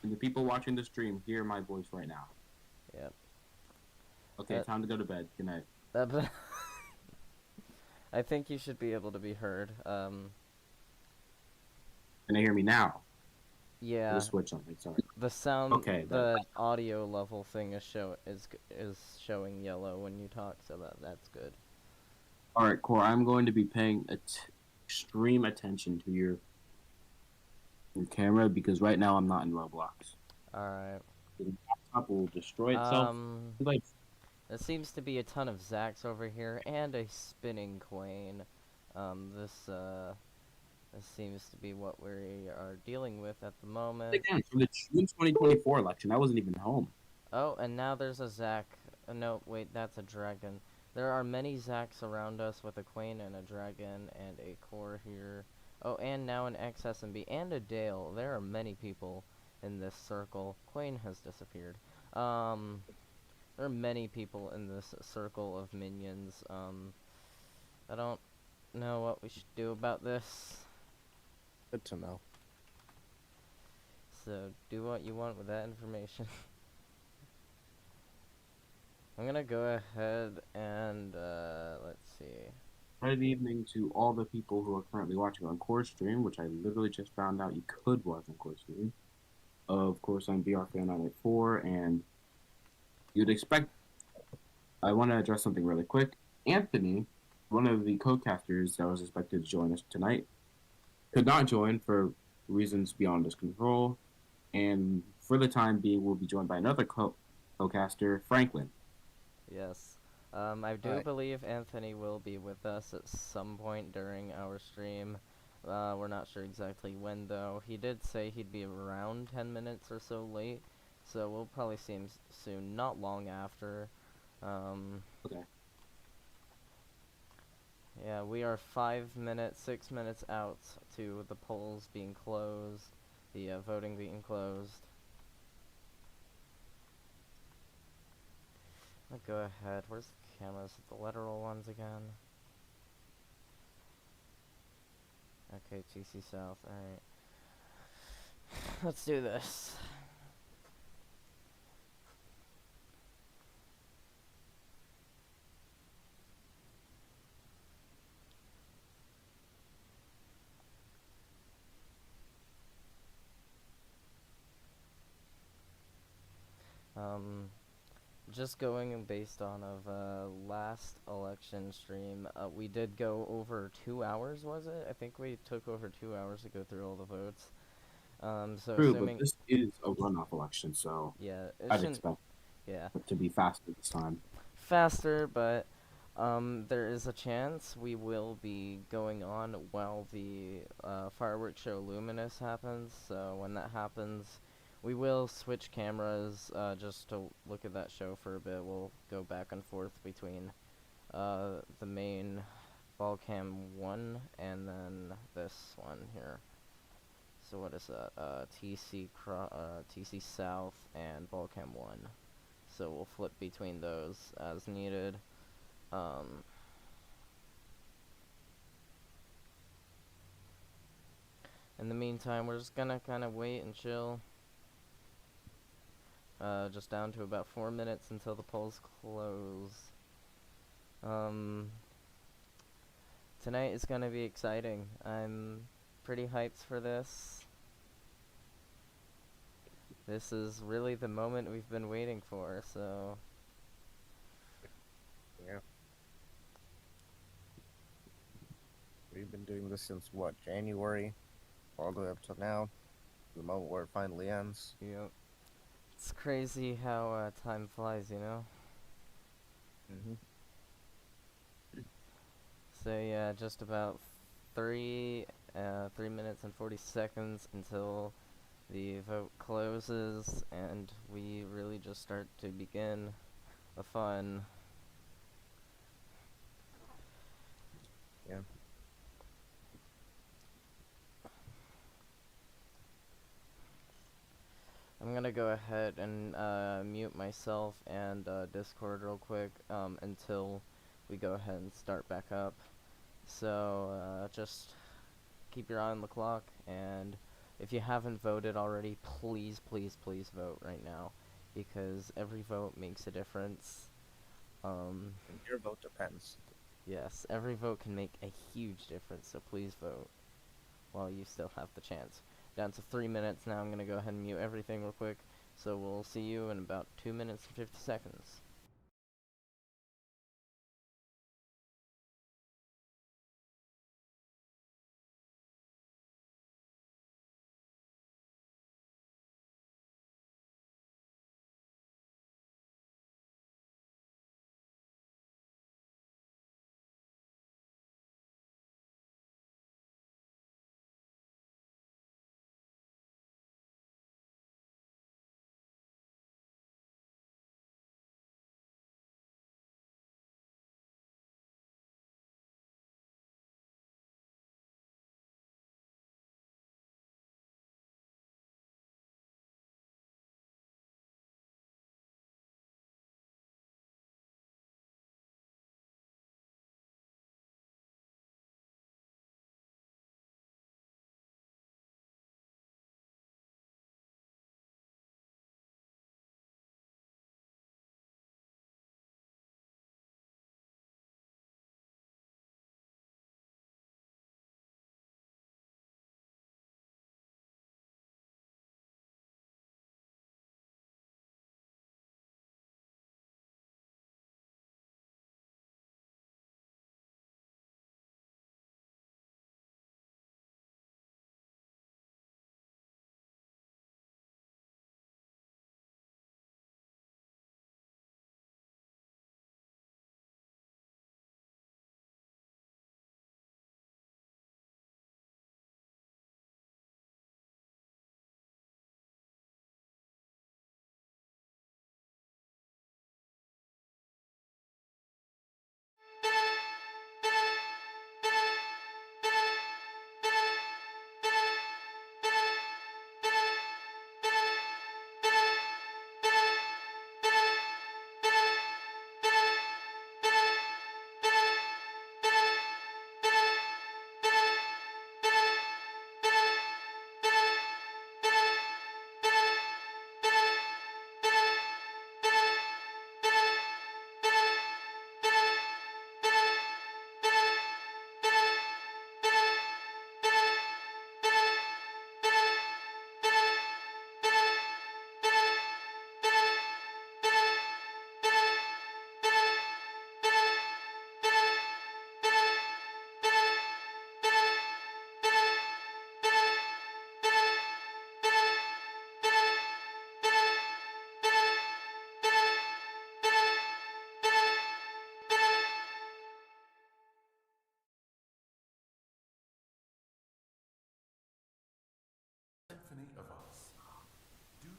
And the people watching the stream hear my voice right now. Yep. Okay, time to go to bed. Good night. I think you should be able to be heard. Can they hear me now? Yeah. There's a switch on me. Sorry. The sound, Okay. the audio level thing is showing yellow when you talk, so that's good. All right, Core. I'm going to be paying extreme attention to your camera because right now I'm not in Roblox. All right. The laptop will destroy itself. Um, Like, there seems to be a ton of Zacks over here and a spinning queen. This seems to be what we are dealing with at the moment. again, from the June 2024 election, I wasn't even home. Oh, and now there's a Zack. No, wait, that's a dragon. There are many Zacks around us with a queen and a dragon and a core here. Oh, and now an XSMB and a Dale. There are many people in this circle. Queen has disappeared. There are many people in this circle of minions. I don't know what we should do about this. Good to know. So, do what you want with that information. I'm gonna go ahead and, let's see. Good evening to all the people who are currently watching on Core Stream, which I literally just found out you could watch on Core Stream. Of course, I'm BRFan984, and you'd expect. I want to address something really quick. Anthony, one of the co-casters that was expected to join us tonight, could not join for reasons beyond his control, and for the time being, will be joined by another co-caster, Franklin. Yes. I do believe Anthony will be with us at some point during our stream. We're not sure exactly when, though. He did say he'd be around 10 minutes or so late, so we'll probably see him soon, not long after. Okay. Yeah, we are 5 minutes, 6 minutes out to the polls being closed, the voting being closed. I'll go ahead. Where's the cameras? The literal ones again. Okay, TC South. Alright. Let's do this. Just going based on of last election stream, we did go over 2 hours, was it? I think we took over 2 hours to go through all the votes. So True, assuming, but this is a runoff election, so yeah, I'd expect it to be faster this time. faster, but there is a chance we will be going on while the fireworks show Luminous happens. So when that happens, we will switch cameras just to look at that show for a bit. We'll go back and forth between the main Ballcam 1 and then this one here. So what is that? TC South and Ballcam 1. So we'll flip between those as needed. In the meantime, we're just gonna kind of wait and chill. Just down to about 4 minutes until the polls close. Tonight is gonna be exciting. I'm pretty hyped for this. This is really the moment we've been waiting for, so... Yeah. We've been doing this since, what, January? All the way up till now. The moment where it finally ends. Yep. It's crazy how time flies, you know? So yeah, just about 3 minutes and 40 seconds until the vote closes, and we really just start to begin the fun. Yeah. I'm gonna go ahead and mute myself and Discord real quick until we go ahead and start back up. So just keep your eye on the clock, and If you haven't voted already, please, please, please vote right now, because every vote makes a difference. And your vote depends. Yes, every vote can make a huge difference, so please vote while you still have the chance. Down to 3 minutes now. I'm going to go ahead and mute everything real quick, so we'll see you in about 2 minutes and 50 seconds.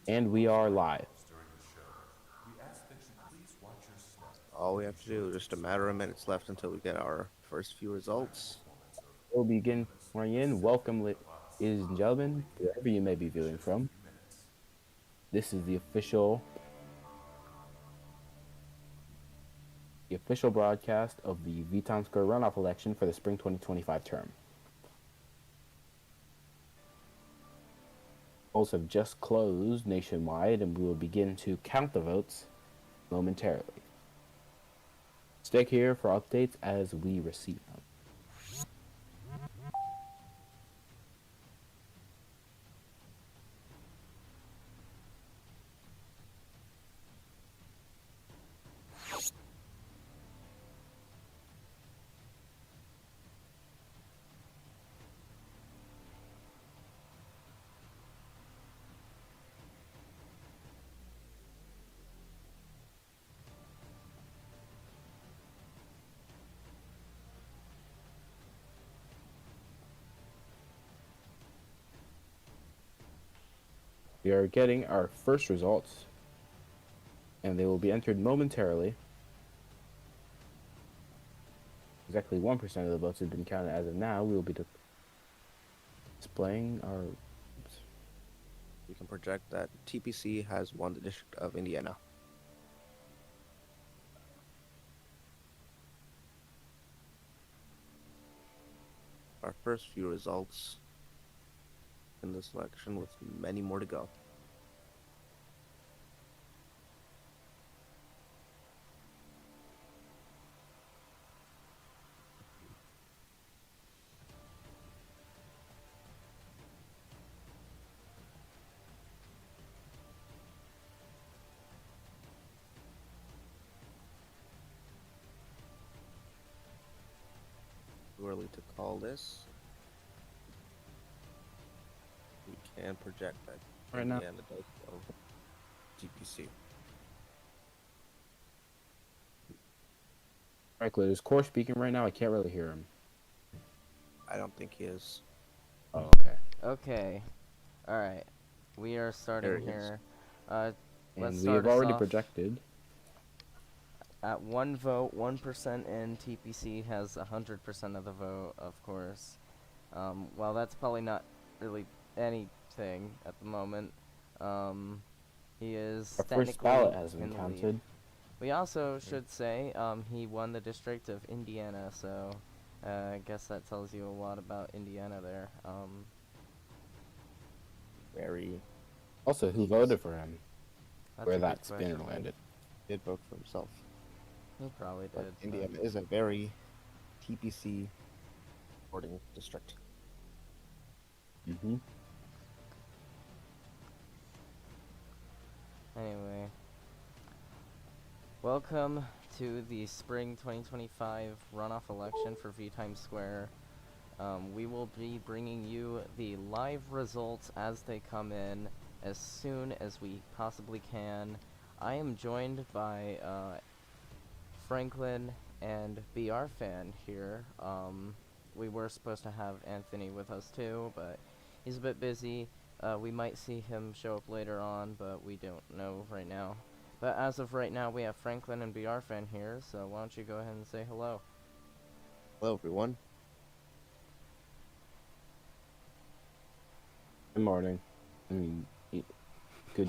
And we are live. All we have to do is just a matter of minutes left until we get our first few results. We'll begin pouring in. Welcome, ladies and gentlemen, wherever you may be viewing from. This is the official broadcast of the VTimes Runoff election for the spring 2025 term. Polls have just closed nationwide, and we will begin to count the votes momentarily. Stick here for updates as we receive them. We are getting our first results, and they will be entered momentarily. Exactly 1% of the votes have been counted as of now. We will be displaying our... We can project that TPC has won the District of Indiana. Our first few results in this election with many more to go. Too early to call this. We can project that Right now. Indiana does go TPC. Frankly, is Core speaking right now? I can't really hear him. I don't think he is. Oh, okay. Okay. Alright. We are starting There he is. here. And Let's we start have us already off projected. at 1 vote, 1% in. TPC has 100% of the vote, of course. Well, that's probably not really anything at the moment. He is Our first technically ballot has been in the lead. counted. We also should say he won the district of Indiana, so I guess that tells you a lot about Indiana there. Very Also, who voted for him? That's Where a good that spinner question. landed. did vote for himself. He probably But did. so- Indiana is a very TPC voting district. Mm-hmm. Anyway, welcome to the spring 2025 runoff election for VTimes Square. We will be bringing you the live results as they come in as soon as we possibly can. I am joined by Franklin and BR Fan here. We were supposed to have Anthony with us too, but he's a bit busy. We might see him show up later on, but we don't know right now. But as of right now, we have Franklin and BR Fan here, so why don't you go ahead and say hello. Hello, everyone. Good morning. I mean, good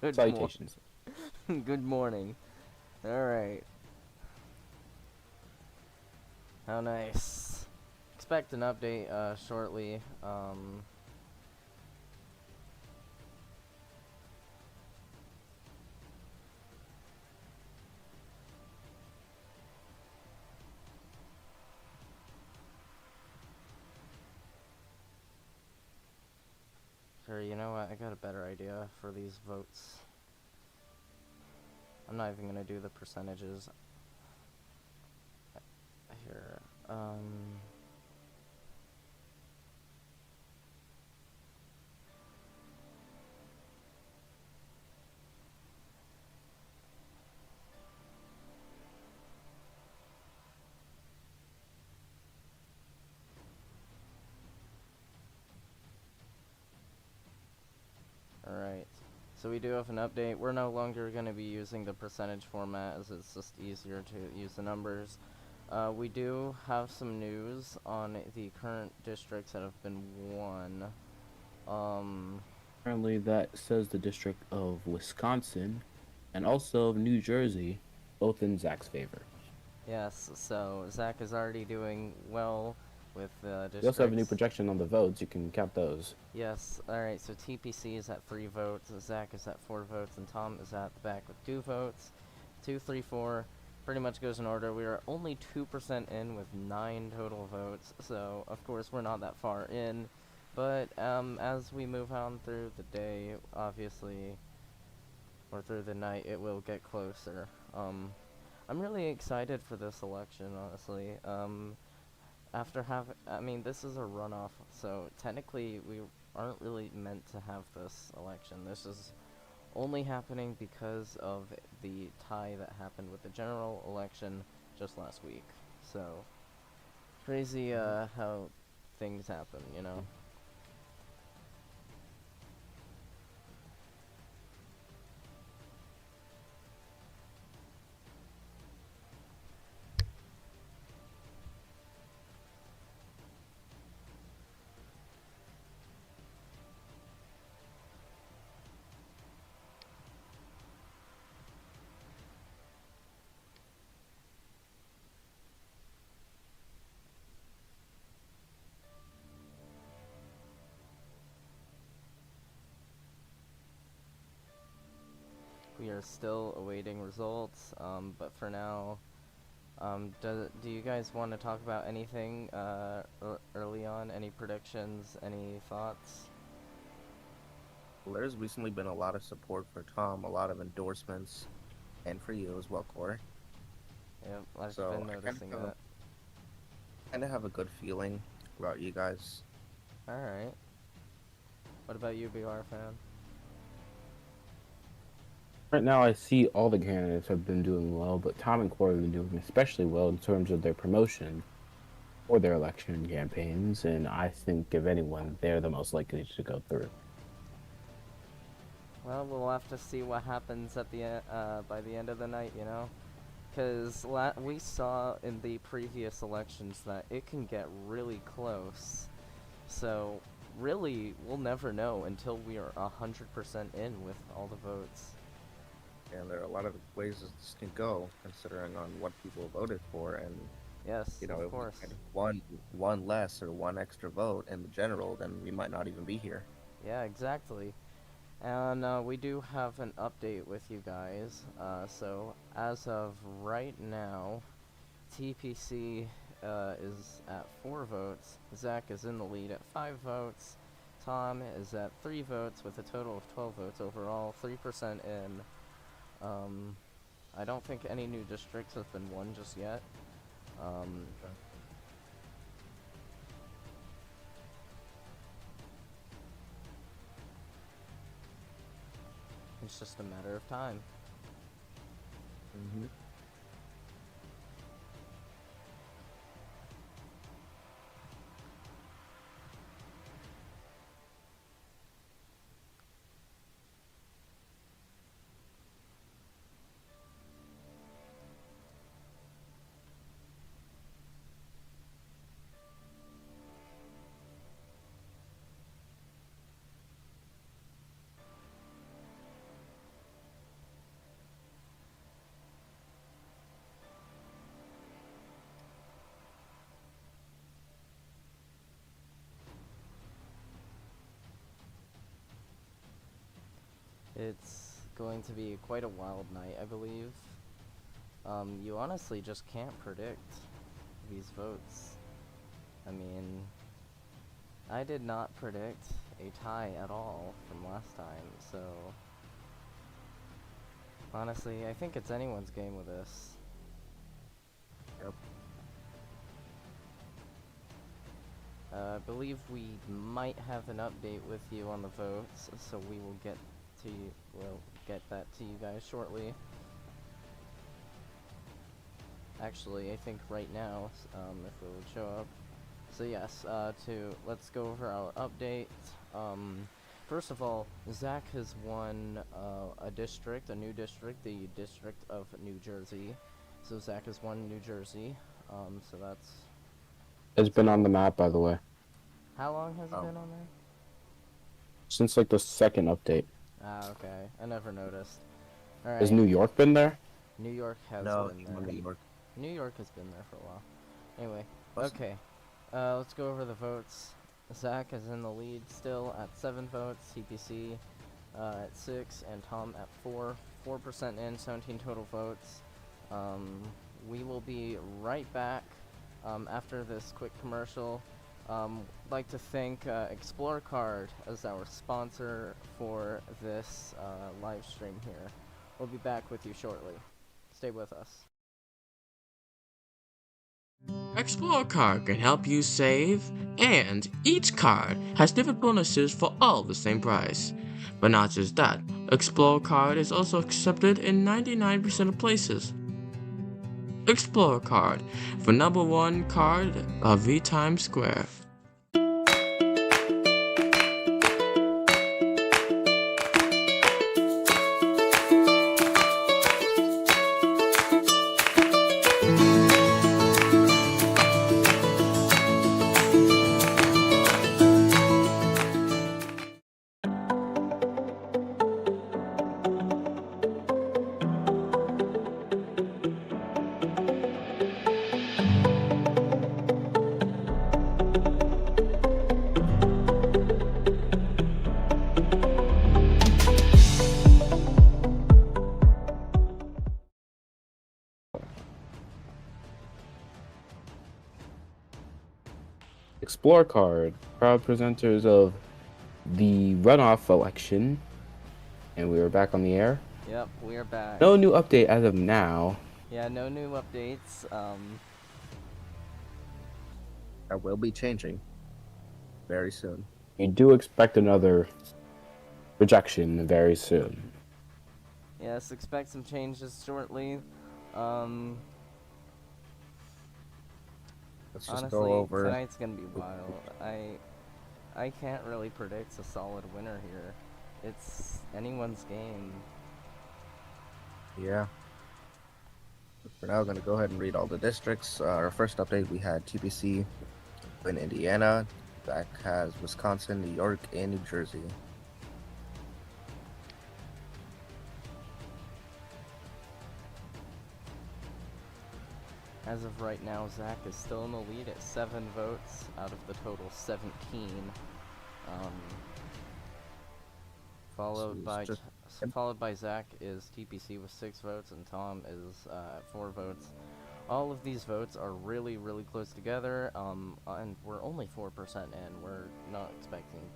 Good salutations. Good morning. Alright. How nice. Expect an update shortly. Sure, you know what? I got a better idea for these votes. I'm not even gonna do the percentages. Here, Alright, so we do have an update. We're no longer going to be using the percentage format as it's just easier to use the numbers. We do have some news on the current districts that have been won. Apparently, that says the District of Wisconsin and also of New Jersey, both in Zach's favor. Yes, so Zach is already doing well with districts. We also have a new projection on the votes. You can count those. Yes, alright, so TPC is at 3 votes, Zach is at 4 votes, and Tom is at the back with 2 votes. 2, 3, 4, pretty much goes in order. We are only 2% in with 9 total votes, so of course we're not that far in. But as we move on through the day, obviously, or through the night, it will get closer. I'm really excited for this election, honestly. I mean, this is a runoff, so technically we aren't really meant to have this election. This is only happening because of the tie that happened with the general election just last week. So, crazy how things happen, you know? we're still awaiting results. But for now, do you guys want to talk about anything early on? Any predictions? Any thoughts? Well, there's recently been a lot of support for Tom, a lot of endorsements, and for you as well, Corey. Yep, I've So been noticing that. Kind of have a good feeling about you guys. Alright. What about you, BR fan? Right now, I see all the candidates have been doing well, but Tom and Corey have been doing especially well in terms of their promotion for their election campaigns, and I think, if anyone, they're the most likely to go through. Well, we'll have to see what happens at the by the end of the night, you know? Because we saw in the previous elections that it can get really close. So, really, we'll never know until we are 100% in with all the votes. And there are a lot of ways this can go, considering on what people voted for, and Yes, you know, of if we course. had one less or one extra vote in the general, then we might not even be here. Yeah, exactly. And we do have an update with you guys. So as of right now, TPC is at 4 votes. Zach is in the lead at 5 votes. Tom is at 3 votes with a total of 12 votes overall, 3% in. I don't think any new districts have been won just yet. It's just a matter of time. Mm-hmm. It's going to be quite a wild night, I believe. You honestly just can't predict these votes. I mean, I did not predict a tie at all from last time, so honestly, I think it's anyone's game with this. Yep. I believe we might have an update with you on the votes, so we will get to you. We'll get that to you guys shortly. Actually, I think right now, if it would show up. So yes, let's go over our update. First of all, Zach has won a district, a new district, the District of New Jersey. So Zach has won New Jersey. So that's. It's been on the map, by the way, How long has it been on there? since like the second update. Ah, okay. I never noticed. All right. Has New York been there? New York has No, been there. New York. New York has been there for a while. Anyway, What's- okay. Let's go over the votes. Zach is in the lead still at 7 votes. TPC at 6, and Tom at 4. 4% in, 17 total votes. We will be right back after this quick commercial. I'd like to thank Explore Card as our sponsor for this live stream here. We'll be back with you shortly. Stay with us. Explore card can help you save, and each card has different bonuses for all the same price. But not just that, Explore card is also accepted in 99% of places. Explore card, for #1 card of VTimes Square. Explore card, proud presenters of the Runoff election, and we are back on the air. Yep, we are back. No new update as of now. Yeah, no new updates. That will be changing very soon. We do expect another projection very soon. Yes, expect some changes shortly. Let's just Honestly, go over. tonight's gonna be wild. I can't really predict a solid winner here. It's anyone's game. Yeah. For now, I'm going to go ahead and read all the districts. Our first update, we had TPC in Indiana. Zach has Wisconsin, New York, and New Jersey. As of right now, Zach is still in the lead at 7 votes out of the total 17. Followed by Zach is TPC with 6 votes, and Tom is at 4 votes. All of these votes are really, really close together, and we're only 4% in. We're not expecting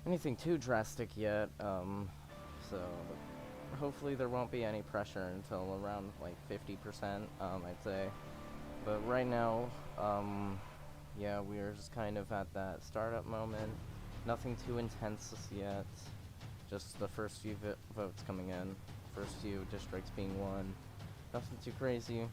anything too drastic yet, so hopefully there won't be any pressure until around like 50%, I'd say. But right now, yeah, we are just kind of at that startup moment. Nothing too intense yet. Just the first few votes coming in. First few districts being won. Nothing too crazy.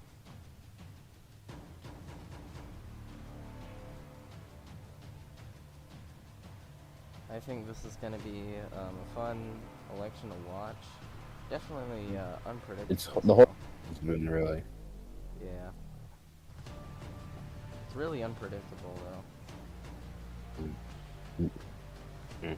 I think this is going to be a fun election to watch. Definitely unpredictable. It's the whole been really. Yeah. It's really unpredictable though. Mm.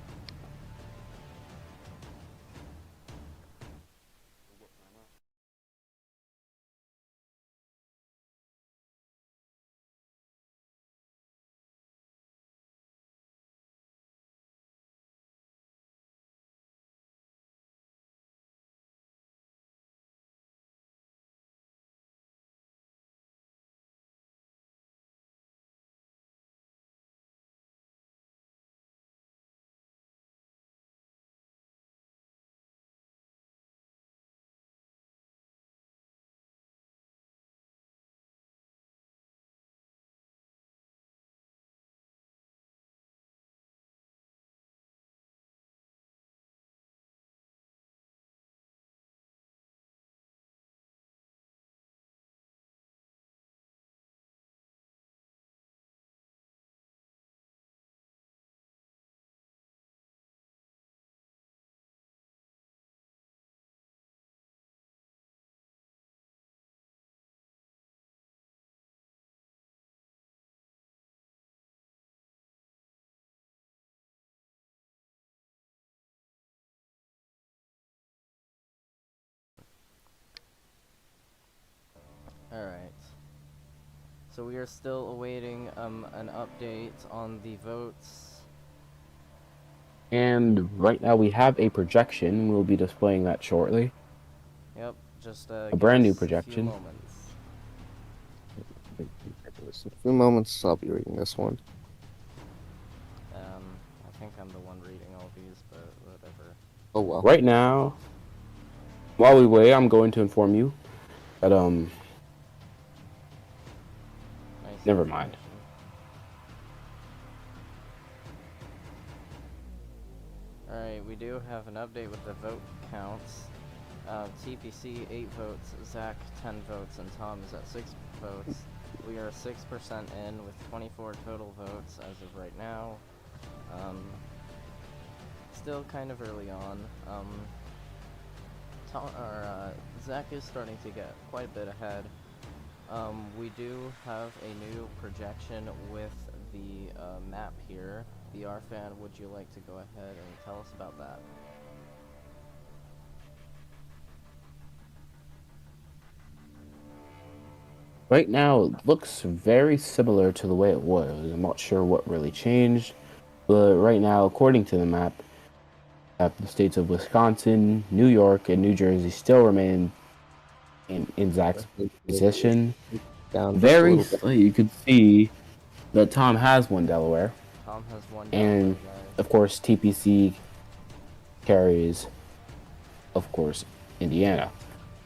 Alright. So we are still awaiting an update on the votes. And right now we have a projection. We'll be displaying that shortly. Yep, just A brand new projection. A few moments. In a few moments, I'll be reading this one. I think I'm the one reading all these, but whatever. Oh well. Right now, while we wait, I'm going to inform you that Nice never mind. Alright, we do have an update with the vote counts. TPC 8 votes, Zach 10 votes, and Tom is at 6 votes. We are 6% in with 24 total votes as of right now. Still kind of early on. Zach is starting to get quite a bit ahead. We do have a new projection with the map here. VR fan, would you like to go ahead and tell us about that? Right now, it looks very similar to the way it was. I'm not sure what really changed, but right now, according to the map, the states of Wisconsin, New York, and New Jersey still remain in Zach's position. Down Very, you could see But Tom has won Delaware, Tom has won Delaware, and guys. of course TPC carries, of course, Indiana.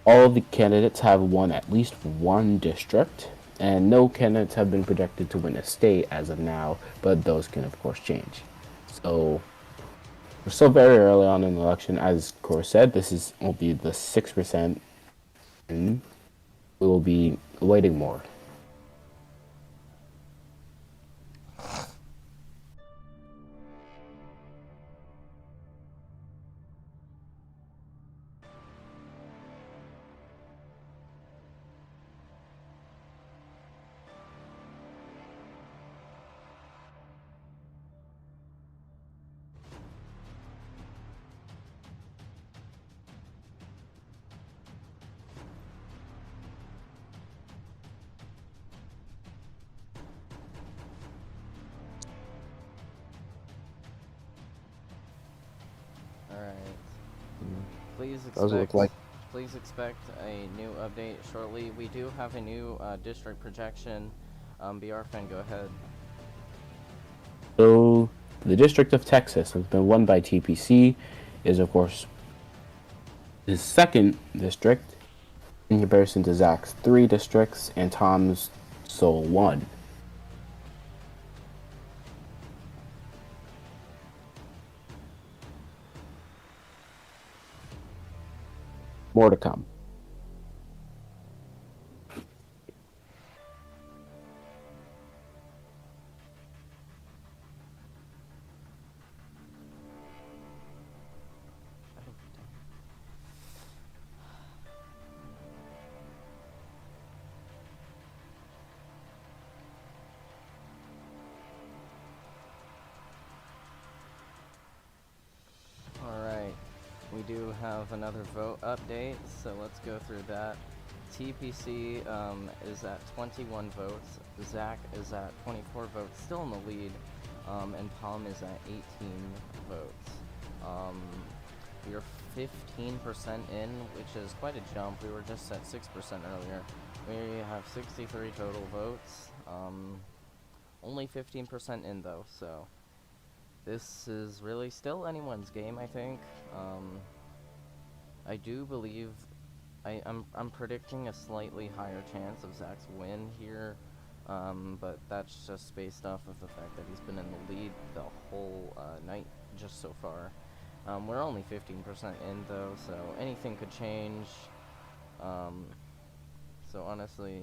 All of the candidates have won at least one district, and no candidates have been projected to win a state as of now, but those can, of course, change. So, we're still very early on in the election. As Cor said, this is only the 6%, and we will be waiting more. Alright. Those look like Please expect a new update shortly. We do have a new district projection. BR fan, go ahead. So, the District of Texas has been won by TPC, is, of course, his second district in comparison to Zach's 3 districts and Tom's sole 1. More to come. Alright. We do have another vote update, so let's go through that. TPC is at 21 votes. Zach is at 24 votes, still in the lead. And Palm is at 18 votes. We are 15% in, which is quite a jump. We were just at 6% earlier. We have 63 total votes. Only 15% in though, so this is really still anyone's game, I think. I do believe I'm predicting a slightly higher chance of Zach's win here, but that's just based off of the fact that he's been in the lead the whole night just so far. We're only 15% in though, so anything could change. So honestly,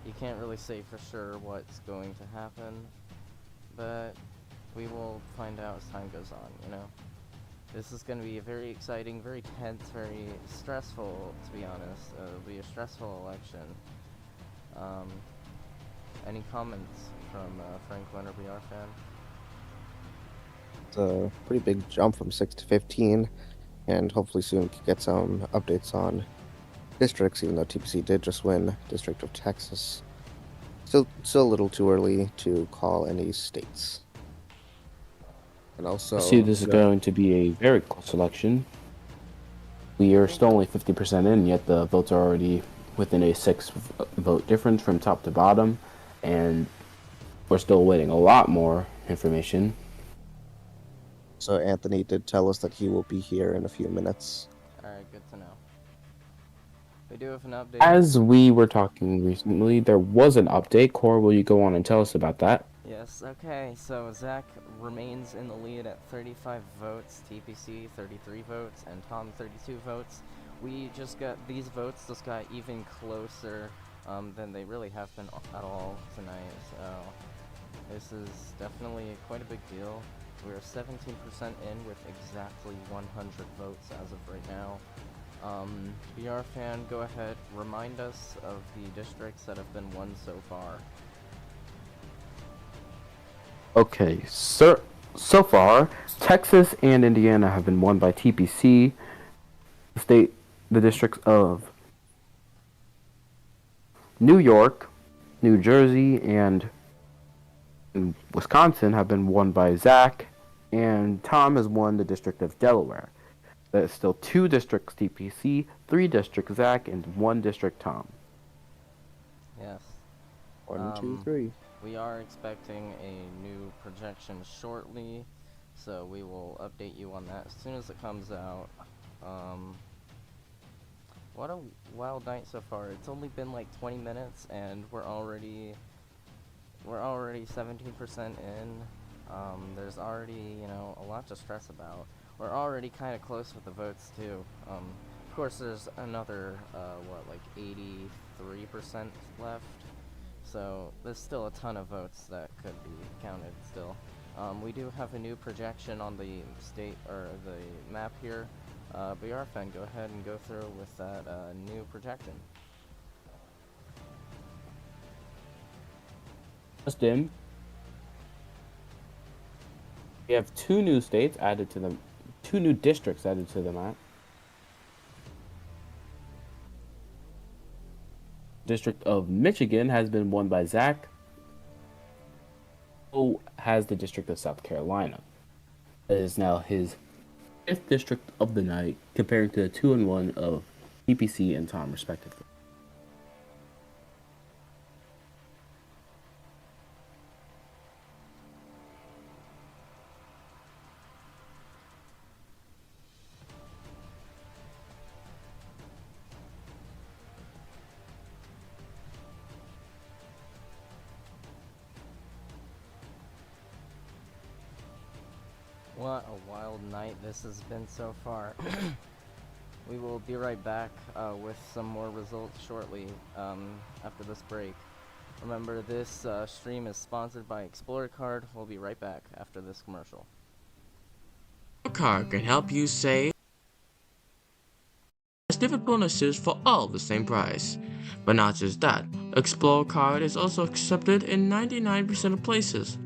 you can't really say for sure what's going to happen, but we will find out as time goes on, you know? This is going to be a very exciting, very tense, very stressful, to be honest. It'll be a stressful election. Any comments from Franklin or BR fan? it's a pretty big jump from 6 to 15, and hopefully soon we can get some updates on districts, even though TPC did just win District of Texas. Still a little too early to call any states. And also, I see this is going to be a very close election. We are still only 50% in, yet the votes are already within a 6-vote difference from top to bottom, and we're still waiting a lot more information. So Anthony did tell us that he will be here in a few minutes. Alright, good to know. We do have an update. As we were talking recently, there was an update. Cor, will you go on and tell us about that? Yes, okay, so Zach remains in the lead at 35 votes, TPC 33 votes, and Tom 32 votes. We just got, these votes just got even closer than they really have been at all tonight, so this is definitely quite a big deal. We're 17% in with exactly 100 votes as of right now. BR fan, go ahead, remind us of the districts that have been won so far. Okay, so far, Texas and Indiana have been won by TPC. The districts of New York, New Jersey, and Wisconsin have been won by Zach, and Tom has won the District of Delaware. That is still 2 districts TPC, 3 districts Zach, and 1 district Tom. Yes. 1, 2, 3. We are expecting a new projection shortly, so we will update you on that as soon as it comes out. What a wild night so far. It's only been like 20 minutes and we're already 17% in. There's already, you know, a lot to stress about. We're already kind of close with the votes too. Of course there's another like 83% left. So there's still a ton of votes that could be counted still. We do have a new projection on the state or the map here. BRFN, go ahead and go through with that new projection. Justin, we have 2 new states added to them, 2 new districts added to the map. District of Michigan has been won by Zach, who has the District of South Carolina. It is now his 5th district of the night, comparing to the 2 and 1 of TPC and Tom, respectively. What a wild night this has been so far. We will be right back with some more results shortly after this break. Remember, this stream is sponsored by Explorer Card. We'll be right back after this commercial. Card can help you save. Has different bonuses for all the same price. But not just that, Explorer Card is also accepted in 99% of places.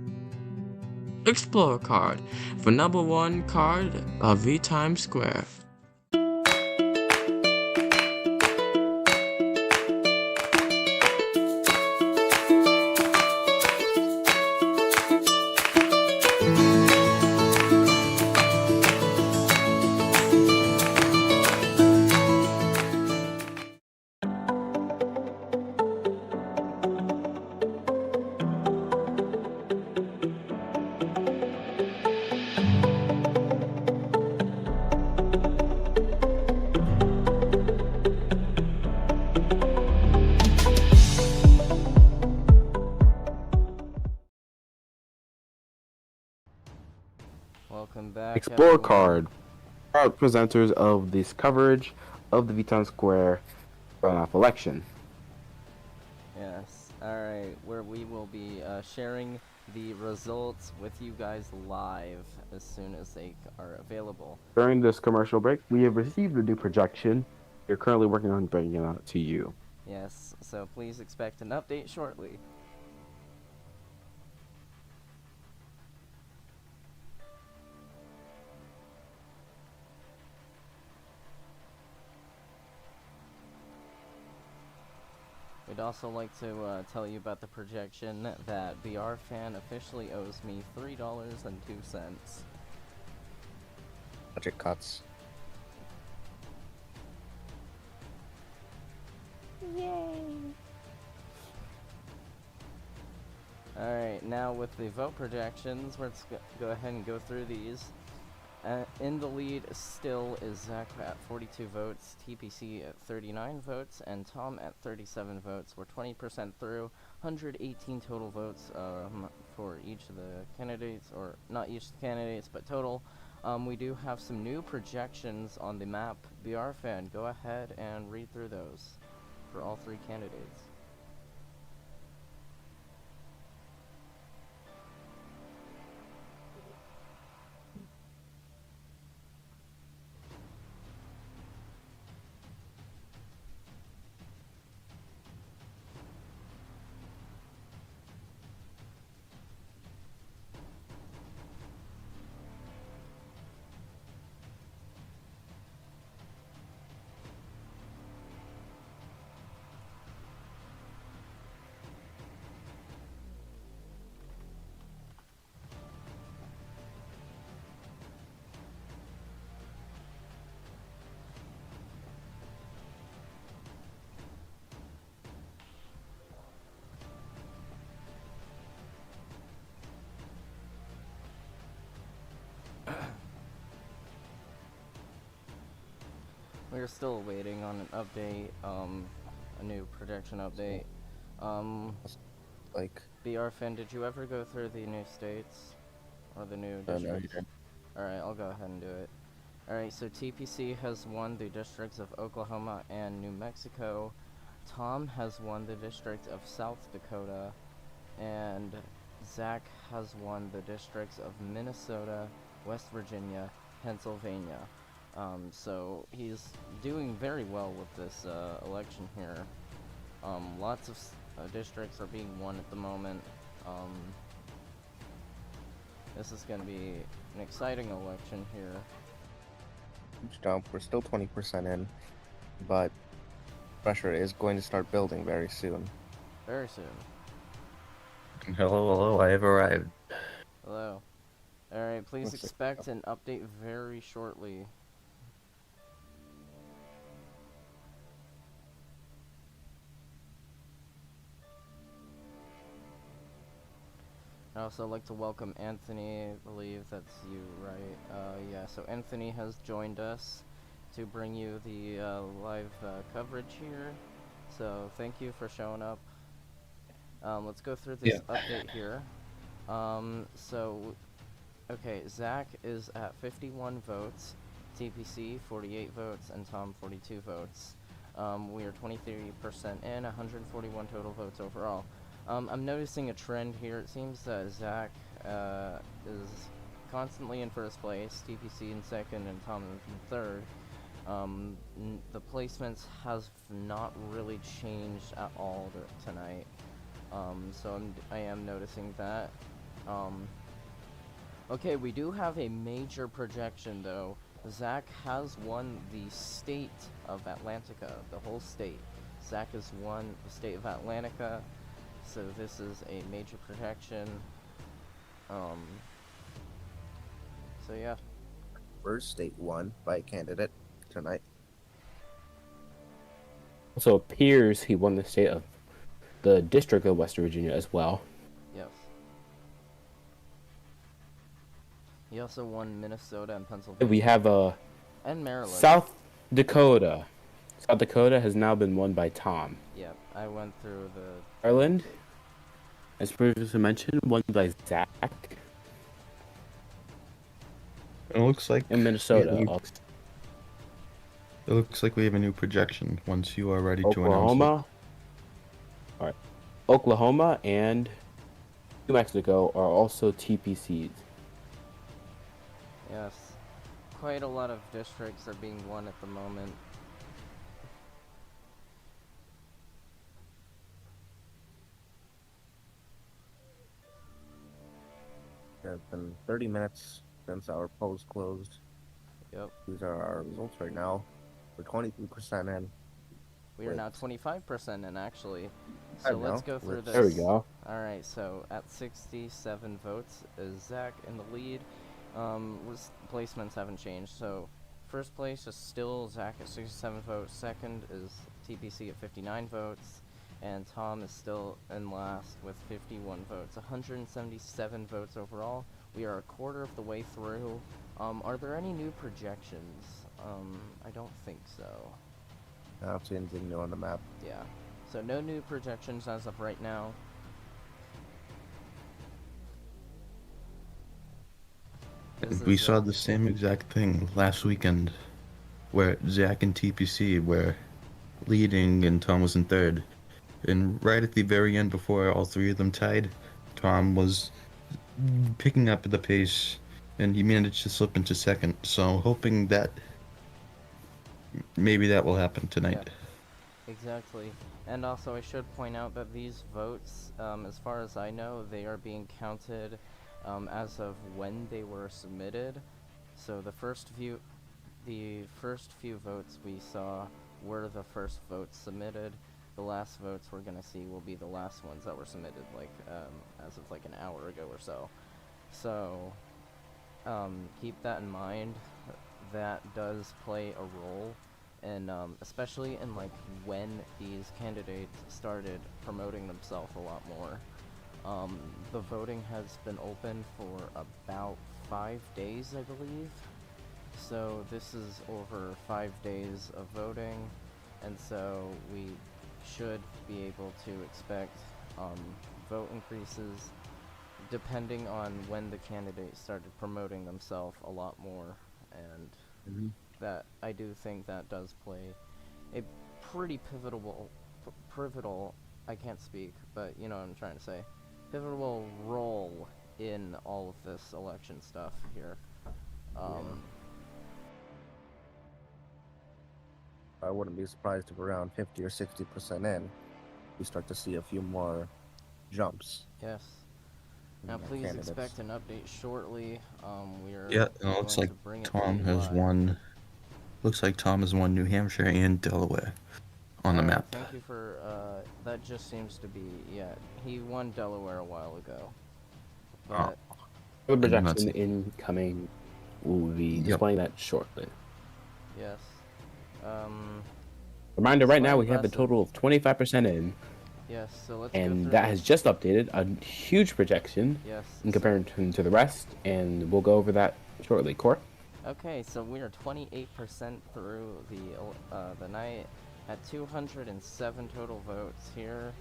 Explorer Card, for #1 card of VTimes Square. Welcome back, Explorer everyone. Card, proud presenters of this coverage of the VTimes Square runoff election. Yes, alright, where we will be sharing the results with you guys live as soon as they are available. During this commercial break, we have received a new projection. We're currently working on bringing it out to you. Yes, so please expect an update shortly. We'd also like to tell you about the projection that BRFan officially owes me $3.02. Budget cuts. Alright, now with the vote projections, let's go ahead and go through these. In the lead still is Zach at 42 votes, TPC at 39 votes, and Tom at 37 votes. We're 20% through, 118 total votes for each of the candidates, or not each of the candidates, but total. We do have some new projections on the map. BRFan, go ahead and read through those for all 3 candidates. We're still waiting on an update, a new projection update. Like, BR Finn, did you ever go through the new states? Or the new no, you districts? didn't. Alright, I'll go ahead and do it. Alright, so TPC has won the districts of Oklahoma and New Mexico. Tom has won the district of South Dakota. And Zach has won the districts of Minnesota, West Virginia, Pennsylvania. So he's doing very well with this election here. Lots of districts are being won at the moment. This is going to be an exciting election here. Huge jump. We're still 20% in, but pressure is going to start building very soon. Very soon. Hello, I have arrived. Hello. Alright, please Looks like- expect an update very shortly. I'd also like to welcome Anthony. I believe that's you, right? Yeah, so Anthony has joined us to bring you the live coverage here. So thank you for showing up. Let's go through this update here. Okay, Zach is at 51 votes, TPC 48 votes, and Tom 42 votes. We are 23% in, 141 total votes overall. I'm noticing a trend here. It seems that Zach is constantly in first place, TPC in second, and Tom in third. The placements have not really changed at all tonight. So I am noticing that. Okay, we do have a major projection though. Zach has won the state of Atlantica, the whole state. Zach has won the state of Atlantica, so this is a major projection. So yeah. First state won by a candidate tonight. Also appears he won the state of the District of West Virginia as well. Yes. He also won Minnesota and Pennsylvania. We have and Maryland. South Dakota. South Dakota has now been won by Tom. Yep, I went through the... Ireland, as previously mentioned, won by Zach. It looks like In Minnesota. It looks like we have a new projection once you are ready to announce Oklahoma. Alright. Oklahoma and New Mexico are also TPCs. Yes. Quite a lot of districts are being won at the moment. It's been 30 minutes since our polls closed. Yep. These are our results right now. We're 23% in. We are Wait. now 25% in, actually. I So let's know. go through this. There we go. Alright, so at 67 votes is Zach in the lead. Placements haven't changed. So first place is still Zach at 67 votes. Second is TPC at 59 votes. And Tom is still in last with 51 votes. 177 votes overall. We are a quarter of the way through. Are there any new projections? I don't think so. I don't see anything new on the map. Yeah. So no new projections as of right now. it. We saw the same exact thing last weekend, where Zach and TPC were leading and Tom was in third. And right at the very end, before all three of them tied, Tom was picking up the pace, and he managed to slip into second. So hoping that maybe that will happen tonight. Yeah, exactly. And also I should point out that these votes, as far as I know, they are being counted as of when they were submitted. So the first few votes we saw were the first votes submitted. The last votes we're gonna see will be the last ones that were submitted, like as of like an hour ago or so. So keep that in mind. That does play a role, and especially in like when these candidates started promoting themselves a lot more. The voting has been open for about 5 days, I believe. So this is over 5 days of voting, and so we should be able to expect vote increases depending on when the candidates started promoting themselves a lot more, and that I do think that does play a pretty pivotal, I can't speak, but you know what I'm trying to say, pivotal role in all of this election stuff here. I wouldn't be surprised if around 50 or 60% in, we start to see a few more jumps. Yes. in Now the please candidates. expect an update shortly. We're Yeah, it going looks like to bring it Tom to you has live. won. Looks like Tom has won New Hampshire and Delaware on the Alright, map. thank you for, that just seems to be, yeah, he won Delaware a while ago. But, The And that's projection it. incoming will be Yep. displaying that shortly. yes. Reminder, right Quite now we have a impressive. total of 25% in, Yes, so let's go and through that this. has just updated a huge projection Yes. in comparison to the rest, and we'll go over that shortly. Cor? Okay, so we are 28% through the night at 207 total votes here.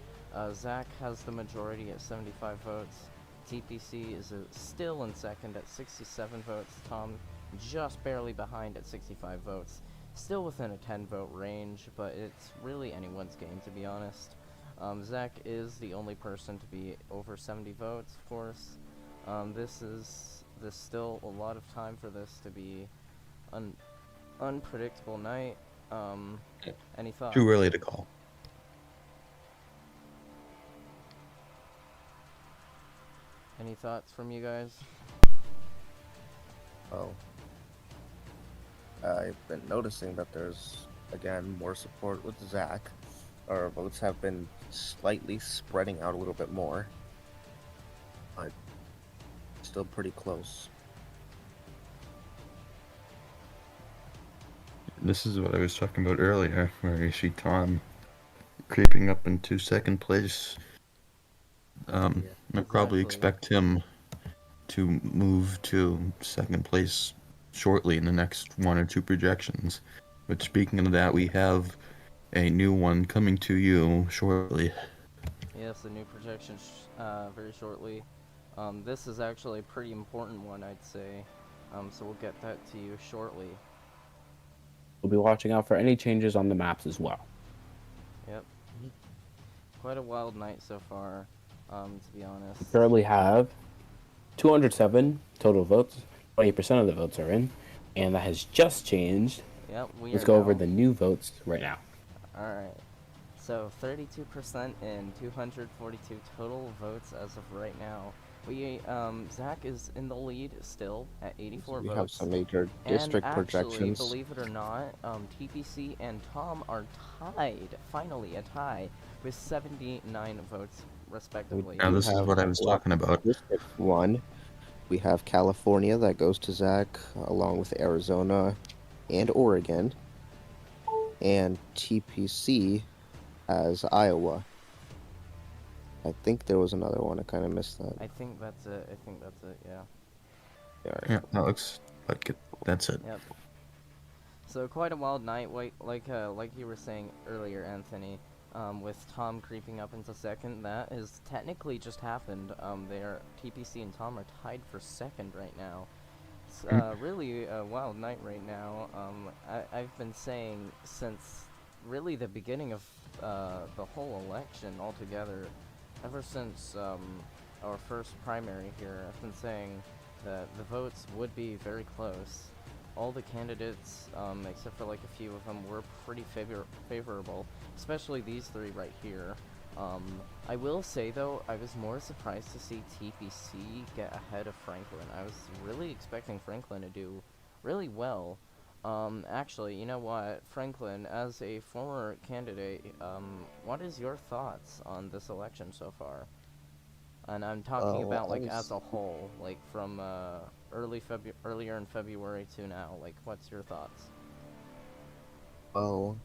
Zach has the majority at 75 votes. TPC is still in second at 67 votes. Tom just barely behind at 65 votes. Still within a 10-vote range, but it's really anyone's game, to be honest. Zach is the only person to be over 70 votes, of course. There's still a lot of time for this to be an unpredictable night. Any thoughts? Too early to call. Any thoughts from you guys? Oh. I've been noticing that there's, again, more support with Zach. Our votes have been slightly spreading out a little bit more, but still pretty close. This is what I was talking about earlier, where you see Tom creeping up into second place. I probably expect him to move to second place shortly in the next one or two projections. But speaking of that, we have a new one coming to you shortly. Yes, a new projection very shortly. This is actually a pretty important one, I'd say. So we'll get that to you shortly. We'll be watching out for any changes on the maps as well. Yep. Quite a wild night so far, to be honest. We currently have 207 total votes. 20% of the votes are in, and that has just changed. Yep, Let's go over the new votes right now. Alright. So 32% in 242 total votes as of right now. Zach is in the lead still at 84 We votes. have some major district and actually, projections. believe it or not, TPC and Tom are tied, finally a tie, with 79 votes respectively. Now this is what I was talking about. District 1, we have California that goes to Zach, along with Arizona and Oregon. And TPC has Iowa. I think there was another one. I kind of missed that. I think that's it. Yeah. Yeah, that looks like it. That's it. Yep. So quite a wild night, like you were saying earlier, Anthony. With Tom creeping up into second, that has technically just happened. TPC and Tom are tied for second right now. It's really a wild night right now. I've been saying since really the beginning of the whole election altogether, ever since our first primary here, I've been saying that the votes would be very close. All the candidates, except for like a few of them, were pretty favorable, especially these three right here. I will say though, I was more surprised to see TPC get ahead of Franklin. I was really expecting Franklin to do really well. Actually, you know what, Franklin, as a former candidate, what is your thoughts on this election so far? And I'm talking about like as a whole, like from earlier in February to now. Like, what's your thoughts? Well,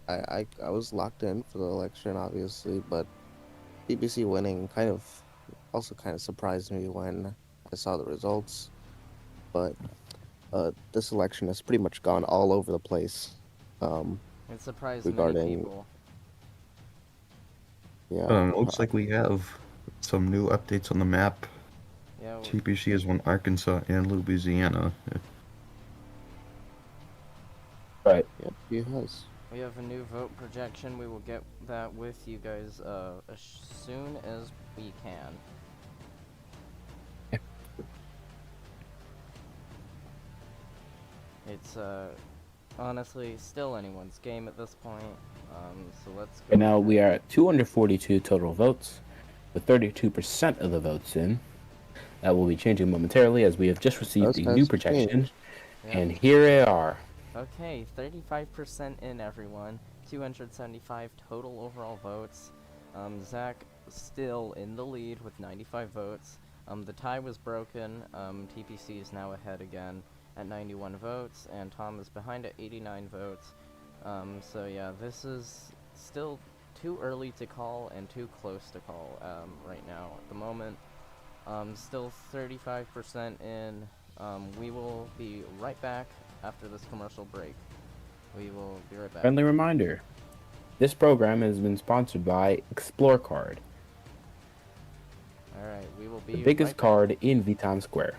I was locked in for the election, obviously, but TPC winning kind of surprised me when I saw the results. But this election has pretty much gone all over the place. It surprised many Regarding- people. Yeah. Looks like we have some new updates on the map. Yeah, TPC has won Arkansas and Louisiana. Right. Yeah, he has. we have a new vote projection. We will get that with you guys as soon as we can. It's honestly still anyone's game at this point. So let's go. Right now we are at 242 total votes, with 32% of the votes in. That will be changing momentarily as we have just received Those a has new projection, changed. Yeah. and here they are. Okay, 35% in everyone. 275 total overall votes. Zach still in the lead with 95 votes. The tie was broken. TPC is now ahead again at 91 votes, and Tom is behind at 89 votes. So yeah, this is still too early to call and too close to call right now at the moment. Still 35% in. We will be right back after this commercial break. We will be right back. Friendly reminder, this program has been sponsored by Explore Card, Alright, we will be the biggest right back. card in VTimes Square.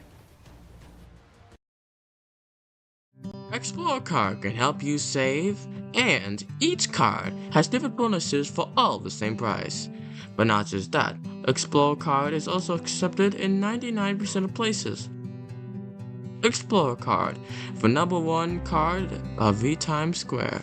Explore card can help you save, and each card has different bonuses for all the same price. But not just that, Explore card is also accepted in 99% of places. Explore card, for #1 card of VTimes Square.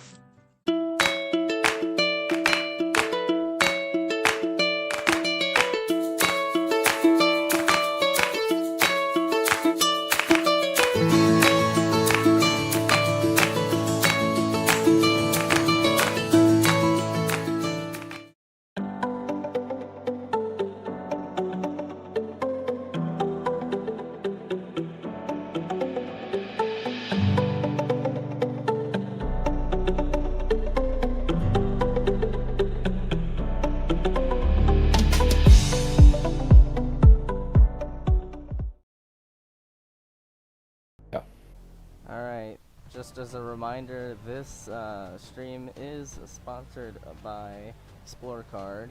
Alright, just as a reminder, this stream is sponsored by Explore Card.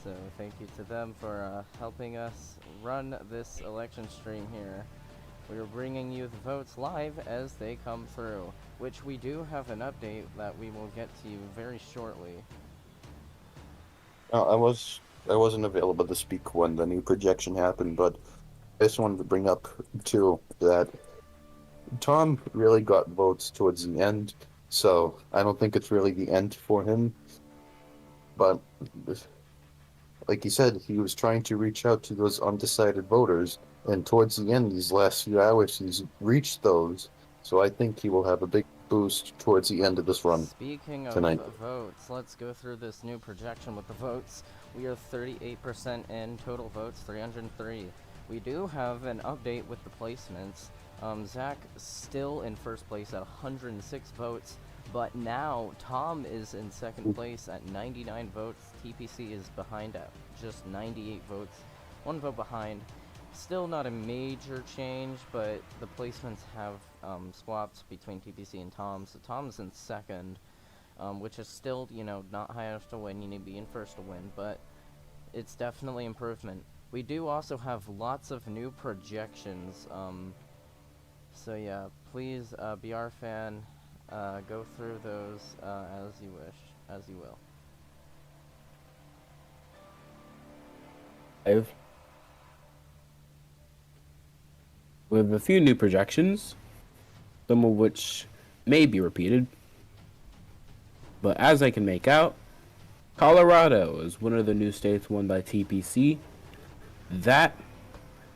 So thank you to them for helping us run this election stream here. We are bringing you the votes live as they come through, which we do have an update that we will get to you very shortly. I wasn't available to speak when the new projection happened, but I just wanted to bring up too that Tom really got votes towards the end, so I don't think it's really the end for him. But like he said, he was trying to reach out to those undecided voters, and towards the end, these last few hours, he's reached those. So I think he will have a big boost towards the end of this run. Speaking of tonight. votes, let's go through this new projection with the votes. We are 38% in, total votes 303. We do have an update with the placements. Zach still in first place at 106 votes, but now Tom is in second place at 99 votes. TPC is behind at just 98 votes, 1 vote behind. Still not a major change, but the placements have swapped between TPC and Tom. So Tom's in second, which is still, you know, not high enough to win. You need to be in first to win, but it's definitely improvement. We do also have lots of new projections. So yeah, please, BR fan, go through those as you wish, as you will. We have a few new projections, some of which may be repeated. But as I can make out, Colorado is one of the new states won by TPC. That,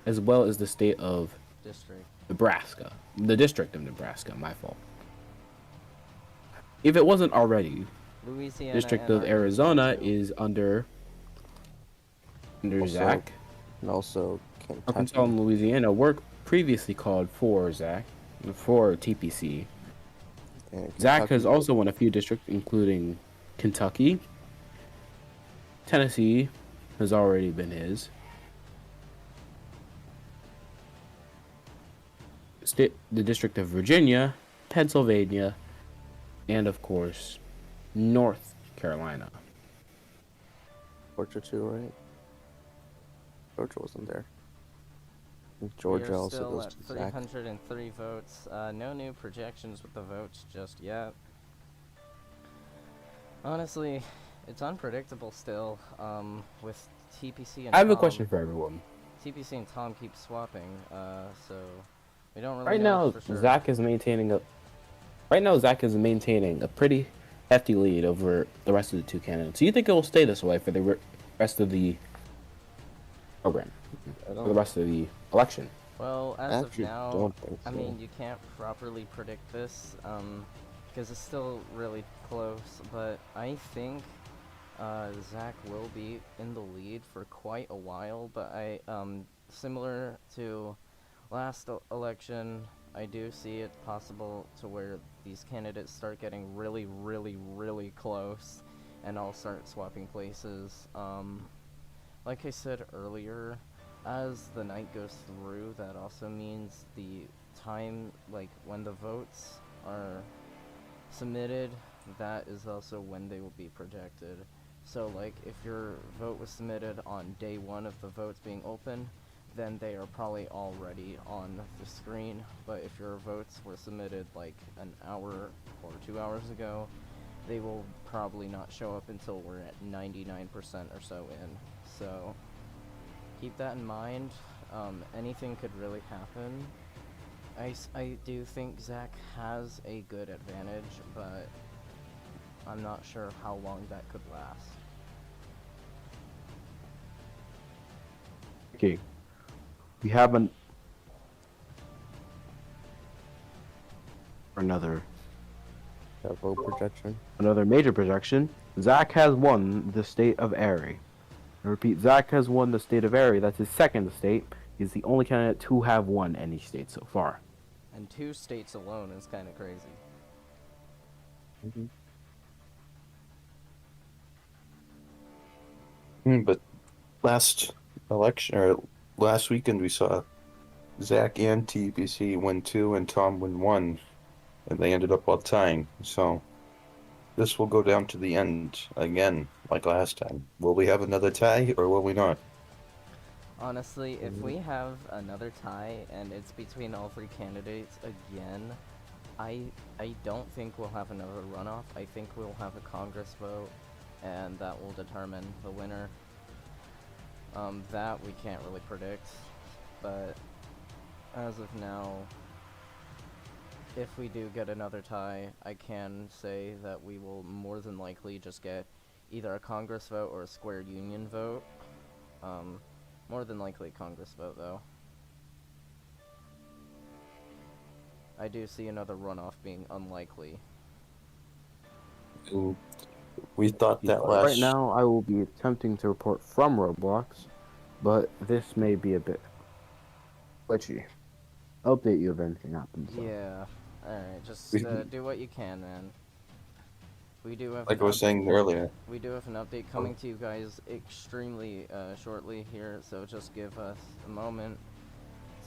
as well as the state of District. Nebraska. The District of Nebraska, my fault. If it wasn't already, Louisiana District and of Arizona Arkansas, too. is under Also, Zach. And also Kentucky. Arkansas and Louisiana were previously called for Zach, for TPC. And Zach Kentucky. has also won a few districts, including Kentucky. Tennessee has already been his. the District of Virginia, Pennsylvania, and of course, North Carolina. Georgia too, right? Georgia wasn't there. Georgia Georgia also still goes at to Zach. 303 votes. No new projections with the votes just yet. Honestly, it's unpredictable still. With TPC and I have Tom, a question for everyone. TPC and Tom keep swapping, so we don't really Right know now, for sure. Zach is maintaining a pretty hefty lead over the rest of the two candidates. Do you think it will stay this way for the rest of the program, for the rest of the election? Well, I as of actually now, don't think I so. mean, you can't properly predict this, because it's still really close, but I think Zach will be in the lead for quite a while, but similar to last election, I do see it possible to where these candidates start getting really, really, really close, and I'll start swapping places. Like I said earlier, as the night goes through, that also means the time, like when the votes are submitted, that is also when they will be projected. So like if your vote was submitted on day 1 of the votes being open, then they are probably already on the screen. But if your votes were submitted like an hour or 2 hours ago, they will probably not show up until we're at 99% or so in. So keep that in mind. Anything could really happen. I do think Zach has a good advantage, but I'm not sure how long that could last. Okay, we have another Vote projection. major projection. Zach has won the state of Erie. I repeat, Zach has won the state of Erie. That's his second state. He's the only candidate to have won any state so far. And 2 states alone is kind of crazy. But last election or last weekend we saw Zach and TPC win 2 and Tom win 1, and they ended up all tying. So this will go down to the end again, like last time. Will we have another tie or will we not? Honestly, if we have another tie and it's between all 3 candidates again, I don't think we'll have another runoff. I think we'll have a Congress vote, and that will determine the winner. That we can't really predict, but as of now, if we do get another tie, I can say that we will more than likely just get either a Congress vote or a square union vote. More than likely Congress vote, though. I do see another runoff being unlikely. We thought that Right now, I will be attempting to report from Roblox, but this may be a bit glitchy. I'll update you if anything happens. Yeah. Alright, just do what you can, man. We do have like I was saying earlier. We do have an update coming to you guys extremely shortly here, so just give us a moment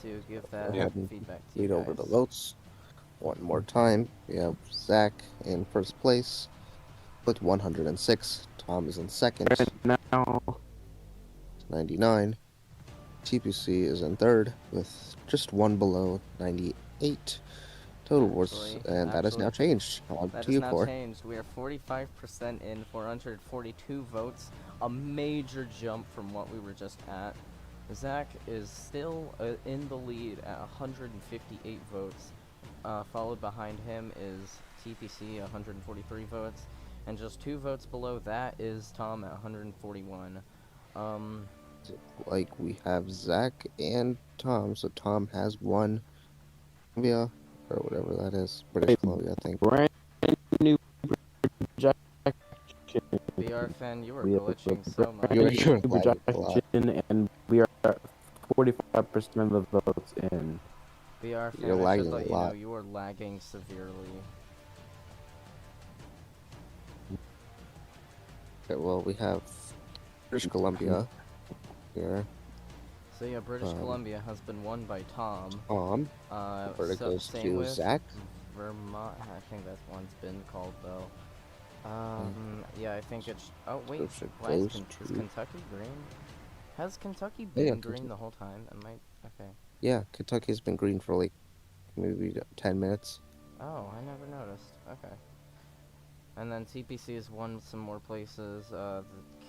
to give that feedback to you guys. Read over the votes one more time. We have Zach in first place with 106. Tom is in second. Now 99. TPC is in third with just 1 below, 98. Total votes, and that has now changed. That has now changed. We are 45% in, 442 votes, a major jump from what we were just at. Zach is still in the lead at 158 votes. Followed behind him is TPC, 143 votes, and just 2 votes below that is Tom at 141. Like we have Zach and Tom, so Tom has won Columbia or whatever that is, British Columbia, I think. Brand new projection. VR fan, you are glitching so much. You're projection, and we are at 45% of the votes in. VR fan, You're I should lagging let a you lot. know you are lagging severely. Okay, well, we have British Columbia here. So yeah, British Columbia has been won by Tom. Tom. Alberta goes same to with Zach. Vermont. I think that one's been called though. Yeah, I think it's. Oh wait, why is, is Kentucky green? Has Kentucky been green the whole time? Am I okay? Yeah, Kentucky's been green for like maybe 10 minutes. Oh, I never noticed. Okay. And then TPC has won some more places, the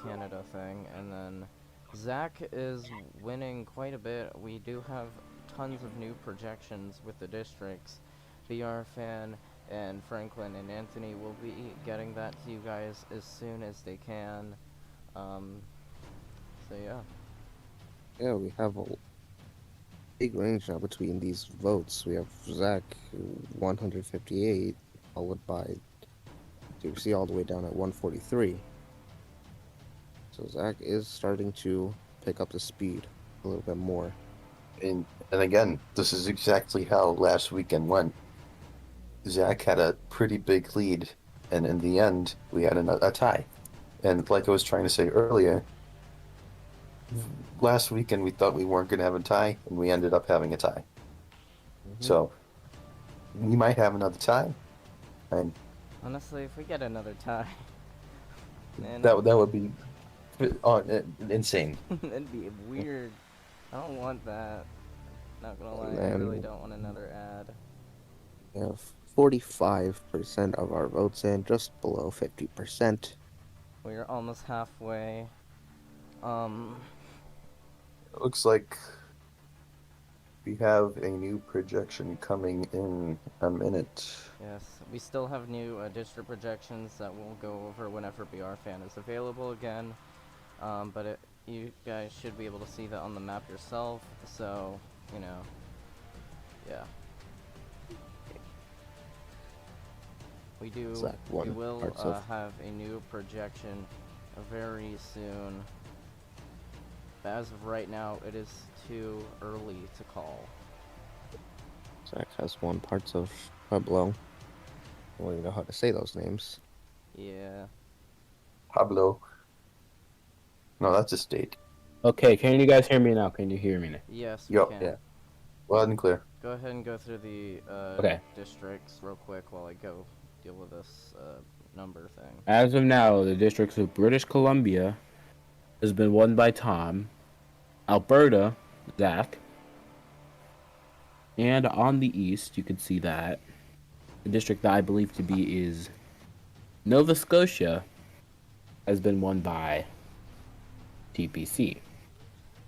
Canada thing, and then Zach is winning quite a bit. We do have tons of new projections with the districts. BR Fan and Franklin and Anthony will be getting that to you guys as soon as they can. So yeah. Yeah, we have a big range now between these votes. We have Zach 158, followed by TPC all the way down at 143. So Zach is starting to pick up the speed a little bit more. And again, this is exactly how last weekend went. Zach had a pretty big lead, and in the end, we had a tie. And like I was trying to say earlier, last weekend we thought we weren't going to have a tie, and we ended up having a tie. So we might have another tie. And honestly, if we get another tie, man, that would be insane. That'd be weird. I don't want that. Not gonna lie, I really don't want another ad. We have 45% of our votes in, just below 50%. We're almost halfway. It looks like we have a new projection coming in a minute. Yes, we still have new district projections that we'll go over whenever BR Fan is available again. But you guys should be able to see that on the map yourself, so, you know, yeah. We will have a new projection very soon. But as of right now, it is too early to call. Zach has won parts of Pueblo. I don't even know how to say those names. Yeah. Pablo. No, that's a state. Okay, can you guys hear me now? Can you hear me now? Yes, we can. Yeah. Loud and clear. Go ahead and go through the districts real quick while I go deal with this number thing. As of now, the districts of British Columbia has been won by Tom, Alberta, Zach, and on the east, you can see that the district that I believe to be is Nova Scotia has been won by TPC.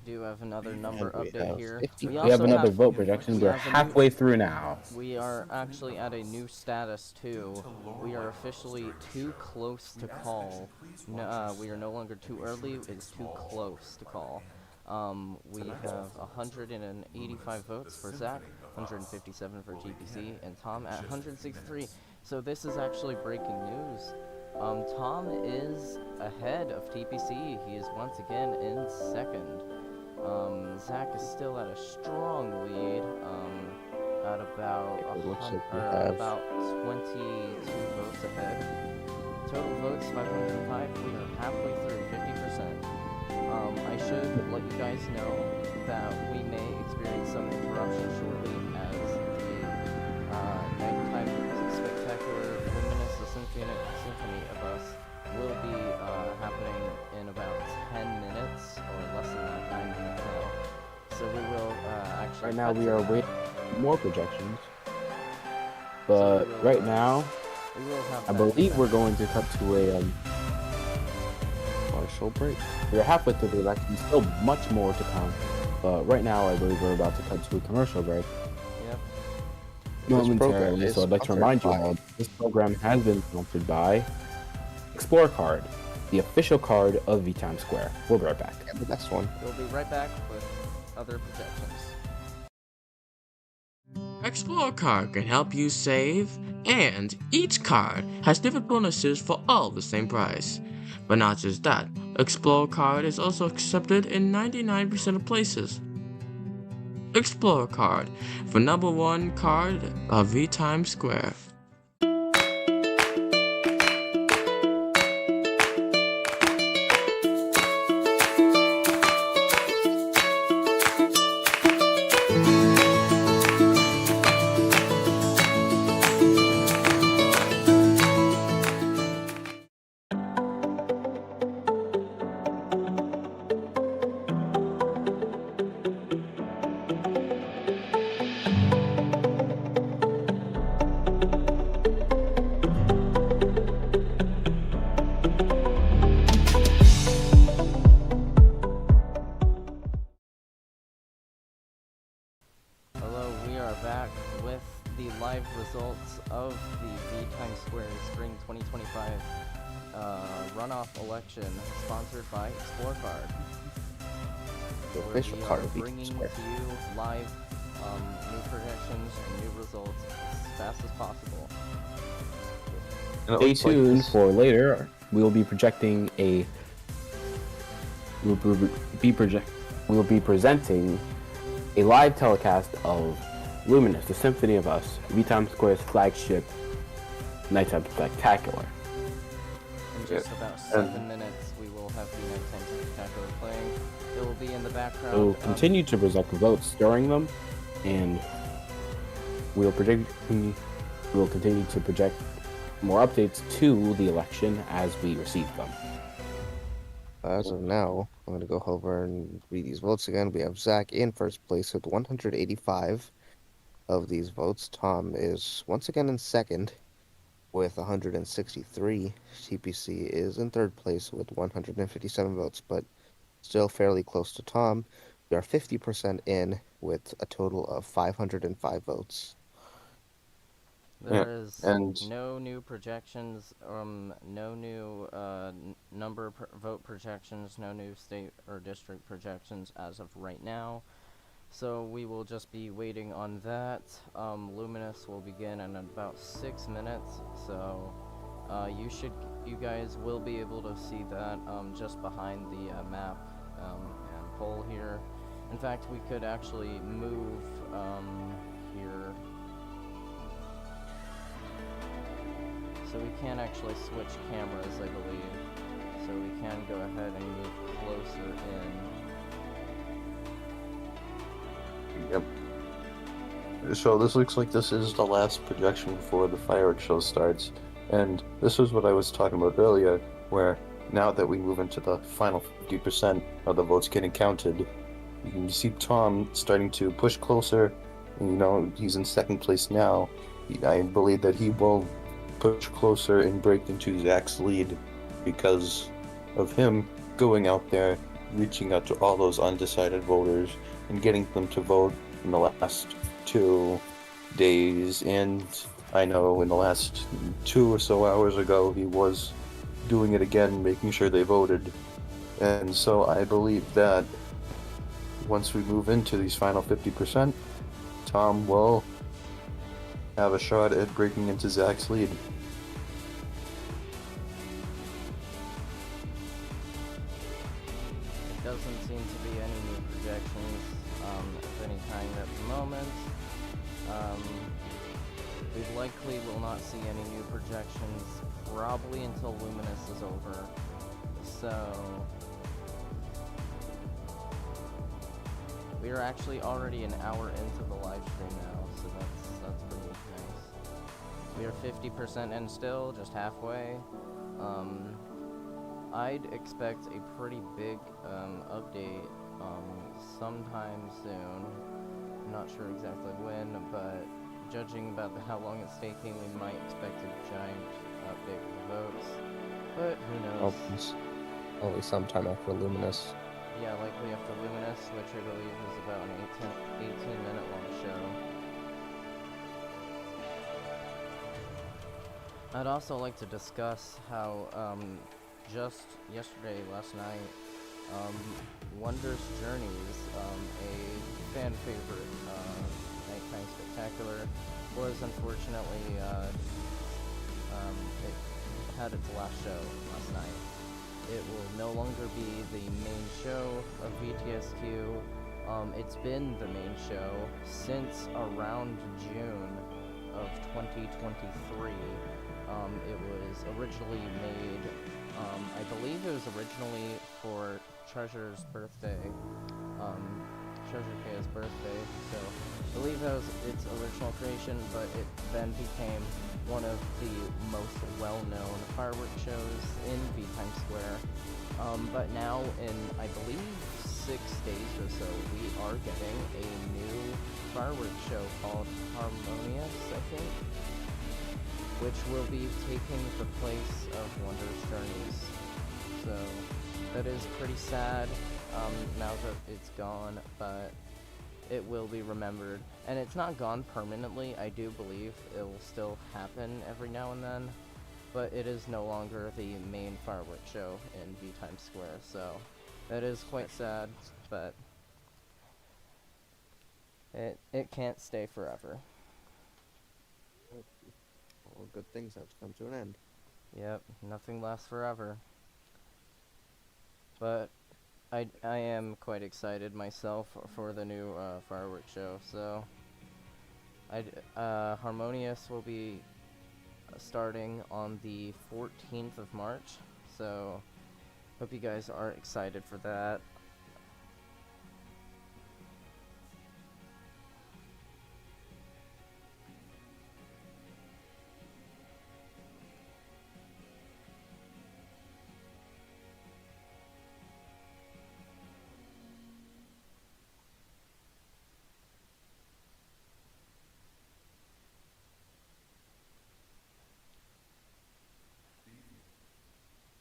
Do you have another number update here? We have another vote projection. We're halfway through now. We are actually at a new status too. We are officially too close to call. No, we are no longer too early. It's too close to call. We have 185 votes for Zach, 157 for TPC, and Tom at 163. So this is actually breaking news. Tom is ahead of TPC. He is once again in second. Zach is still at a strong lead, at about about 22 votes ahead. Total votes 505. We are halfway through, 50%. I should let you guys know that we may experience some interruption shortly as the nighttime spectacular Luminous, the symphony of us will be happening in about 10 minutes, or less than that, 9 minutes now. So we will actually... Right now we are waiting for more projections. But right now, I believe we're going to cut to a commercial break. We're halfway through the election, still much more to come. But right now, I believe we're about to cut to a commercial break. Yep. Momentarily, so I'd like to remind you all, this program has been sponsored by Explore Card, the official card of VTimes Square. We'll be right back. And the next one. We'll be right back with other projections. Explore Card can help you save, and each card has different bonuses for all the same price. But not just that, Explore Card is also accepted in 99% of places. Explore Card, for #1 card of VTimes Square. of the VTimes Square Spring 2025 runoff election, sponsored by Explore Card. The Where official we card are of bringing VTimes Square. to you live new projections and new results as fast as possible. And it Stay looks like tuned this- for later. We will be projecting a. We will be presenting a live telecast of Luminous, the Symphony of Us, VTimes Square's flagship nighttime spectacular. In just about 7 minutes, we will have the Nighttime Spectacular playing. It will be in the background. So we'll continue to project votes during them, and we will continue to project more updates to the election as we receive them. As of now, I'm going to go over and read these votes again. We have Zach in first place with 185 of these votes. Tom is once again in second with 163. TPC is in third place with 157 votes, but still fairly close to Tom. We are 50% in with a total of 505 votes. There is and- no new projections, no new vote projections, no new state or district projections as of right now. So we will just be waiting on that. Luminous will begin in about 6 minutes. So you guys will be able to see that just behind the map and poll here. In fact, we could actually move here. So we can actually switch cameras, I believe. So we can go ahead and move closer in. Yep. So this looks like this is the last projection before the fireworks show starts. And this is what I was talking about earlier, where now that we move into the final 50% of the votes getting counted, you see Tom starting to push closer. And, he's in second place now. I believe that he will push closer and break into Zach's lead because of him going out there, reaching out to all those undecided voters and getting them to vote in the last 2 days. And I know in the last 2 or so hours ago he was doing it again, making sure they voted. And so I believe that once we move into these final 50%, Tom will have a shot at breaking into Zach's lead. There doesn't seem to be any new projections of any kind at the moment. We likely will not see any new projections probably until Luminous is over. So we are actually already an hour into the live stream now, so that's pretty nice. We are 50% in still, just halfway. I'd expect a pretty big update sometime soon. I'm not sure exactly when, but judging about how long it's taking, we might expect a giant update with votes. But who knows? Only sometime after Luminous. Yeah, likely after Luminous, which I believe is about an 18-minute long show. I'd also like to discuss how just last night, Wondrous Journeys, a fan favorite nighttime spectacular, was unfortunately it had its last show last night. It will no longer be the main show of VTSQ. It's been the main show since around June of 2023. It was originally made, I believe it was originally for Treasure's birthday, Treasure K's birthday, so I believe that was its original creation, but it then became one of the most well-known fireworks shows in VTimes Square. But now in, I believe, 6 days or so, we are getting a new fireworks show called Harmonious, I think, which will be taking the place of Wondrous Journeys. So that is pretty sad now that it's gone, but it will be remembered and it's not gone permanently. I do believe it will still happen every now and then, but it is no longer the main fireworks show in VTimes Square, so that is quite sad, but it can't stay forever. All good things have to come to an end. Yep, nothing lasts forever. But I am quite excited myself for the new fireworks show. So Harmonious will be starting on the 14th of March. So hope you guys are excited for that.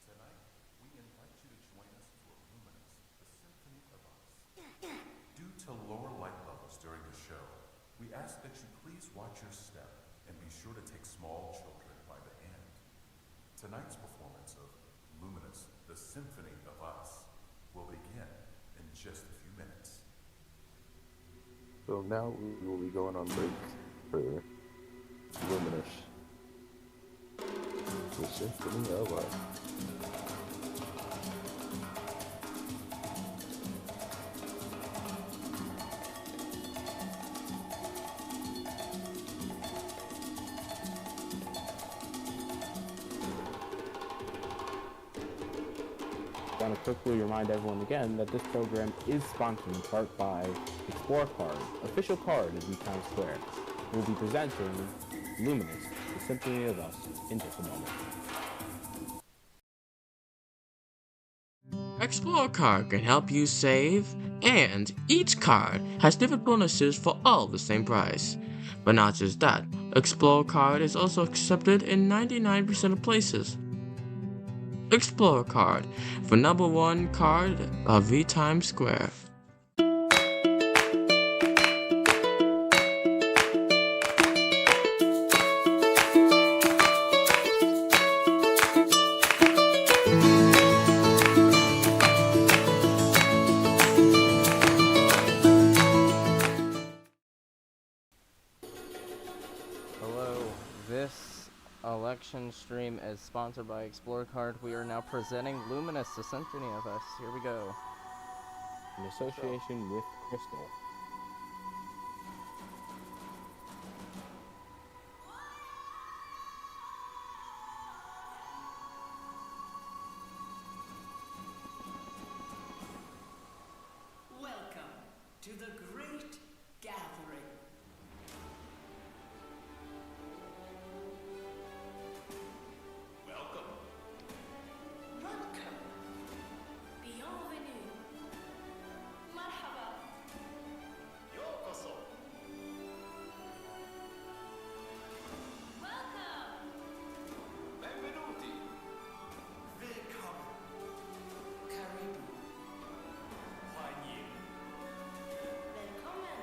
Tonight, we invite you to join us for Luminous, the symphony of us. Due to lower light levels during the show, we ask that you please watch your step and be sure to take small children by the hand. Tonight's performance of Luminous, the symphony of us, will begin in just a few minutes. So now we will be going on break for Luminous, the symphony of us. I want to quickly remind everyone again that this program is sponsored in part by Explore Card, official card of VTimes Square. We'll be presenting Luminous, the Symphony of Us, in just a moment. Explore card can help you save, and each card has different bonuses for all the same price. But not just that, Explore card is also accepted in 99% of places. Explore card for #1 card of VTimes Square. Hello, this election stream is sponsored by Explore Card. We are now presenting Luminous, the Symphony of Us. Here we go. In association with Crystal. Welcome to the Great Gathering. Welcome. Welcome. Bienvenue. Marhaba. Yokoso. Welcome. Benvenuti. Willkommen. Karibu. Willkommen.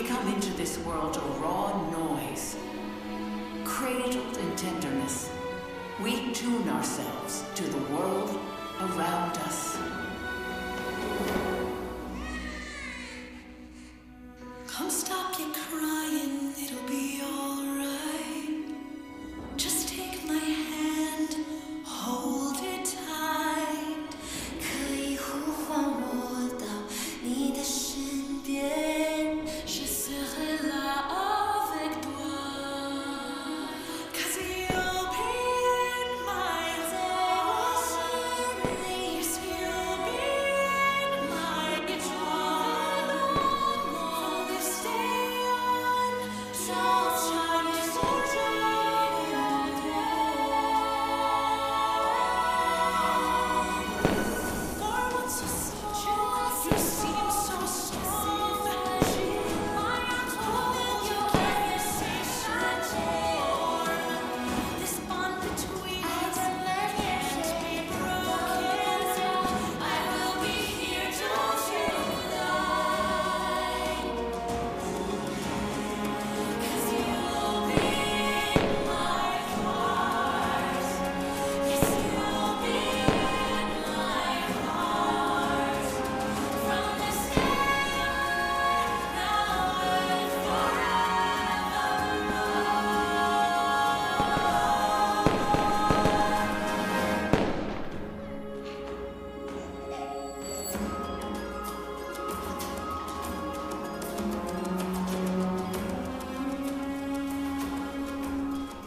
come into this world a raw noise, cradled in tenderness. We tune ourselves to the world around us. Come stop your crying, it'll be alright. Just take my hand, hold it tight. 可以呼唤我到你的身边 Je serai là avec toi. 'Cause you'll be in my ocean. Yes, you'll be in my guitar. From this day on, shall shine For once you seem so strong. My arms will hold you, keep you safe and warm. This bond between us can't be broken. I will be here, don't you lie. 'Cause you'll be in my heart. Yes, you'll be in my heart. From this day on, now and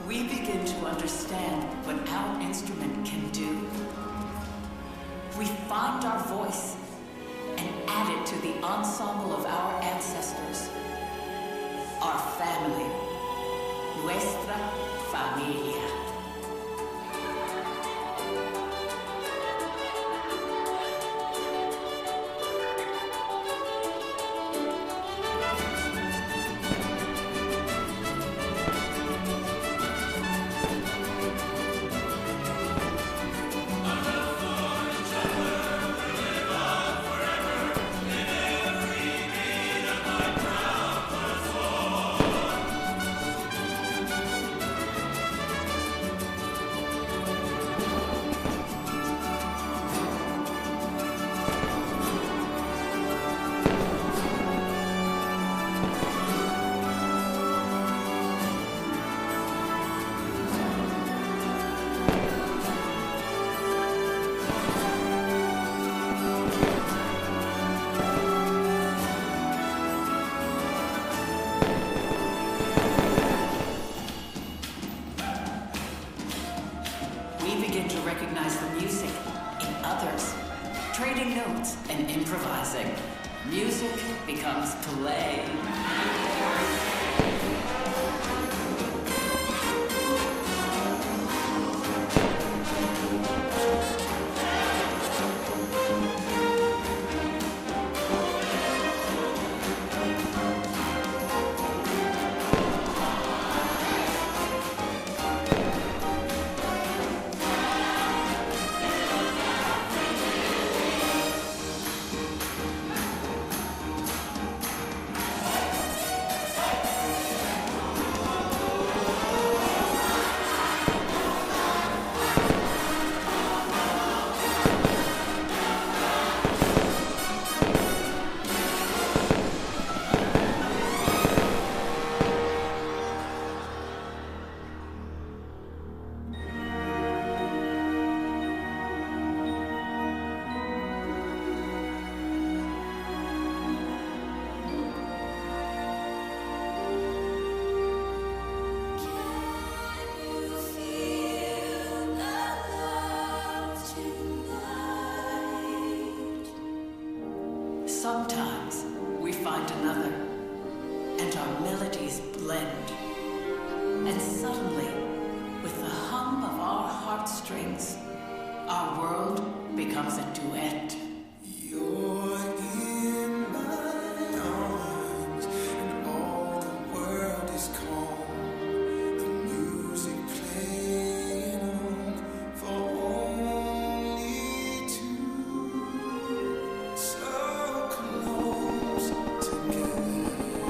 We begin to understand what our instrument can do. We find our voice and add it to the ensemble of our ancestors. Our family. Nuestra familia. We begin to recognize the music in others, trading notes and improvising. Music becomes play. Sometimes we find another, and our melodies blend. And suddenly, with the hum of our heartstrings, our world becomes a duet. You're in my arms, and all the world is calm. The music playing on for only two. So close together,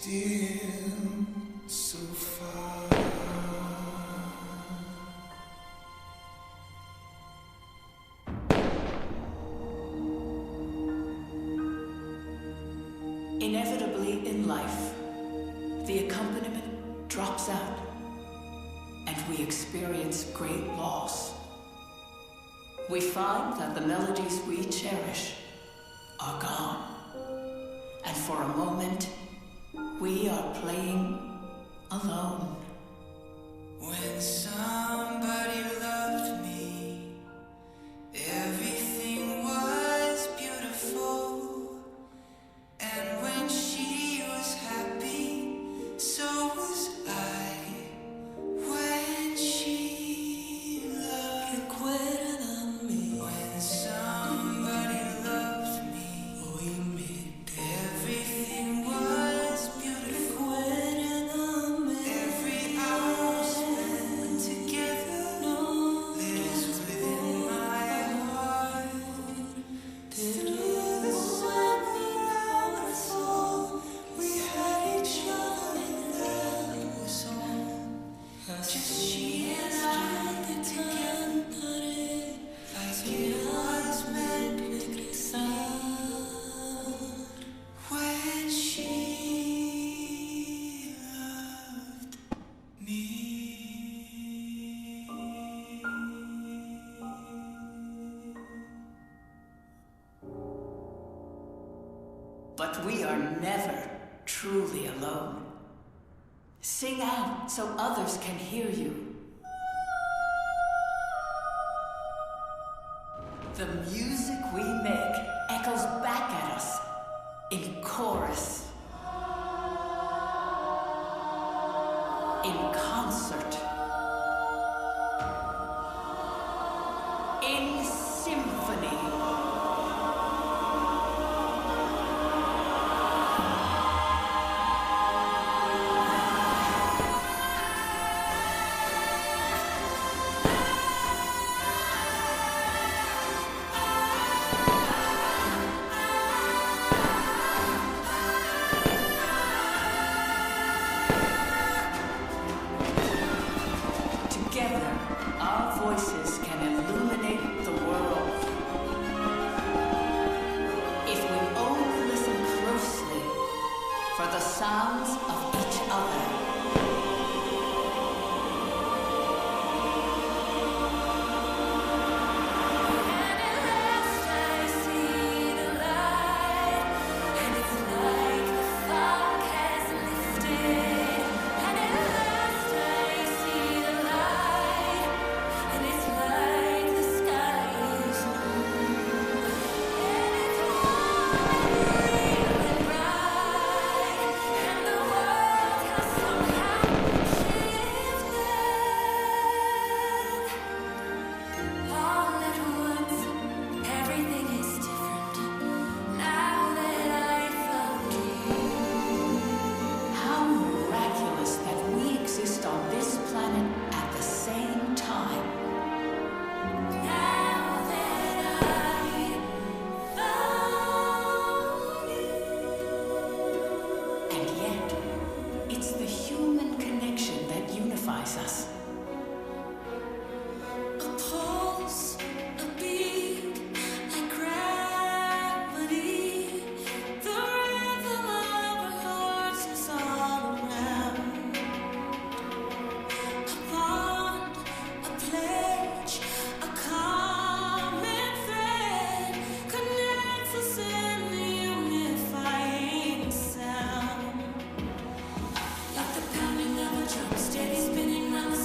still so far. Inevitably in life, the accompaniment drops out, and we experience great loss. We find that the melodies we cherish are gone, and for a moment, we are playing alone. When somebody loved me, everything was beautiful. And when she was happy, so was I. When she loved me, when somebody loved me, everything was beautiful. Every hour spent together lives within my heart. Through the sun and the soul, we had each other, and that was all. Just she and I together, like it was meant to be. When she loved me. But we are never truly alone. Sing out so others can hear you. The music we make echoes back at us in chorus, in concert, in symphony. Together, our voices can illuminate the world. If we only listen closely for the sounds of each other. How miraculous that we exist on this planet at the same time. Now that I found you. And yet, it's the human connection that unifies us. A pulse, a beat, like gravity. The rhythm of our hearts is all around. A bond, a pledge, a common thread connects us in the unifying sound. Like the pounding of a drum, steady spinning round the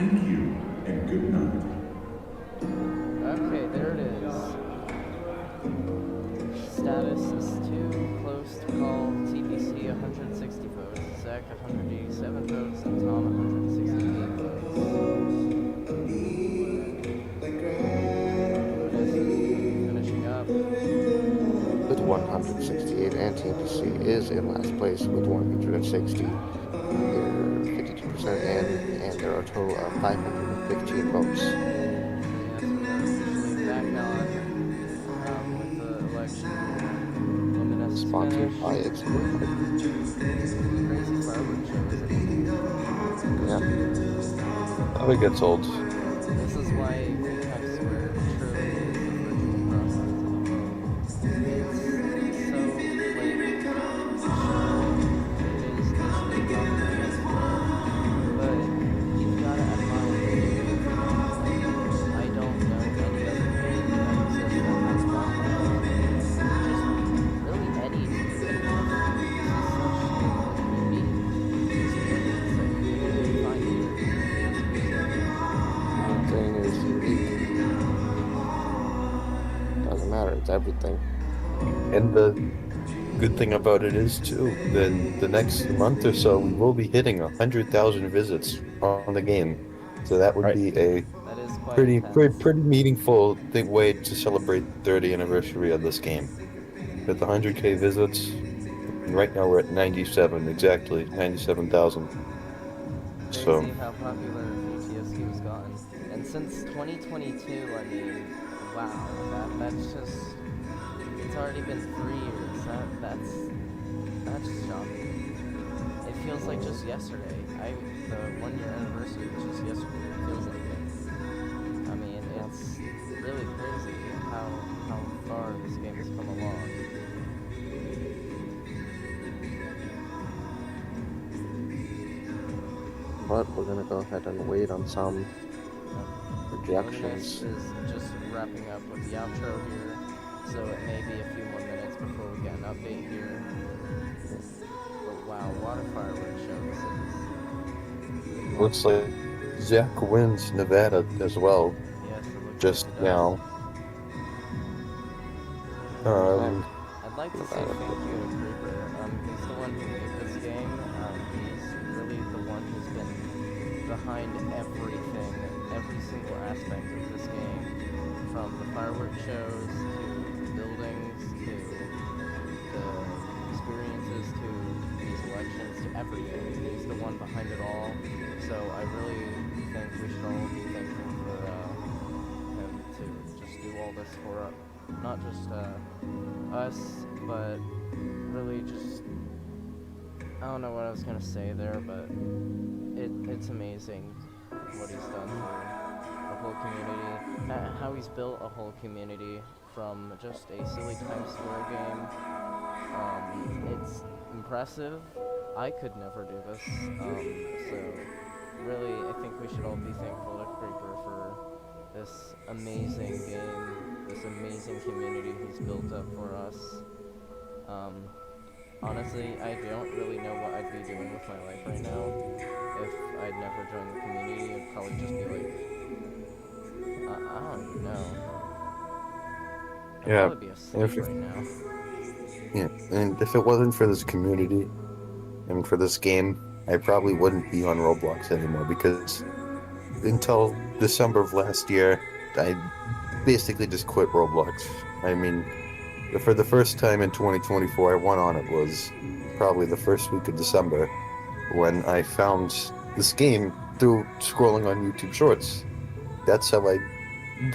Thank you, and good night. Okay, there it is. Status is too close to call. TPC 160 votes, Zach 187 votes, and Tom 168 votes. Luminous finishing up. With 168, and TPC is in last place with 160. They're 52% in, and there are a total of 515 votes. Yes, we are officially back on with the election. Luminous is Sponsored finished. by Explode. Crazy fireworks show, isn't it? Yeah. How it gets old. This is why VTimes Square truly is the virtual process of the world. It's so, like, sure, it is digitally copied as well, but you've got to admire the game. I don't know any other game that exists that has one just really any game. This is such a unique experience that you can find here. Thing is unique. Doesn't matter, it's everything. And the good thing about it is too, then the next month or so we will be hitting 100,000 visits on the game. So that would Right. be a That is quite pretty intense. meaningful way to celebrate the 30th anniversary of this game. With the 100K visits, and right now we're at 97 exactly, 97,000. So Crazy how popular VTSD has gotten. And since 2022, I mean, wow, that's just, it's already been 3 years. That's shocking. It feels like just yesterday. The 1 year anniversary was just yesterday. It feels like it. I mean, it's really crazy how far this game has come along. But we're gonna go ahead and wait on some Luminous projections. is just wrapping up with the outro here, so it may be a few more minutes before we get an update here. But wow, what a fireworks show this is. looks like Zach wins Nevada as well, Yes, it looks just like it does. now. I'd like to say thank you to Creeper. He's the one who made this game. He's really the one who's been behind everything, every single aspect of this game, from the fireworks shows to the buildings to the experiences to these elections to everything. He's the one behind it all. So I really think we should all be thankful for him to just do all this for not just us, but really just, I don't know what I was gonna say there, but it's amazing what he's done for the whole community, how he's built a whole community from just a silly Times Square game. It's impressive. I could never do this, so really I think we should all be thankful to Creeper for this amazing game, this amazing community he's built up for us. Honestly, I don't really know what I'd be doing with my life right now. If I'd never joined the community, I'd probably just be like, I don't even know. I'd Yeah, probably be asleep right now. Yeah, and if it wasn't for this community and for this game, I probably wouldn't be on Roblox anymore, because until December of last year, I basically just quit Roblox. I mean, for the first time in 2024, I went on it was probably the first week of December, when I found this game through scrolling on YouTube Shorts. That's how I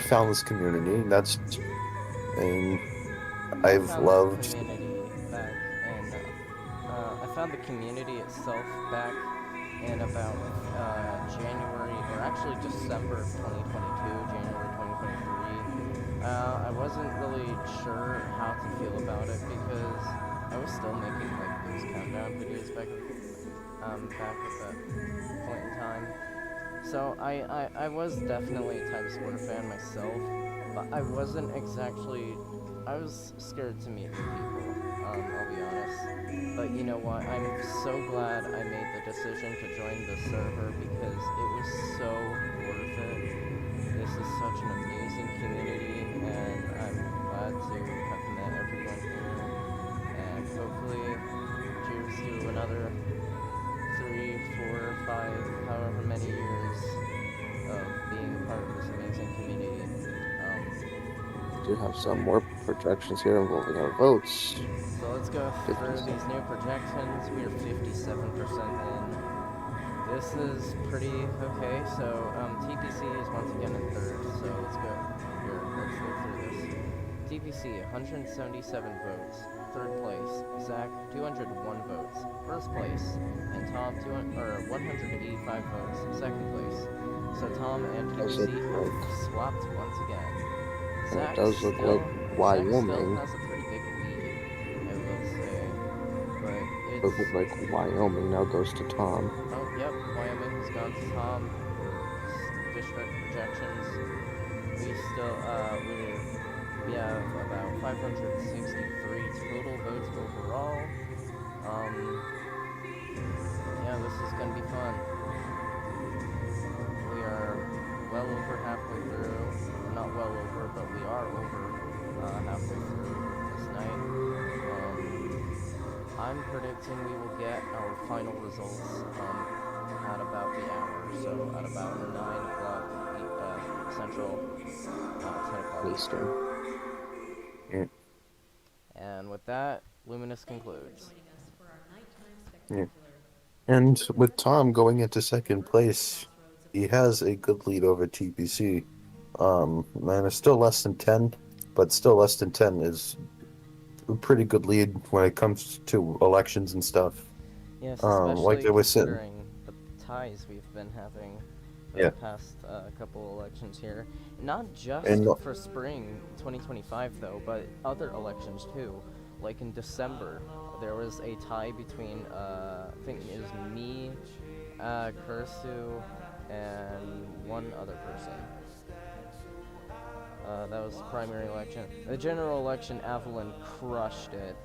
found this community, and I've found loved. the community back, and I found the community itself back in about January, or actually December 2022, January 2023. I wasn't really sure how to feel about it because I was still making like those countdown videos back at that point in time. So I was definitely a Times Square fan myself, but I wasn't exactly. I was scared to meet new people. I'll be honest. But you know what? I'm so glad I made the decision to join the server because it was so worth it. This is such an amazing community, and I'm glad to have met everyone here. And hopefully, cheers to another 3, 4, 5, however many years of being a part of this amazing community. We do have some more projections here involving our votes. So let's go through these new projections. We are 57% in. This is pretty okay. So TPC is once again in third. So let's go here. Let's go through this. TPC 177 votes. Third place. Zach 201 votes. First place. And Tom 185 votes. Second place. So Tom and TPC have swapped once again. Zach It does look still, like Wyoming. Zach still has a pretty big lead, I will say. But It looks like Wyoming now goes to Tom. Oh, yep, Wyoming has gone to Tom for district projections. We still, we have about 563 total votes overall. Yeah, this is gonna be fun. We are well over halfway through. Not well over, but we are over halfway through this night. I'm predicting we will get our final results at about the hour, so at about 9 o'clock Central, 10 o'clock Eastern. Yeah. And with that, Luminous concludes. Yeah. And with Tom going into second place, he has a good lead over TPC. And it's still less than 10, but still less than 10 is a pretty good lead when it comes to elections and stuff. Yes, like especially they were saying. considering the ties we've been having for Yeah. the past couple elections here. Not just for spring 2025 though, but other elections too. Like in December, there was a tie between, I think it was me, Kursu, and one other person. That was the primary election. The general election, Avalon crushed it.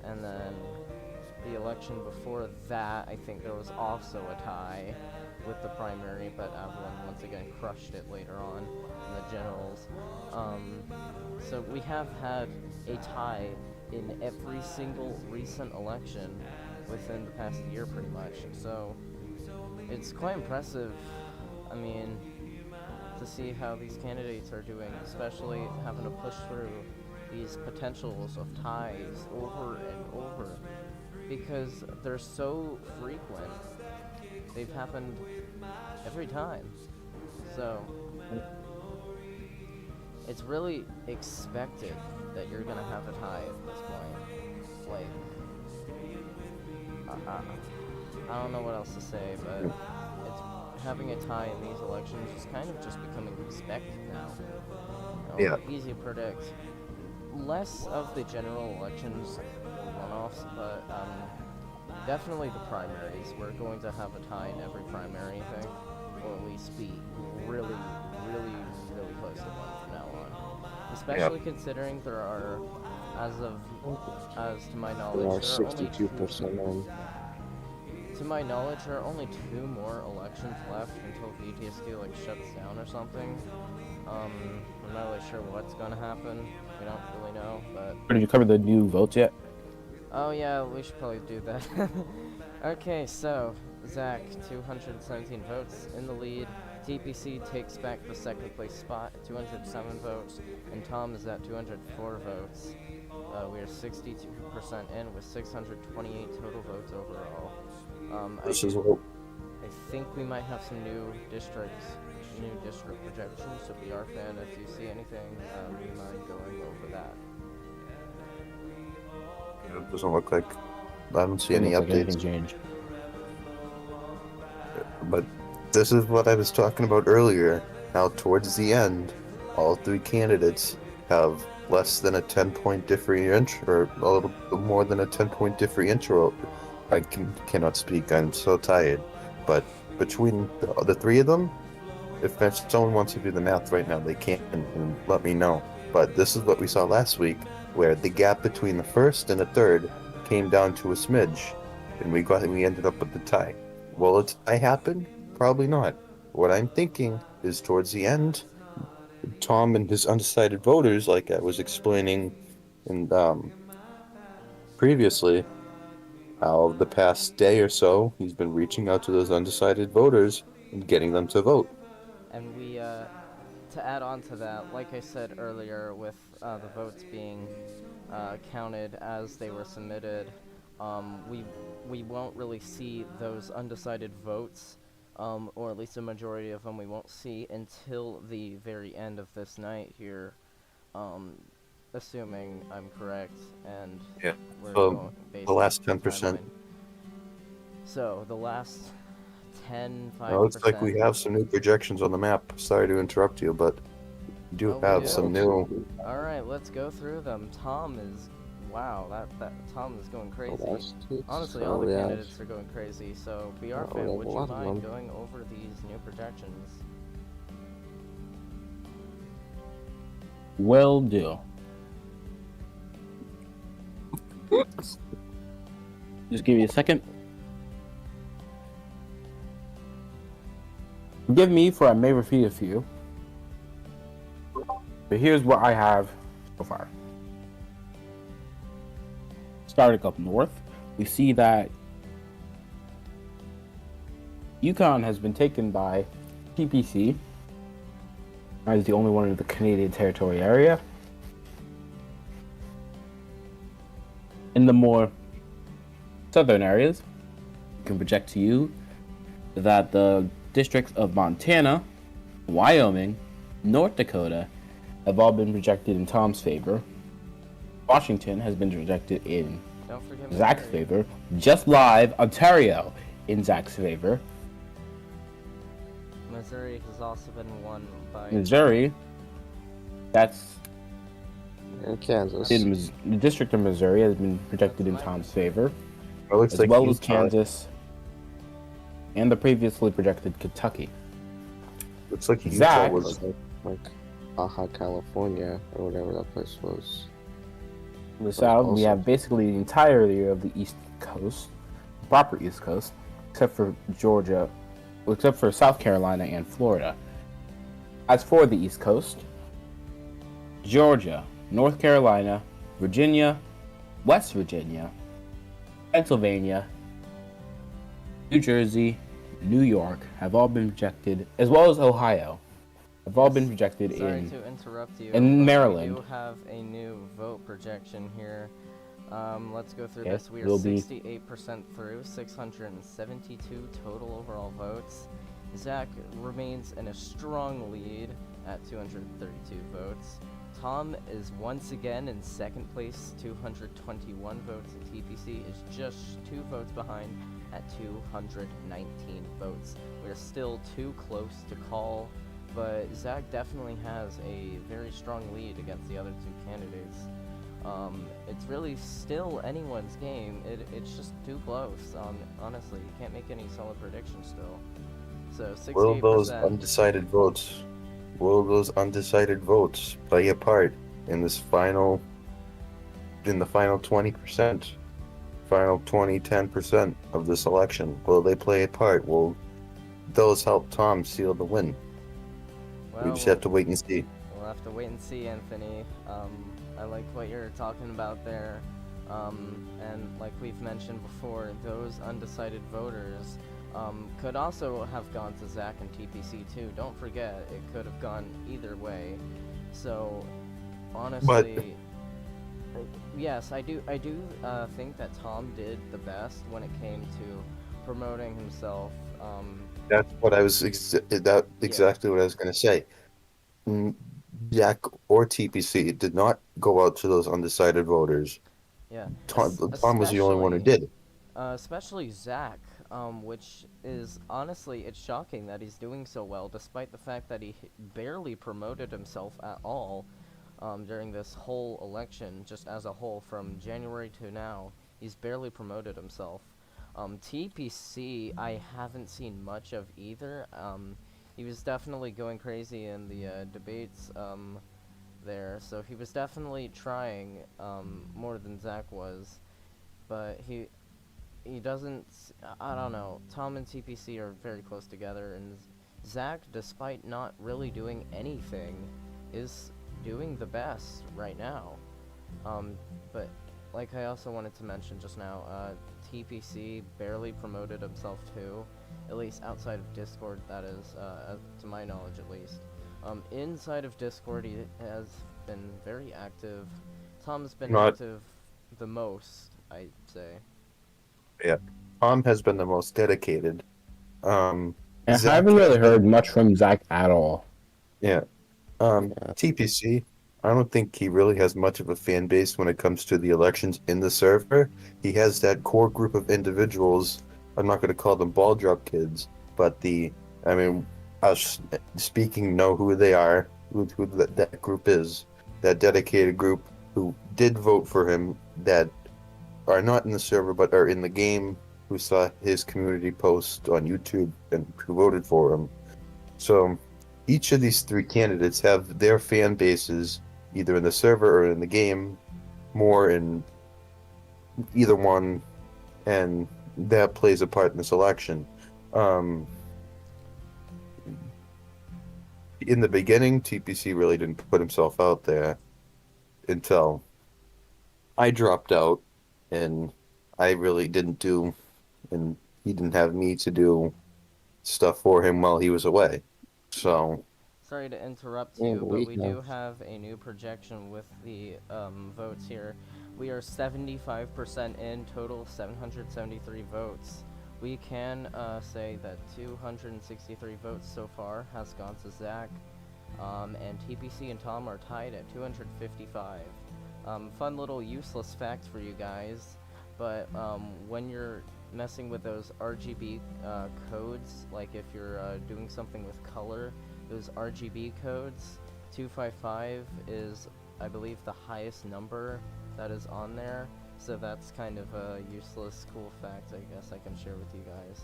And then the election before that, I think there was also a tie with the primary, but Avalon once again crushed it later on in the generals. So we have had a tie in every single recent election within the past year pretty much. So it's quite impressive. I mean, to see how these candidates are doing, especially having to push through these potentials of ties over and over because they're so frequent. They've happened every time. So it's really expected that you're gonna have a tie at this point. Like, I don't know what else to say, but it's having a tie in these elections is kind of just becoming expected now. You know, easy to predict. Less of the general elections or runoffs, but definitely the primaries. We're going to have a tie in every primary, I think, or at least be really close to one from now on. Especially considering there are, as to my knowledge, There are 62% on. To my knowledge, there are only 2 more elections left until VTSD shuts down or something. I'm not really sure what's gonna happen. We don't really know, but... Did you cover the new votes yet? Oh yeah, we should probably do that. Okay, so, Zach, 217 votes in the lead. TPC takes back the second place spot at 207 votes, and Tom is at 204 votes. We are 62% in with 628 total votes overall. I think we might have some new district projections, so be our fan if you see anything, we mind going over that. It doesn't look like I don't see any updates. Change. But this is what I was talking about earlier. How towards the end, all 3 candidates have less than a 10-point differential, or a little more than a 10-point differential. I cannot speak. I'm so tired. But between the 3 of them, if someone wants to do the math right now, they can and let me know. But this is what we saw last week. where the gap between the first and the third came down to a smidge, and we ended up with the tie. Will a tie happen? Probably not. What I'm thinking is towards the end, Tom and his undecided voters, like I was explaining in previously, how the past day or so he's been reaching out to those undecided voters and getting them to vote. And we, to add on to that, like I said earlier, with the votes being counted as they were submitted, we won't really see those undecided votes, or at least a majority of them we won't see until the very end of this night here, assuming I'm correct, and Yeah. we're So, going based the last on 10%. timeline. So the last 5%. It looks like we have some new projections on the map. Sorry to interrupt you, but we do Oh, we have do? some new. All right, let's go through them. Tom is, wow, that Tom is going crazy. Honestly, all the candidates are going crazy. So, BR fan, would you mind going over these new projections? Will do. Just give me a second. Forgive me for I may repeat a few. But here's what I have so far. Starting up north, we see that Yukon has been taken by TPC as the only one in the Canadian Territory area. In the more southern areas, I can project to you that the districts of Montana, Wyoming, North Dakota have all been projected in Tom's favor. Washington has been projected in Zach's favor. Just Live, Ontario, in Zach's favor. Missouri has also been won by... Missouri, that's... And Kansas. The district of Missouri has been projected in Tom's favor, as like well as Kansas, and the previously projected Kentucky. Looks like Utah Zach was like Baja California or whatever that place was. In the south, we have basically the entirety of the East Coast, proper East Coast, except for Georgia, except for South Carolina and Florida. As for the East Coast, Georgia, North Carolina, Virginia, West Virginia, Pennsylvania, New Jersey, New York have all been projected, as well as Ohio, have all been projected Sorry in, to interrupt you, in but Maryland. We do have a new vote projection here. Let's go through Yes, this. We are will be- 68% through, 672 total overall votes. Zach remains in a strong lead at 232 votes. Tom is once again in second place, 221 votes. TPC is just 2 votes behind at 219 votes. We're still too close to call, but Zach definitely has a very strong lead against the other 2 candidates. It's really still anyone's game. It's just too close. Honestly, you can't make any solid predictions still. So 68%. Will those undecided votes play a part in this final 20%, final 10% of this election? Will they play a part? Will those help Tom seal the win? We just have to wait and see. We'll have to wait and see, Anthony. I like what you're talking about there. And like we've mentioned before, those undecided voters could also have gone to Zach and TPC too. Don't forget, it could have gone either way. So, honestly, yes, I do think that Tom did the best when it came to promoting himself. That's what I was exactly what I was going to say. Zach or TPC did not go out to those undecided voters. Yeah. Tom was the only one who did. Especially Zach, which is honestly, it's shocking that he's doing so well, despite the fact that he barely promoted himself at all during this whole election, just as a whole, from January to now. He's barely promoted himself. TPC, I haven't seen much of either. He was definitely going crazy in the debates there, so he was definitely trying more than Zach was, but he doesn't. I don't know. Tom and TPC are very close together, and Zach, despite not really doing anything, is doing the best right now. But like I also wanted to mention just now, TPC barely promoted himself too, at least outside of Discord. That is, to my knowledge, at least. Inside of Discord, he has been very active. Tom's been active the most, I'd say. Yeah, Tom has been the most dedicated. And Zach I haven't really has been- heard much from Zach at all. Yeah. TPC, I don't think he really has much of a fan base when it comes to the elections in the server. He has that core group of individuals. I'm not going to call them ball drop kids, but us speaking know who they are, who that group is, that dedicated group who did vote for him, that are not in the server but are in the game, who saw his community post on YouTube and who voted for him. So each of these three candidates have their fan bases either in the server or in the game, more in either one, and that plays a part in this election. In the beginning, TPC really didn't put himself out there until I dropped out, and I really didn't do, and he didn't have me to do stuff for him while he was away. So, Sorry to interrupt Yeah, you, but but we we do have a new projection with the votes here. We are 75% in, total 773 votes. We can say that 263 votes so far has gone to Zach, and TPC and Tom are tied at 255. Fun little useless fact for you guys, but when you're messing with those RGB codes, like if you're doing something with color, those RGB codes, 255 is, I believe, the highest number that is on there. So that's kind of a useless cool fact, I guess I can share with you guys.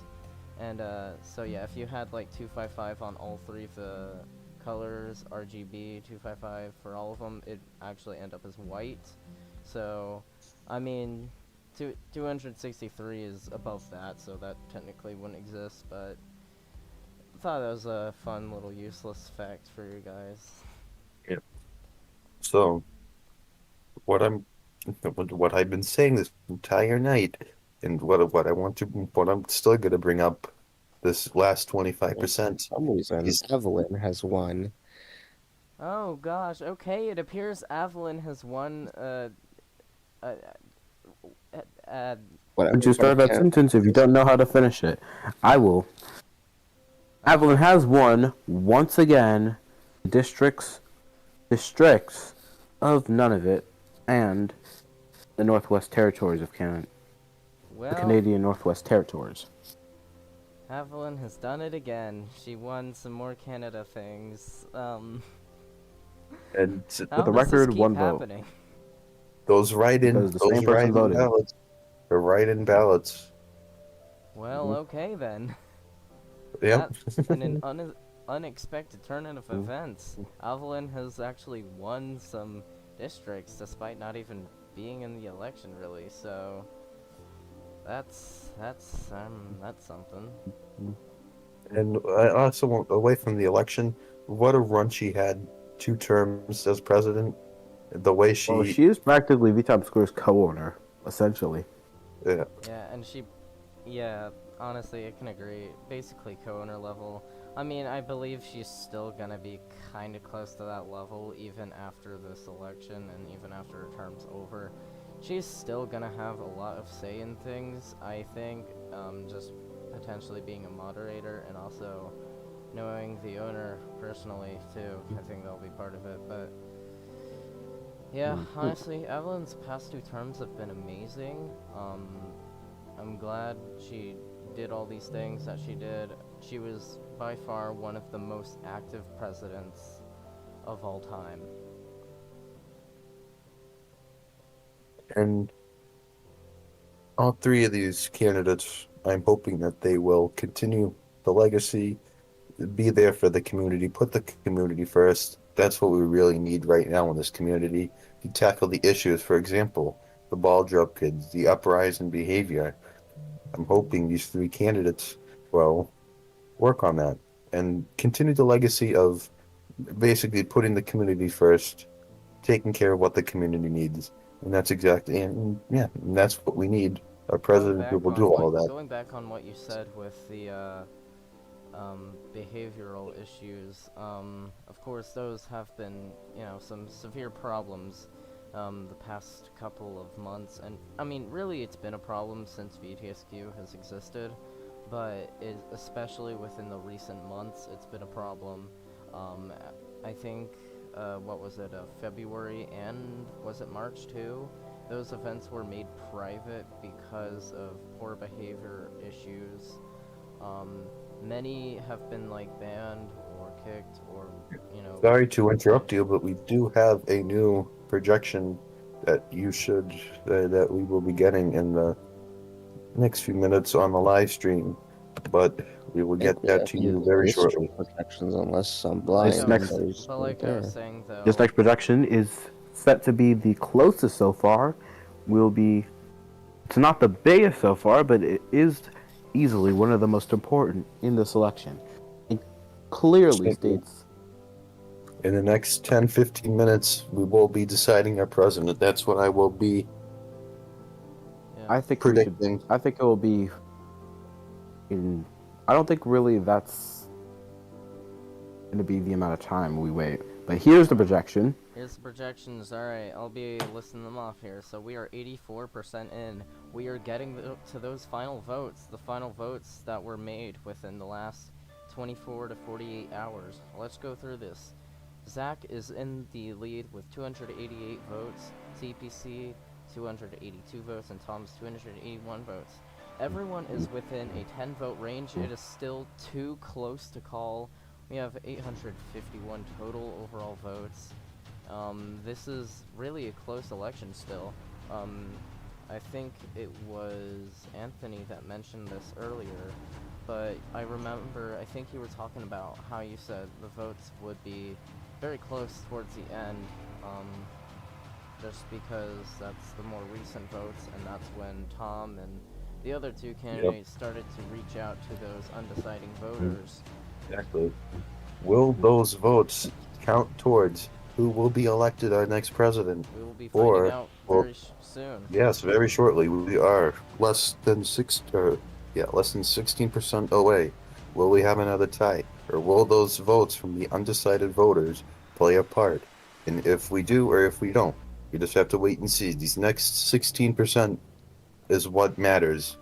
And so yeah, if you had like 255 on all three of the colors, RGB 255 for all of them, it actually end up as white. So I mean, 263 is above that, so that technically wouldn't exist, but I thought that was a fun little useless fact for you guys. yeah. So what I've been saying this entire night, and what I'm still gonna bring up this last 25%. For some reason, He's- Evelyn has won. Oh gosh, okay, it appears Evelyn has won, Once you start that sentence, if you don't know how to finish it, I will. Evelyn has won, once again, districts of Nunavut and the Northwest Territories of Canada. well, The Canadian Northwest Territories. Evelyn has done it again. She won some more Canada things. and How the does record, this keep one vote. happening? those write-in Because the same person voted. ballots, the write-in ballots. Well, okay then. Yep. That's been an unexpected turn of events. Evelyn has actually won some districts despite not even being in the election, really. So that's something. And I also want, away from the election, what a run she had, 2 terms as president. The way she, Well, she is practically VTimes Square's co-owner, essentially. yeah, Yeah, and yeah, honestly, I can agree. Basically, co-owner level. I mean, I believe she's still gonna be kind of close to that level even after this election and even after her term's over. She's still gonna have a lot of say in things, I think, just potentially being a moderator and also knowing the owner personally, too. I think that'll be part of it, but yeah, honestly, Evelyn's past 2 terms have been amazing. I'm glad she did all these things that she did. She was by far one of the most active presidents of all time. and all 3 of these candidates, I'm hoping that they will continue the legacy, be there for the community, put the community first, That's what we really need right now in this community to tackle the issues. For example, the ball drop kids, the uprising behavior. I'm hoping these three candidates will work on that and continue the legacy of basically putting the community first, taking care of what the community needs. And that's exactly, and yeah, and that's what we need. A president who will do all that. Going back on what you said with the behavioral issues, of course those have been, some severe problems the past couple of months, and I mean really it's been a problem since VTSQ has existed, but especially within the recent months it's been a problem. I think what was it, February and was it March too? Those events were made private because of poor behavior issues. Many have been banned or kicked or, Sorry to interrupt you, but we do have a new projection that that we will be getting in the next few minutes on the live stream, but we will get that to you very shortly. Projections, unless I'm blind. This next, but like I was saying though, this next projection is set to be the closest so far. It's not the biggest so far, but it is easily one of the most important in this election. It clearly states in the next 10-15 minutes we will be deciding our president. That's what I will be predicting. I think it will be I don't think really that's going to be the amount of time we wait. But here's the projection. Here's the projections. Alright, I'll be listing them off here. So we are 84% in. We are getting to those final votes. The final votes that were made within the last 24 to 48 hours. Let's go through this. Zach is in the lead with 288 votes. TPC 282 votes. And Tom's 281 votes. Everyone is within a 10-vote range. It is still too close to call. We have 851 total overall votes. This is really a close election still. I think it was Anthony that mentioned this earlier, but I think you were talking about how you said the votes would be very close towards the end, just because that's the more recent votes, and that's when Tom and the other two candidates started to reach out to those undeciding voters. Exactly. Will those votes count towards who will be elected our next president? We will be finding out very soon. Yes, very shortly. We are less than 16% away. Will we have another tie, or will those votes from the undecided voters play a part? And if we do, or if we don't, we just have to wait and see. These next 16% is what matters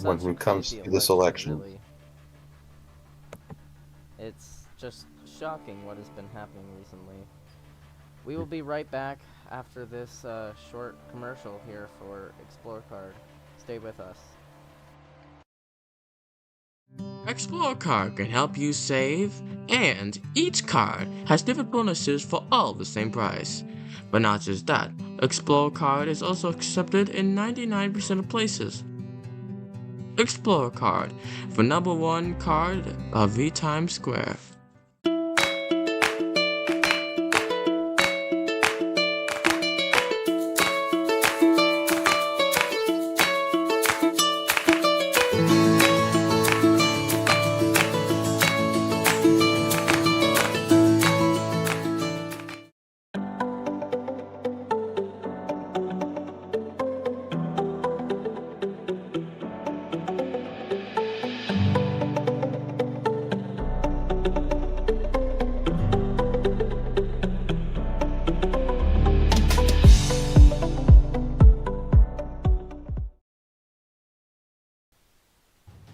when it comes to this election. Really. It's just shocking what has been happening recently. We will be right back after this short commercial here for Explore Card. Stay with us. Explore Card can help you save, and each card has different bonuses for all the same price. But not just that, Explore Card is also accepted in 99% of places. Explore Card, for #1 card of VTimes Square.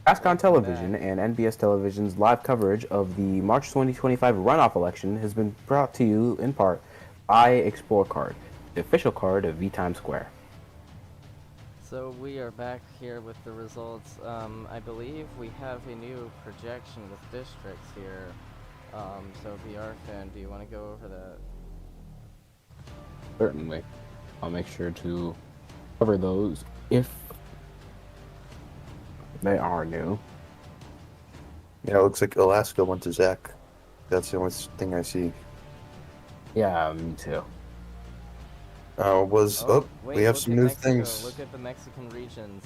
Ascon Television and NBS Television's live coverage of the March 2025 runoff election has been brought to you in part by Explore Card, the official card of VTimes Square. So we are back here with the results. I believe we have a new projection with districts here. So VR fan, do you want to go over that? Certainly. I'll make sure to cover those if they are new. Yeah, it looks like Alaska went to Zach. That's the only thing I see. Yeah, me too. Wait, we have look some at new Mexico. things. Look at the Mexican regions.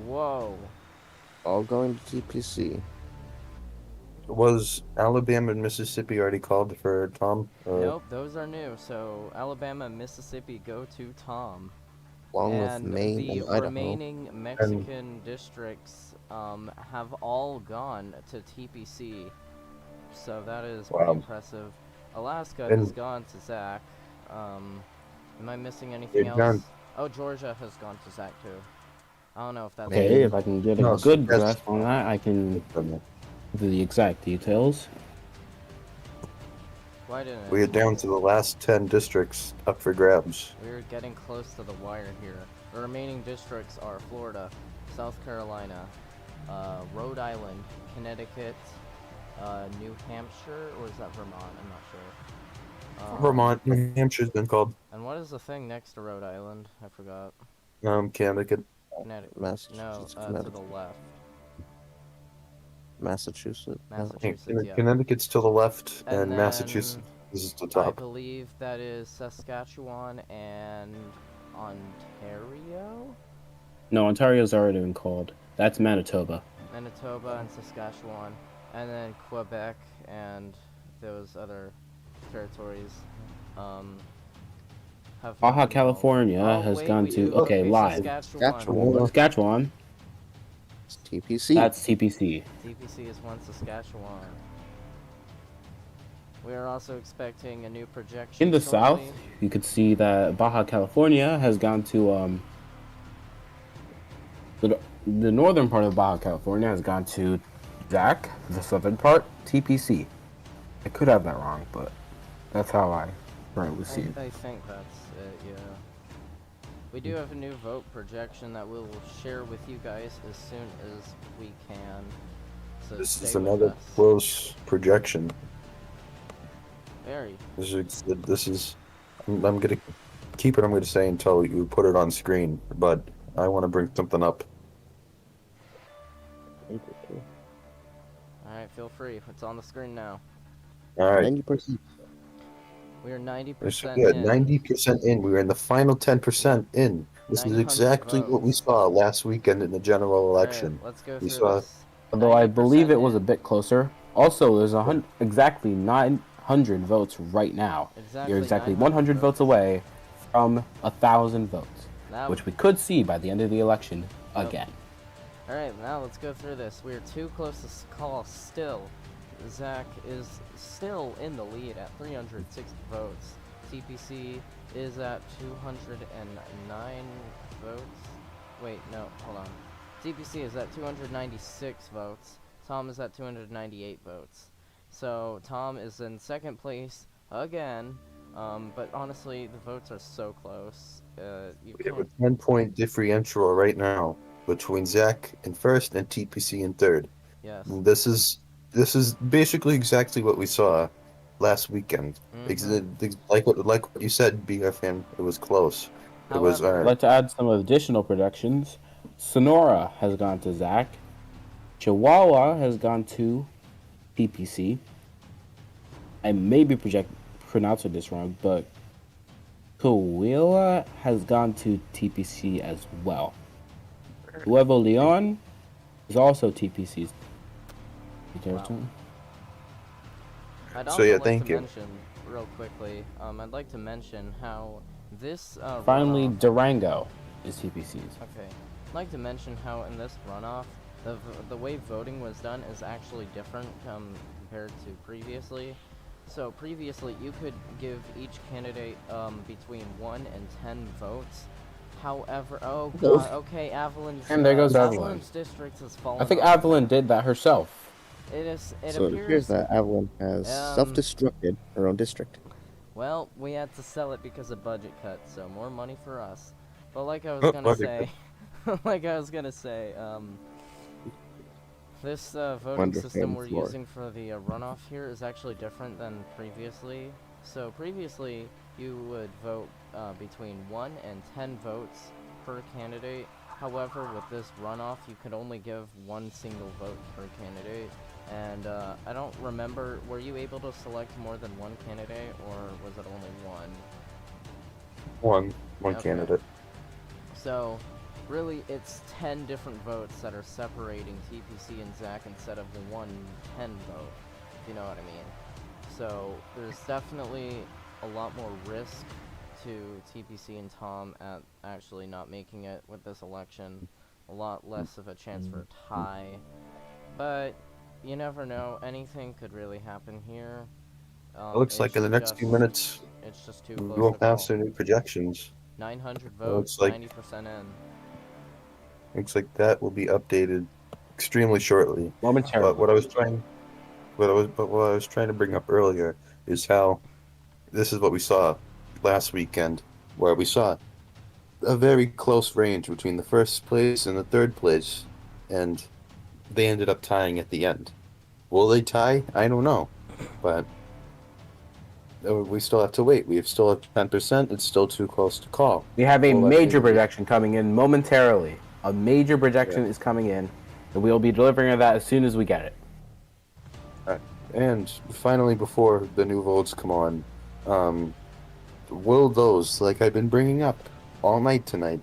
Whoa. All going to TPC. Was Alabama and Mississippi already called for Tom? Nope, those are new. So Alabama and Mississippi go to Tom. Along with And Maine the and Idaho. remaining Mexican districts have all gone to TPC. So that is pretty Wow. impressive. Alaska And- has gone to Zach. Am I missing anything They've else? gone- Oh, Georgia has gone to Zach too. I don't know if that's Maine. Okay, if I can get a No, so good that's- grasp on that, I can do the exact details. Why didn't We are down to the last 10 districts up for grabs. We're getting close to the wire here. The remaining districts are Florida, South Carolina, Rhode Island, Connecticut, New Hampshire, or is that Vermont? I'm not sure. Vermont, New Hampshire's been called. And what is the thing next to Rhode Island? I forgot. Connecticut. Connecticut. Massachusetts, No, to Connecticut. the left. Massachusetts. Massachusetts, yeah. Connecticut's to the left, and then Massachusetts is the I top. believe that is Saskatchewan and Ontario? No, Ontario's already been called. That's Manitoba. Manitoba and Saskatchewan, and then Quebec and those other territories have not Baja been called. California Oh, has wait, gone wait, to okay live. Saskatchewan. Saskatchewan. It's TPC. That's TPC. TPC is one Saskatchewan. We are also expecting a new projection. In the shortly. south, you could see that Baja California has gone to the northern part of Baja California has gone to Zach. The southern part, TPC. I could have that wrong, but that's how I currently see it. I think that's it, yeah. We do have a new vote projection that we'll share with you guys as soon as we can. So This stay is with another us. close projection. Very. This is. I'm gonna keep it. I'm gonna say until you put it on screen, but I want to bring something up. Alright, feel free. It's on the screen now. All right, 90%. We are we're 90% good. in. 90% in. We were in the final 10% in. This is 900 exactly what we votes. saw last weekend in the general election. Alright, let's go We through saw- this. Although I 90% believe it was a in. bit closer. Also, there's exactly 900 votes right now. You're exactly 100 votes away from 1,000 votes, Now, which we could see by the end of the election Yep. again. Alright, now let's go through this. We are too close to call still. Zach is still in the lead at 360 votes. TPC is at 209 votes. Wait, no, hold on. TPC is at 296 votes. Tom is at 298 votes. So Tom is in second place again. But honestly, the votes are so close. You We have a can't. 10-point differential right now between Zach in first and TPC in third. Yes. This is basically exactly what we saw last weekend. Like what you said, BFN. It was close. It was. However- I'd like to add some additional predictions. Sonora has gone to Zach. Chihuahua has gone to PPC. I may be pronouncing this wrong, but Coahuila has gone to TPC as well. Nuevo Leon is also TPC's. Wow. I'd So, also yeah, like thank to you. mention real quickly. I'd like to mention how this Finally, runoff- Durango is TPC's. Okay. I'd like to mention how in this runoff, the way voting was done is actually different compared to previously. So previously, you could give each candidate between 1 and 10 votes. However, oh god, okay, Avalon's And there goes Avalon. Avalon's district has fallen. I think off. Avalon did that herself. It is. It So it appears appears that Avalon has um, self-destructed her own district. Well, we had to sell it because of budget cuts, so more money for us. But like I was Oh, gonna budget say, this voting Wonder system fan we're floor. using for the runoff here is actually different than previously. So previously, you would vote between 1 and 10 votes per candidate. However, with this runoff, you could only give one single vote per candidate. And I don't remember, were you able to select more than one candidate, or was it only one? One Okay. candidate. So, really, it's 10 different votes that are separating TPC and Zach instead of the 110 vote, if you know what I mean. So, there's definitely a lot more risk to TPC and Tom at actually not making it with this election. A lot less of a chance for a tie. But, you never know, anything could really happen here. It looks like in the next few minutes, It's just too we close will to have call. some new projections. 900 looks votes, like 90% in. Looks like that will be updated extremely shortly. Momentarily. But what I was trying to bring up earlier is how this is what we saw last weekend, where we saw a very close range between the first place and the third place, and they ended up tying at the end. Will they tie? I don't know, but we still have to wait. We still have 10%. It's still too close to call. We have a Well, that's major maybe- projection coming in momentarily. A major projection is coming in, and we'll be delivering that as soon as we get it. And finally, before the new votes come on, will those, like I've been bringing up all night tonight,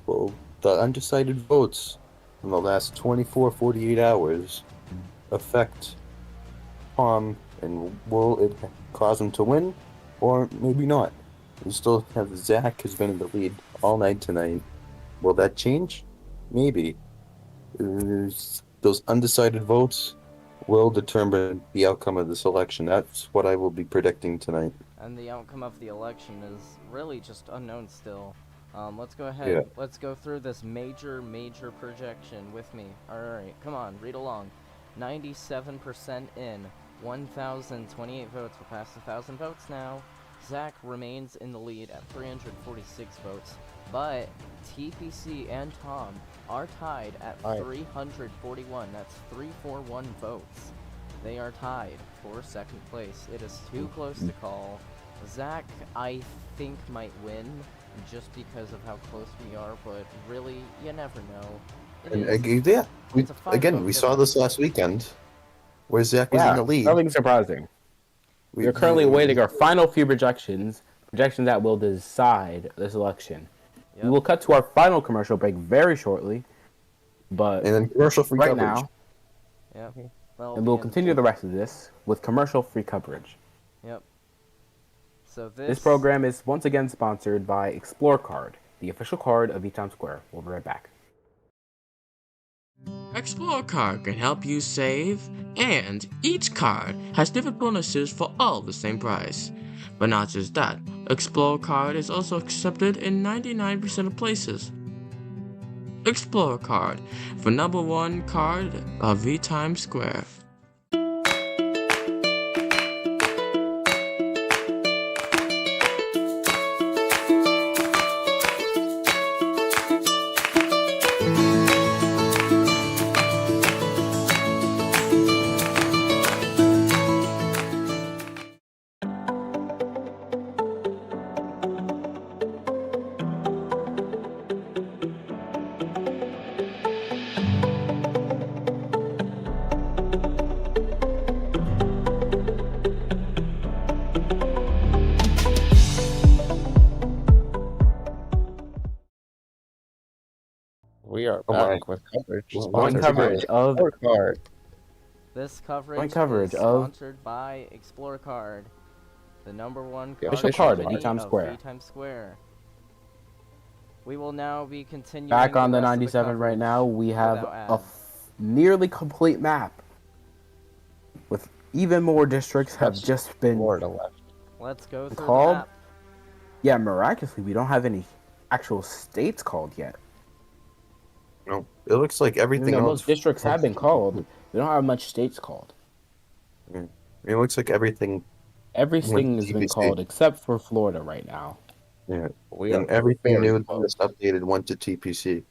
will the undecided votes in the last 24, 48 hours affect Tom, and will it cause him to win, or maybe not? We still have Zach has been in the lead all night tonight. Will that change? Maybe. Those undecided votes will determine the outcome of this election. That's what I will be predicting tonight. And the outcome of the election is really just unknown still. Let's go ahead. Yeah. Let's go through this major projection with me. Alright, come on, read along. 97% in. 1,028 votes. We're past 1,000 votes now. Zach remains in the lead at 346 votes. But TPC and Tom are tied at 341. That's 341 votes. They are tied for second place. It is too close to call. Zach, I think, might win just because of how close we are, but really, you never know. We saw this last weekend, where Zach was in the lead. Nothing surprising. We're currently awaiting our final few projections that will decide this election. Yep. We will cut to our final commercial break very shortly, but And then commercial-free right coverage. now, Yep. That'll and be we'll in- continue the rest of this with commercial-free coverage. Yep. So This program is once again sponsored by Explore Card, the official card of VTimes Square. We'll be right back. Explore card can help you save, and each card has different bonuses for all the same price. But not just that, Explore card is also accepted in 99% of places. Explore card, for #1 card of VTimes Square. We are Come on. back with coverage. Well, sponsored coverage by of- Explore Card. This coverage, Joint coverage is of- sponsored by Explore Card, the #1 The card official card of company VTimes Square. VTimes Square. We will now be continuing Back on the rest of 97 right coverage now, we have without a ads. nearly complete map with even more districts have Yes. just been Florida left. Let's go through called. the map. Yeah, miraculously, we don't have any actual states called yet. No, it looks like everything Even though else. most districts have been called, we don't have much states called. It looks like everything. Everything has been TBC. called except for Florida right now. Yeah, We and are everything very new close. that's updated went to TPC.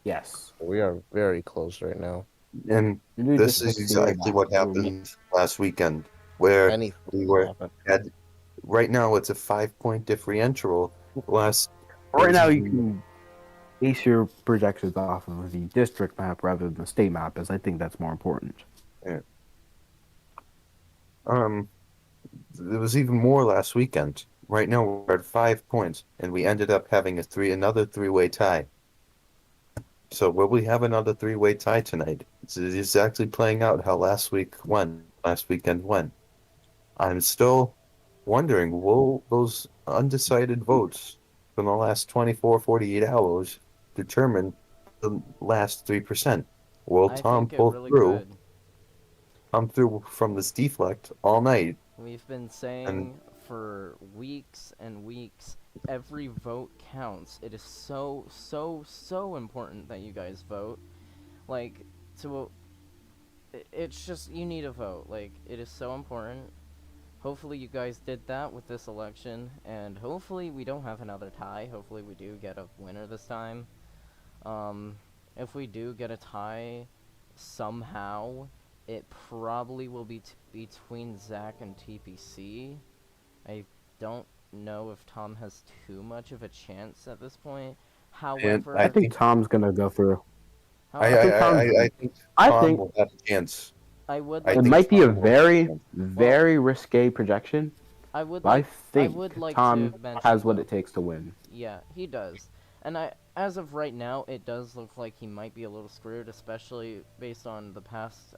Yes. We are very close right now. And We do this just is have to exactly go what back. happened last weekend, where Anything we can were happen. had. Right now, it's a 5-point differential. Last Right now, you can base your projections off of the district map rather than the state map, as I think that's more important. Yeah. There was even more last weekend. Right now we're at 5 points, and we ended up having another three-way tie. So will we have another three-way tie tonight? It's exactly playing out how last weekend went. I'm still wondering, will those undecided votes from the last 24, 48 hours determine the last 3%? Will I Tom think it pull really through? could. Come through from this deflect all night? We've been And saying for weeks and weeks, every vote counts. It is so, so, so important that you guys vote. Like, it's just, you need a vote. Like, it is so important. Hopefully you guys did that with this election, and hopefully we don't have another tie. Hopefully we do get a winner this time. If we do get a tie, somehow, it probably will be between Zach and TPC. I don't know if Tom has too much of a chance at this point. However, I think Tom's gonna go through. I think I Tom think will have a chance. I would I like it think might be a Tom will have a very, chance. very risque projection. I would But I like think would like Tom to mention has what though, it takes to win. yeah, he does. And as of right now, it does look like he might be a little screwed, especially based on the past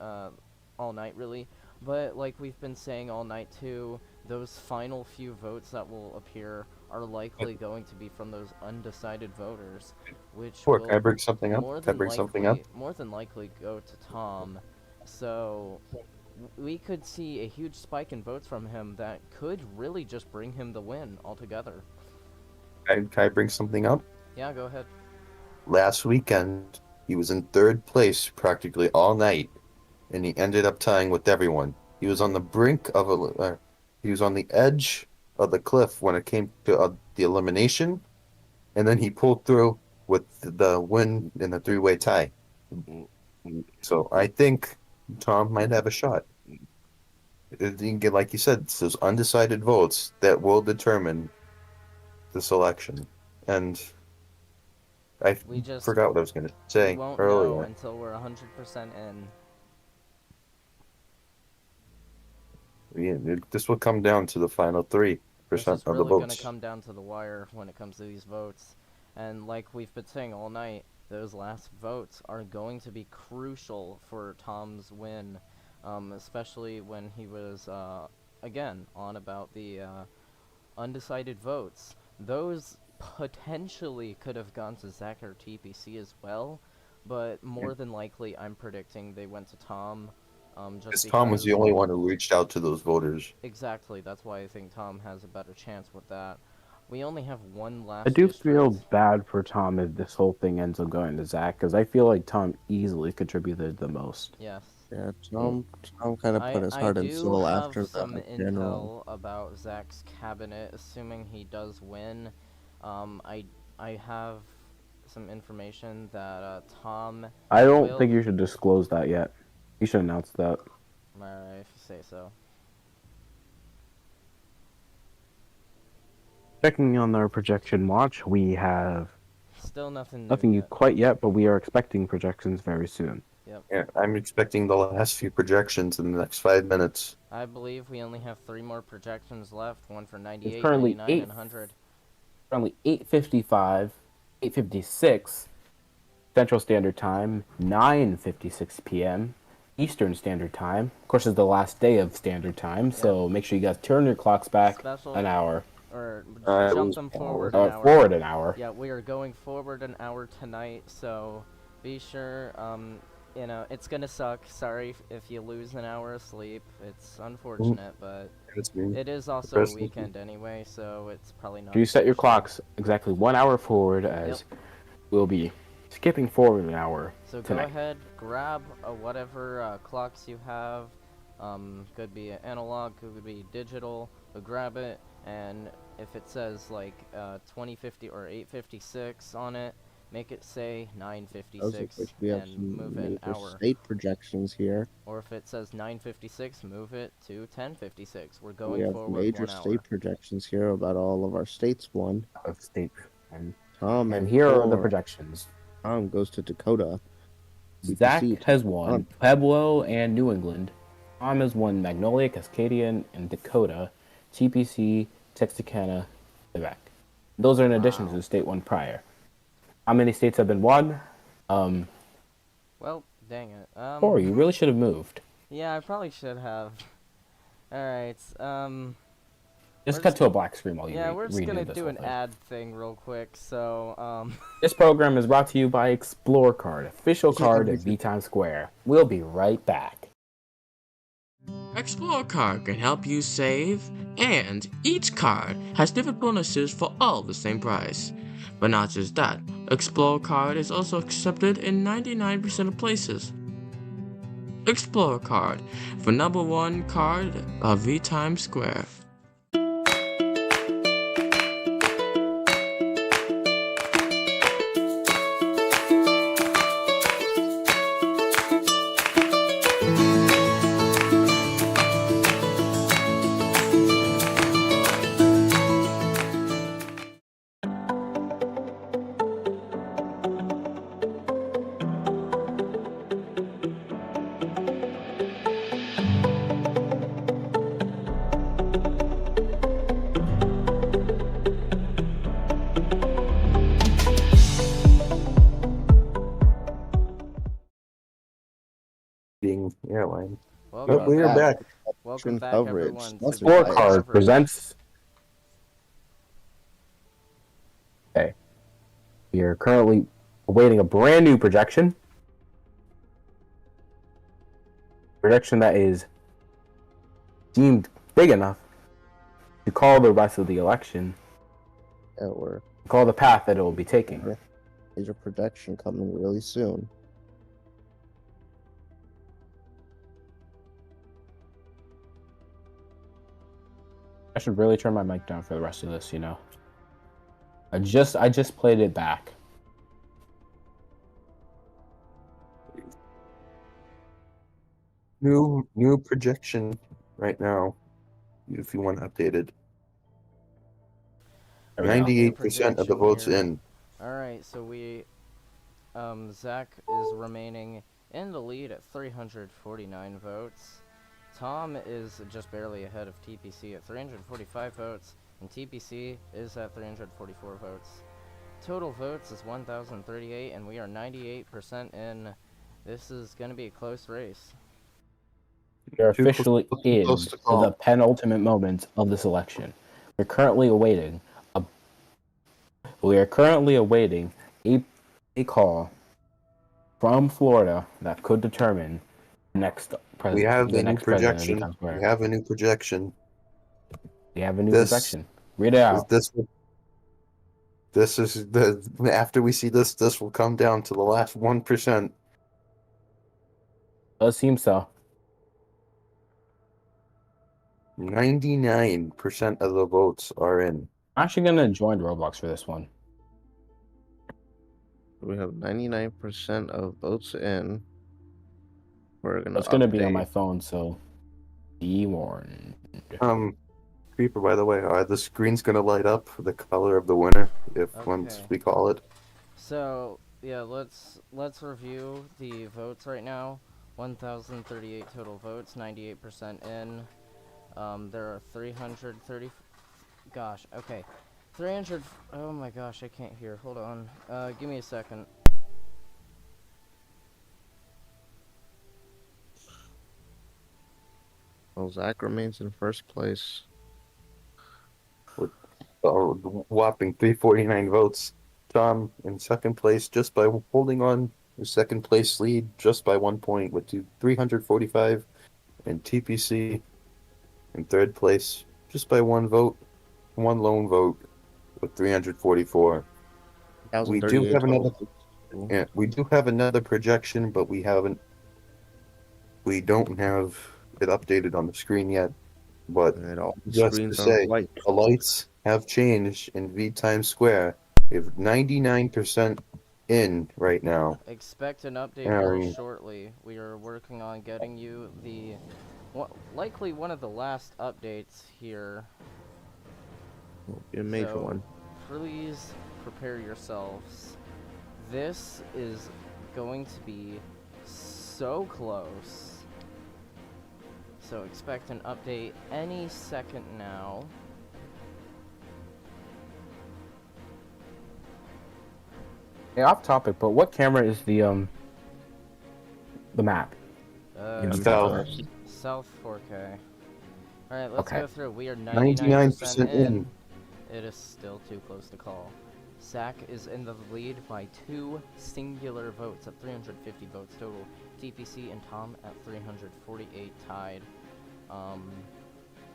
all night really. But like we've been saying all night too, those final few votes that will appear are likely going to be from those undecided voters, which Sure, will can I bring something up? more Can I than bring something up? likely go to Tom. So we could see a huge spike in votes from him that could really just bring him the win altogether. Can I bring something up? Yeah, go ahead. Last weekend, he was in third place practically all night, and he ended up tying with everyone. He was on the brink of he was on the edge of the cliff when it came to the elimination, and then he pulled through with the win in the three-way tie. So I think Tom might have a shot. Like you said, it's those undecided votes that will determine this election. And I We just forgot what I was going to we say won't know earlier. until we're 100% in. Yeah, this will come down to the final 3% This is of the really going to votes. come down to the wire when it comes to these votes. And like we've been saying all night, those last votes are going to be crucial for Tom's win, especially when he was, again, on about the undecided votes. Those potentially could have gone to Zach or TPC as well, but more than likely I'm predicting they went to Tom. Just Because Tom was the only one who reached out to those voters. Exactly, that's why I think Tom has a better chance with that. We only have one last I do feel district. bad for Tom if this whole thing ends up going to Zach, because I feel like Tom easily contributed the most. Yes. Yeah, Tom kind of put his I heart and do soul have after some the intel general. about Zach's cabinet, assuming he does win. I have some information that Tom I don't will... think you should disclose that yet. You should announce that. Alright, if you say so. Checking on our projection watch, we have Still nothing new nothing yet. quite yet, but we are expecting projections very soon. Yep. Yeah, I'm expecting the last few projections in the next 5 minutes. I believe we only have 3 more projections left, one for 98, It's currently 99, and 100. Currently 8:55, 8:56 Central Standard Time, 9:56 p.m. Eastern Standard Time. Of course, it's the last day of Standard Time, so make sure you guys turn your clocks back Special, an hour. or it jump was them forward an hour. Forward an hour. Yeah, we are going forward an hour tonight, so be sure, you know, it's gonna suck. Sorry if you lose an hour of sleep. It's unfortunate, but it is also a weekend anyway, so it's probably not. You set your clocks exactly 1 hour forward, as we'll be skipping forward an hour So tonight. go ahead, grab whatever clocks you have. Could be analog, could be digital. But grab it, and if it says like 2050 or 856 on it, make it say 956 We have and some move it an major hour. state projections here. Or if it says 956, move it to 1056. We're We going have forward major 1 hour. state projections here about all of our states won. Of state and Tom And and here are the 4. projections. Tom goes to Dakota. Zach TPC has takes won Tom. Pueblo and New England. Tom has won Magnolia, Cascadian, and Dakota. TPC, Texarkana, Quebec. Those are in addition to the state one prior. How many states have been won? Well, dang it. Or you really should have moved. Yeah, I probably should have. Alright, Just We're cut just to a black screen while you yeah, we're just redo gonna this do whole an thing. ad thing real quick, so, This program is brought to you by Explore Card, official card at VTimes Square. We'll be right back. Explore card can help you save, and each card has different bonuses for all the same price. But not just that, Explore card is also accepted in 99% of places. Explore card for #1 card of VTimes Square. Airline. welcome we are back. Welcome back, Coverage. everyone, to Sponsored Explore by VTimes Card coverage. presents. Okay. We are currently awaiting a brand new projection. Projection that is deemed big enough to call the rest of the election, Yeah, we're call the path that it will be taking. major production coming really soon. I should really turn my mic down for the rest of this, you know. I just played it back. New projection right now. If you want updated. There we go. 98% of the votes in. Alright, so Zach is remaining in the lead at 349 votes. Tom is just barely ahead of TPC at 345 votes, and TPC is at 344 votes. Total votes is 1,038, and we are 98% in. This is going to be a close race. We are Too officially in close to call. the penultimate moment of this election. We're currently awaiting a call from Florida that could determine the next We have the a new next president of projection. Times Square. We have a new projection. We have a new This- projection. Read it out. This is the after we see this will come down to the last 1%. Does seem so. 99% of the votes are in. I'm actually gonna join Roblox for this one. We have 99% of votes in. We're gonna. It's gonna be on update. my phone, so be warned. Creeper, by the way, the screen's gonna light up the color of the winner once Okay. we call it. So, yeah, let's review the votes right now. 1,038 total votes, 98% in. There are 330. Gosh, okay. 300. Oh my gosh, I can't hear. Hold on. Give me a second. Well, Zach remains in first place. A whopping 349 votes. Tom in second place just by holding on the second place lead just by 1 point with 345, and TPC in third place just by one lone vote with 344. We do have another. Yeah, we do have another projection, but we don't have it updated on the screen yet. But And all the just screens to are say, white. the lights have changed in VTimes Square. We have 99% in right now. Expect an update very shortly. We are working on getting you likely one of the last updates here. Will be a major So, one. prepare yourselves. This is going to be so close. So expect an update any second now. Hey, off topic, but what camera is the map? South. South 4K. Alright, let's Okay. go through. We are 99% 99% in. It is still too close to call. Zach is in the lead by 2 singular votes at 350 votes total. TPC and Tom at 348 tied.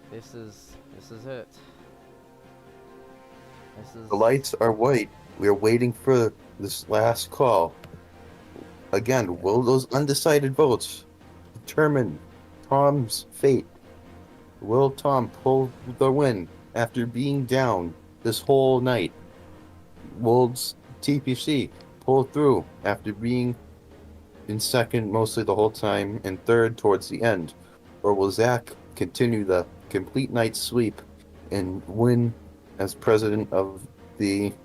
This is it. This is The lights are white. We are waiting for this last call. Again, will those undecided votes determine Tom's fate? Will Tom pull the win after being down this whole night? Will TPC pull through after being in second mostly the whole time and third towards the end? Or will Zach continue the complete night sweep and win as president of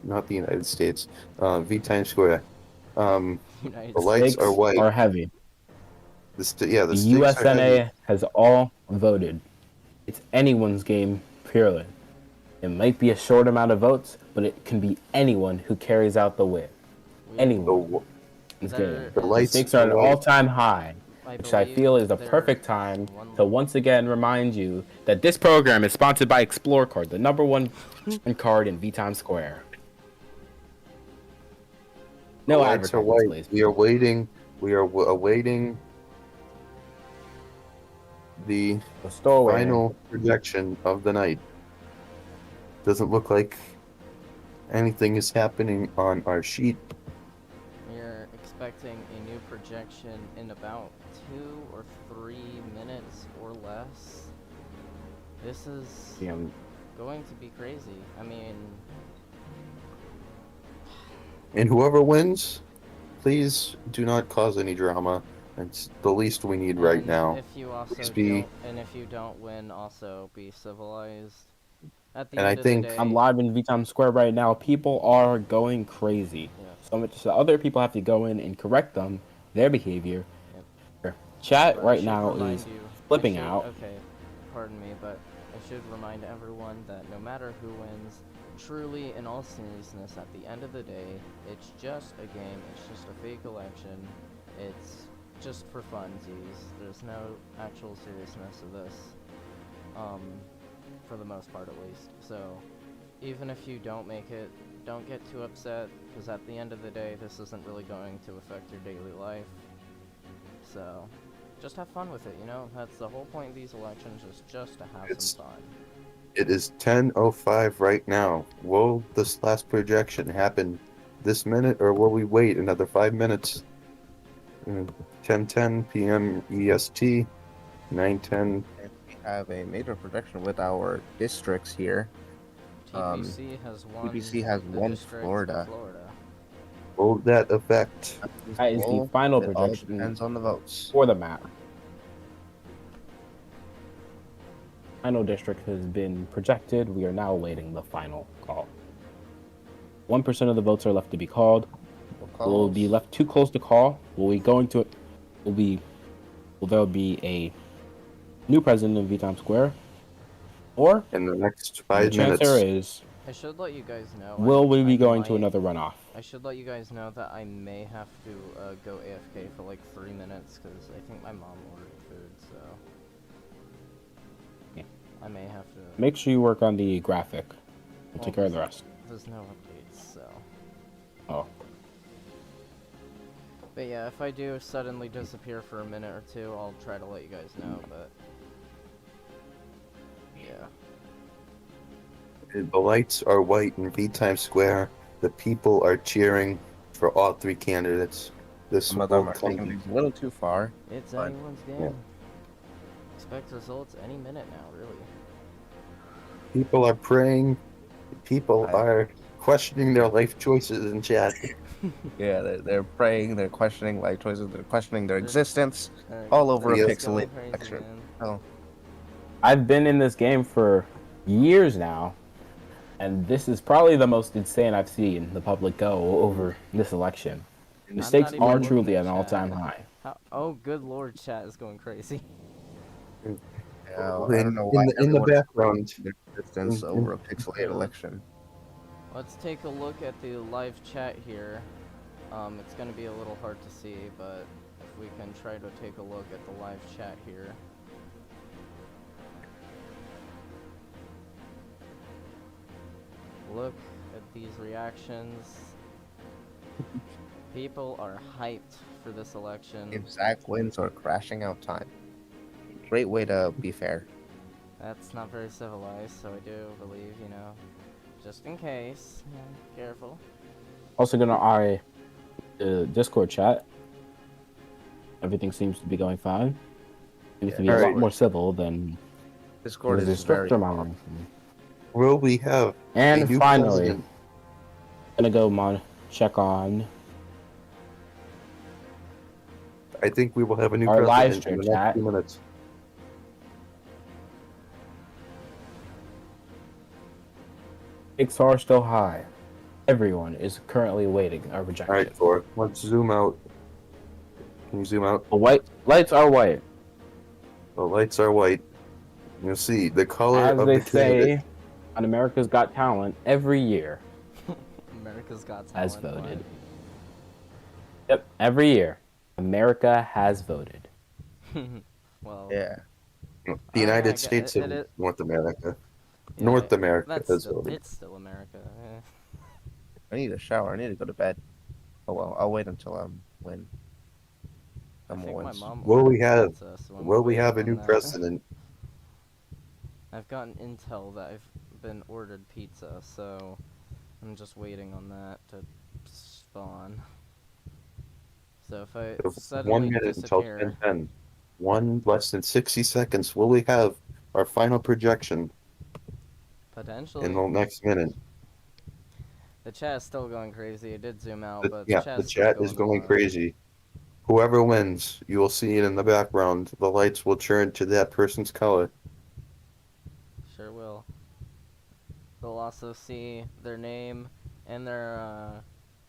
not the United States, VTimes Square? United The lights Stakes are white. are heavy. The The stakes are heavy. USNA has all voted. It's anyone's game, purely. It might be a short amount of votes, but it can be anyone who carries out the win. Anyone. This game. The The lights stakes are at an are white. all-time high, which I feel is the perfect time to once again remind you that this program is sponsored by Explore Card, the #1 card in VTimes Square. No The lights are advertisements, white. please. We are waiting. We are awaiting the The stowaway. final projection of the night. Doesn't look like anything is happening on our sheet. We're expecting a new projection in about 2 or 3 minutes or less. This is going to be crazy. I mean, And whoever wins, please do not cause any drama. It's the least we need right and now. If you also Please be. if you don't win, also be civilized. At the And I end of think the day, I'm live in VTimes Square right now. People are going crazy. Yeah. So much so other people have to go in and correct them, their behavior. Chat But I right should now remind is you- flipping I should- out. Okay, pardon me, but I should remind everyone that no matter who wins, truly, in all seriousness, at the end of the day, it's just a game. It's just a fake election. It's just for funsies. There's no actual seriousness of this, for the most part at least. So, even if you don't make it, don't get too upset, because at the end of the day, this isn't really going to affect your daily life. So, just have fun with it, you know? That's the whole point of these elections, is just to have some fun. It is 10:05 right now. Will this last projection happen this minute, or will we wait another 5 minutes? 10:10 p.m. EST, 9:10. We have a major projection with our districts here. TPC has won. TPC has the won district of Florida. Will that affect? That is the final It all projection depends on the votes. for the map. Final district has been projected. We are now awaiting the final call. 1% of the votes are left to be called. Will be left too close to call. Will we going to? Will there be a new president of VTimes Square? Or In the next the 5 chance minutes. there is, I should let you guys know. will we I be going to might- another runoff? I should let you guys know that I may have to go AFK for like 3 minutes, because I think my mom ordered food, so... Yeah. I may have to... Make sure you work on the graphic. We'll take care of the rest. There's no updates, so... Oh. But yeah, if I do suddenly disappear for a minute or two, I'll try to let you guys know, but... Yeah. The lights are white in VTimes Square. The people are cheering for all 3 candidates. This Some of them will are taking come. things a little too far. It's But, anyone's game. yeah. Expect results any minute now, really. People are praying. People I- are questioning their life choices in chat. Yeah, they're praying, they're questioning life choices, they're questioning their existence, Alright, all over a Yes. pixelated Crazy, picture. man. Oh, I've been in this game for years now. And this is probably the most insane I've seen the public go over this election. The I'm stakes not even are looking truly at at an all-time chat. high. Oh, good lord, chat is going crazy. Yeah, I don't know why in the everyone background. their distance over a pixelated election. Let's take a look at the live chat here. It's gonna be a little hard to see, but if we can try to take a look at the live chat here. Look at these reactions. People are hyped for this election. If Zach wins or crashing out time. Great way to be fair. That's not very civilized, so I do believe, you know, just in case, yeah, careful. Also gonna eye the Discord chat. Everything seems to be going fine. Seems to be a lot more civil than Discord the is very stricter. Will we have And a new finally, president? gonna go check on I think we will have a new our live president in stream the next chat. few minutes. Stakes are still high. Everyone is currently awaiting a rejection. All right, Thor. Let's zoom out. Can you zoom out? The white lights are white. The lights are white. You'll see the color As of they the candidate. say on America's Got Talent every year America's Got Talent. has voted. Yep, every year. America has voted. Well, Yeah. The United I States get of it. North America. yeah, North America that's has still, voted. it's still America. eh. I need a shower. I need to go to bed. Oh well, I'll wait until when I think my wins. mom Will we ordered have? pizza, so I'm Will we waiting have a on new that. president? I've gotten intel that I've been ordered pizza, so I'm just waiting on that to spawn. So if I suddenly 1 minute until disappear, 10:10. One less than 60 seconds. Will we have our final projection potentially, in the next minute? the chat is still going crazy. It did zoom out, The- but yeah, the the chat's still chat is going wild. crazy. Whoever wins, you will see it in the background. The lights will turn to that person's color. Sure will. They'll also see their name and their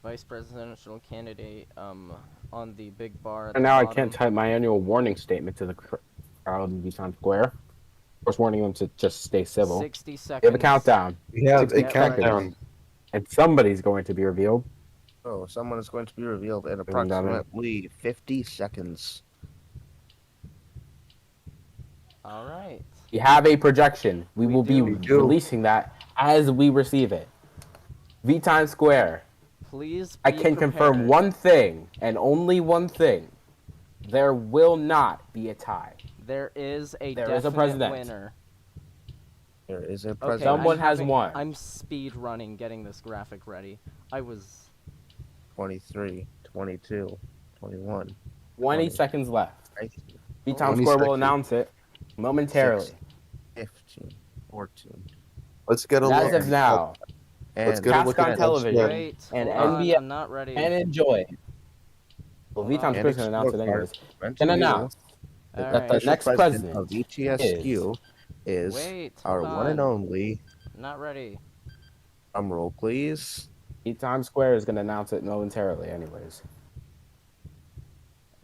vice presidential candidate on the big bar at And the now I bottom. can't type my annual warning statement to the crowd in VTimes Square. Of course, warning them to just stay civil. 60 seconds. We have a countdown, We have a 60 countdown. and somebody's going to be revealed. Oh, someone is going to be revealed in approximately 50 seconds. All right. We have a projection. We will be We do. releasing that as we receive it. VTimes Square. Please be I can confirm prepared. one thing, and only one thing. There will not be a tie. There is a There definite is a president. winner. There is a Okay, president. Someone has won. I'm speed running getting this graphic ready. I was 23, 22, 21. 20 seconds left. 19, VTimes 20 Square will seconds. announce it momentarily. 15, 14. Let's get a As look. of now, Let's And get a cast look on at television. that. wait. And hold on, NBA I'm not ready. and enjoy. Well, Hold VTimes on. Square's going to announce it And anyways. Meant Can to announce All that right. the next president of VTSQ is Wait, our hold one and on. only. Not ready. Drum roll, please. VTimes Square is going to announce it momentarily anyways.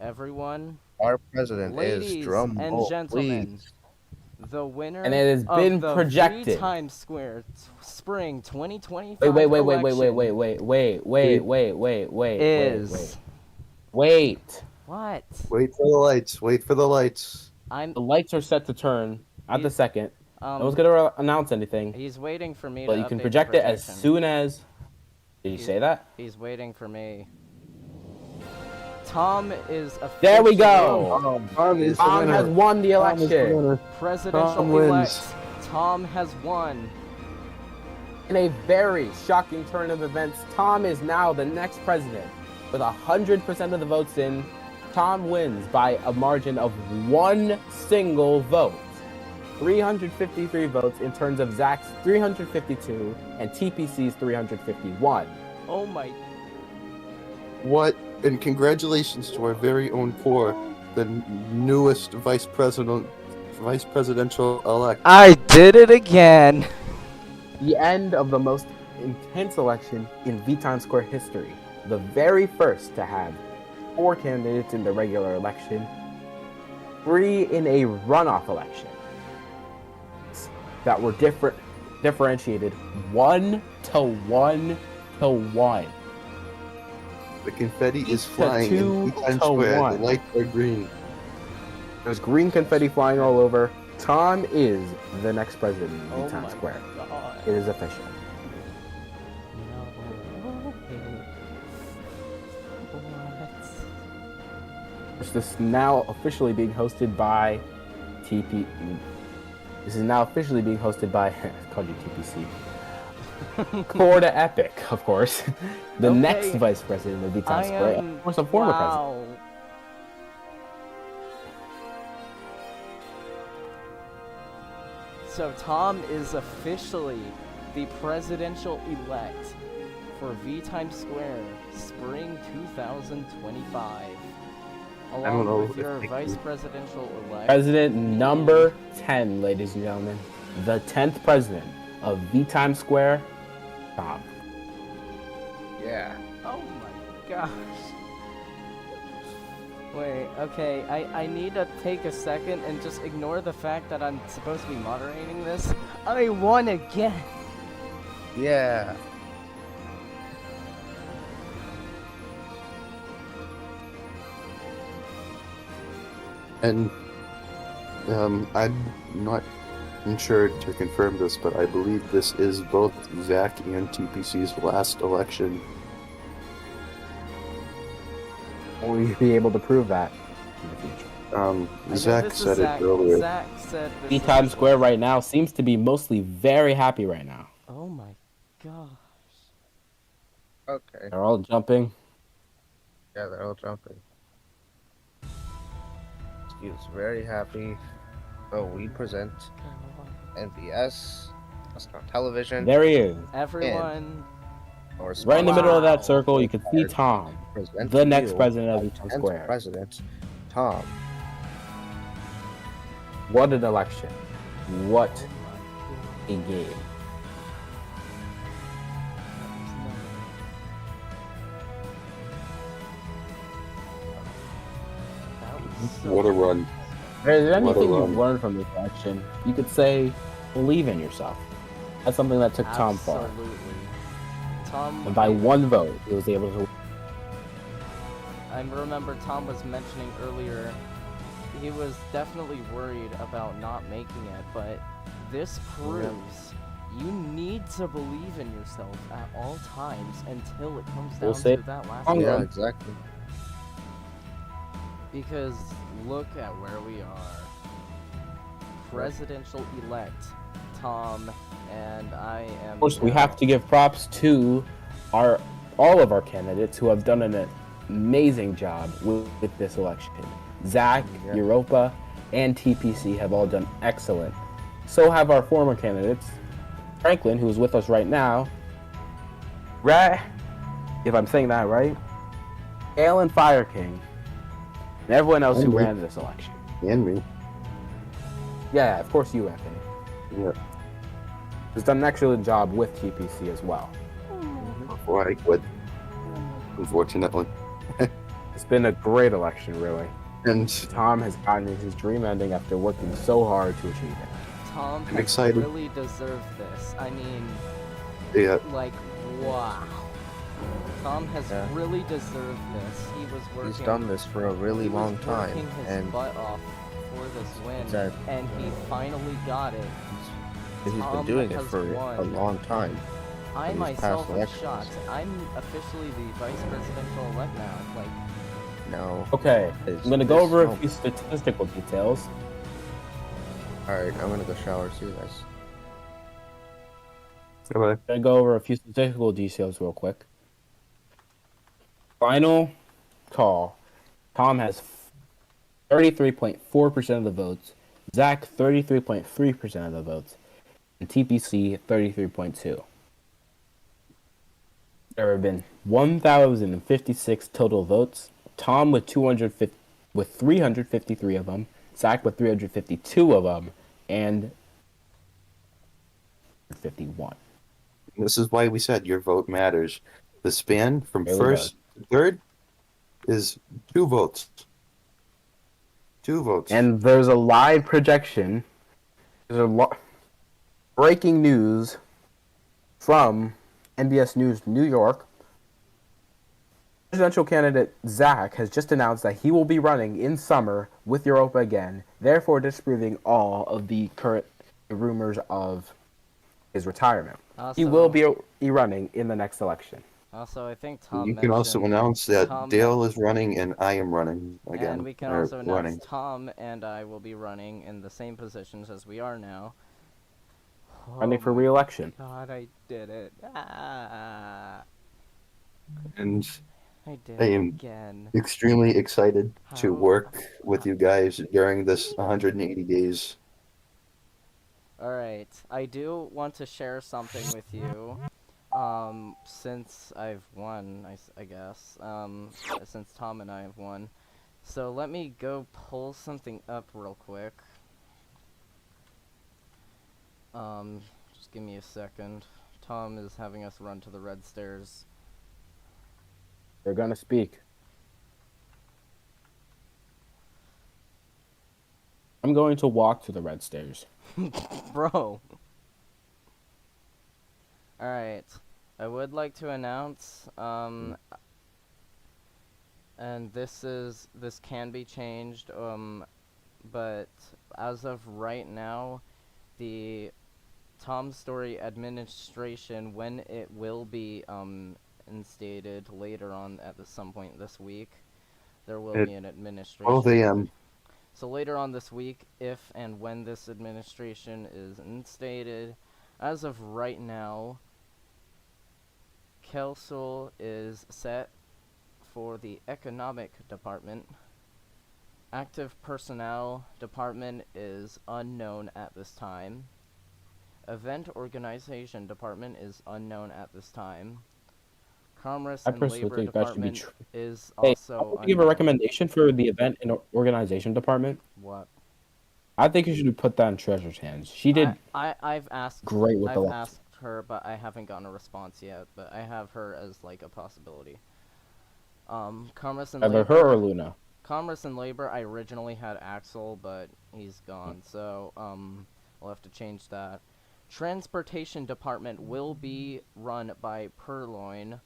Everyone, Our president ladies is drum and roll, gentlemen, please. the winner And it has of been the projected. VTimes Square Spring 2025 Wait, election is wait. what? Wait for the lights. Wait for the lights. I'm The lights are set to turn at the second. No one's going to announce anything, he's waiting for me but to you can update the project it as projection. soon as... Did you He's- say that? He's waiting for me. Tom is officially There we go. Tom is the Tom winner. has won the Tom is the election. winner. presidential Tom wins. elect. Tom has won. In a very shocking turn of events, Tom is now the next president. With 100% of the votes in, Tom wins by a margin of one single vote. 353 votes in terms of Zach's 352 and TPC's 351. Oh my. What? And congratulations to our very own Core, the newest vice presidential elect. I did it again. the end of the most intense election in VTimes Square history. The very first to have 4 candidates in the regular election, 3 in a runoff election that were differentiated 1 to 1 to 1. The confetti is To flying 2 in VTimes to Square. 1. The lights are green. There's green confetti flying all over. Tom is the next president of Oh VTimes my Square. God. It is official. No. What? This is now officially being hosted by TP. This is now officially being hosted by. I called you TPC. Core to Epic, of course. The Okay. next vice president of VTimes Square. Of course, a former president. Wow. So Tom is officially the presidential elect for VTimes Square, spring 2025. Along know with if your they vice can- presidential elect. President number 10, ladies and gentlemen. The 10th president of VTimes Square, Tom. Yeah. Oh my gosh. Wait, okay, I need to take a second and just ignore the fact that I'm supposed to be moderating this. I won again! Yeah. And I'm not sure to confirm this, but I believe this is both Zach and TPC's last election. Will you be able to prove that in the future? I think Zach this is said Zach. it earlier. Zach said this VTimes is- Square right now seems to be mostly very happy right now. Oh my gosh. Okay. They're all jumping. Yeah, they're all jumping. He was very happy. So we present NBS, National Television, There he is. Everyone, or Right in the middle of Wow. that circle, you can see Tom, present the to next you president of our VTimes 10th Square. President Tom. What an election. What a game. that was so What a run. If there's What a anything you've run. learned from this election, you could say believe in yourself. That's something that took Tom far. Absolutely. Tom, And by one vote, he was able to. I remember Tom was mentioning earlier, he was definitely worried about not making it, but this proves you need to believe in yourself at all times until it comes We'll down say to that last long one. Yeah, run. exactly. Because look at where we are. Presidential elect Tom, and I am. Of course, we have to give props to all of our candidates who have done an amazing job with this election. Zach, Yeah. Europa, and TPC have all done excellent. So have our former candidates. Franklin, who is with us right now. Right, if I'm saying that right. Alan Fire King. And everyone else who And me. ran this election. And me. Yeah, of course you, Anthony. Yeah. Has done an excellent job with TPC as well. Before I quit. Unfortunately. It's been a great election, really. And Tom has gotten his dream ending after working so hard to achieve it. Tom I'm has excited. really deserved this. I mean, yeah, like, wow. Tom has Yeah. really deserved this. He was working. He's done this for a really he was long time, working his and butt off for this win, Exactly. and he finally got it. he's been Tom doing it has for a won. long time. I these past myself am elections. shocked. I'm officially the vice presidential elect now. Like, No. Okay, It's- I'm going to go it's over a no- few statistical details. Alright, I'm gonna go shower. See you guys. bye. I'm going to go over a few statistical details real quick. Final call. Tom has 33.4% of the votes. Zach, 33.3% of the votes. And TPC, 33.2%. There have been 1,056 total votes. Tom with 353 of them. Zach with 352 of them. And 51. This is why we said your vote matters. The span from Really does. first to third is 2 votes. 2 votes. And there's a live projection. There's breaking news from NBS News New York. Presidential candidate Zach has just announced that he will be running in summer with Europa again, therefore disproving all of the current rumors of his retirement. He will be running in the next election. Also, I think Tom You can also mentioned announce that Tom Dale is running and I am running again. And we can or also announce running. Tom and I will be running in the same positions as we are now. Running for my re-election. God, I did it. And I did I it am again. extremely excited to How- work with you guys during this 180 days. Alright, I do want to share something with you. Since I've won, I guess. Since Tom and I have won. So let me go pull something up real quick. Just give me a second. Tom is having us run to the red stairs. They're gonna speak. I'm going to walk to the red stairs. Bro. Alright. I would like to announce, and this can be changed, but as of right now, the Tom Story administration, when it will be, instated later on at some point this week, there will be an administration. 12 a.m. So later on this week, if and when this administration is instated, as of right now, Kelso is set for the economic department. Active personnel department is unknown at this time. Event organization department is unknown at this time. Commerce and Labor department is also I'll give a recommendation for the event and organization department. What? I think you should put that in Treasure's hands. She did I've asked great with I've asked her, but I haven't gotten a response yet. But I have her as like a possibility. Commerce and either Labor. her or Luna. Commerce and Labor. I originally had Axel, but he's gone, so we'll have to change that. Transportation department will be run by Purloin.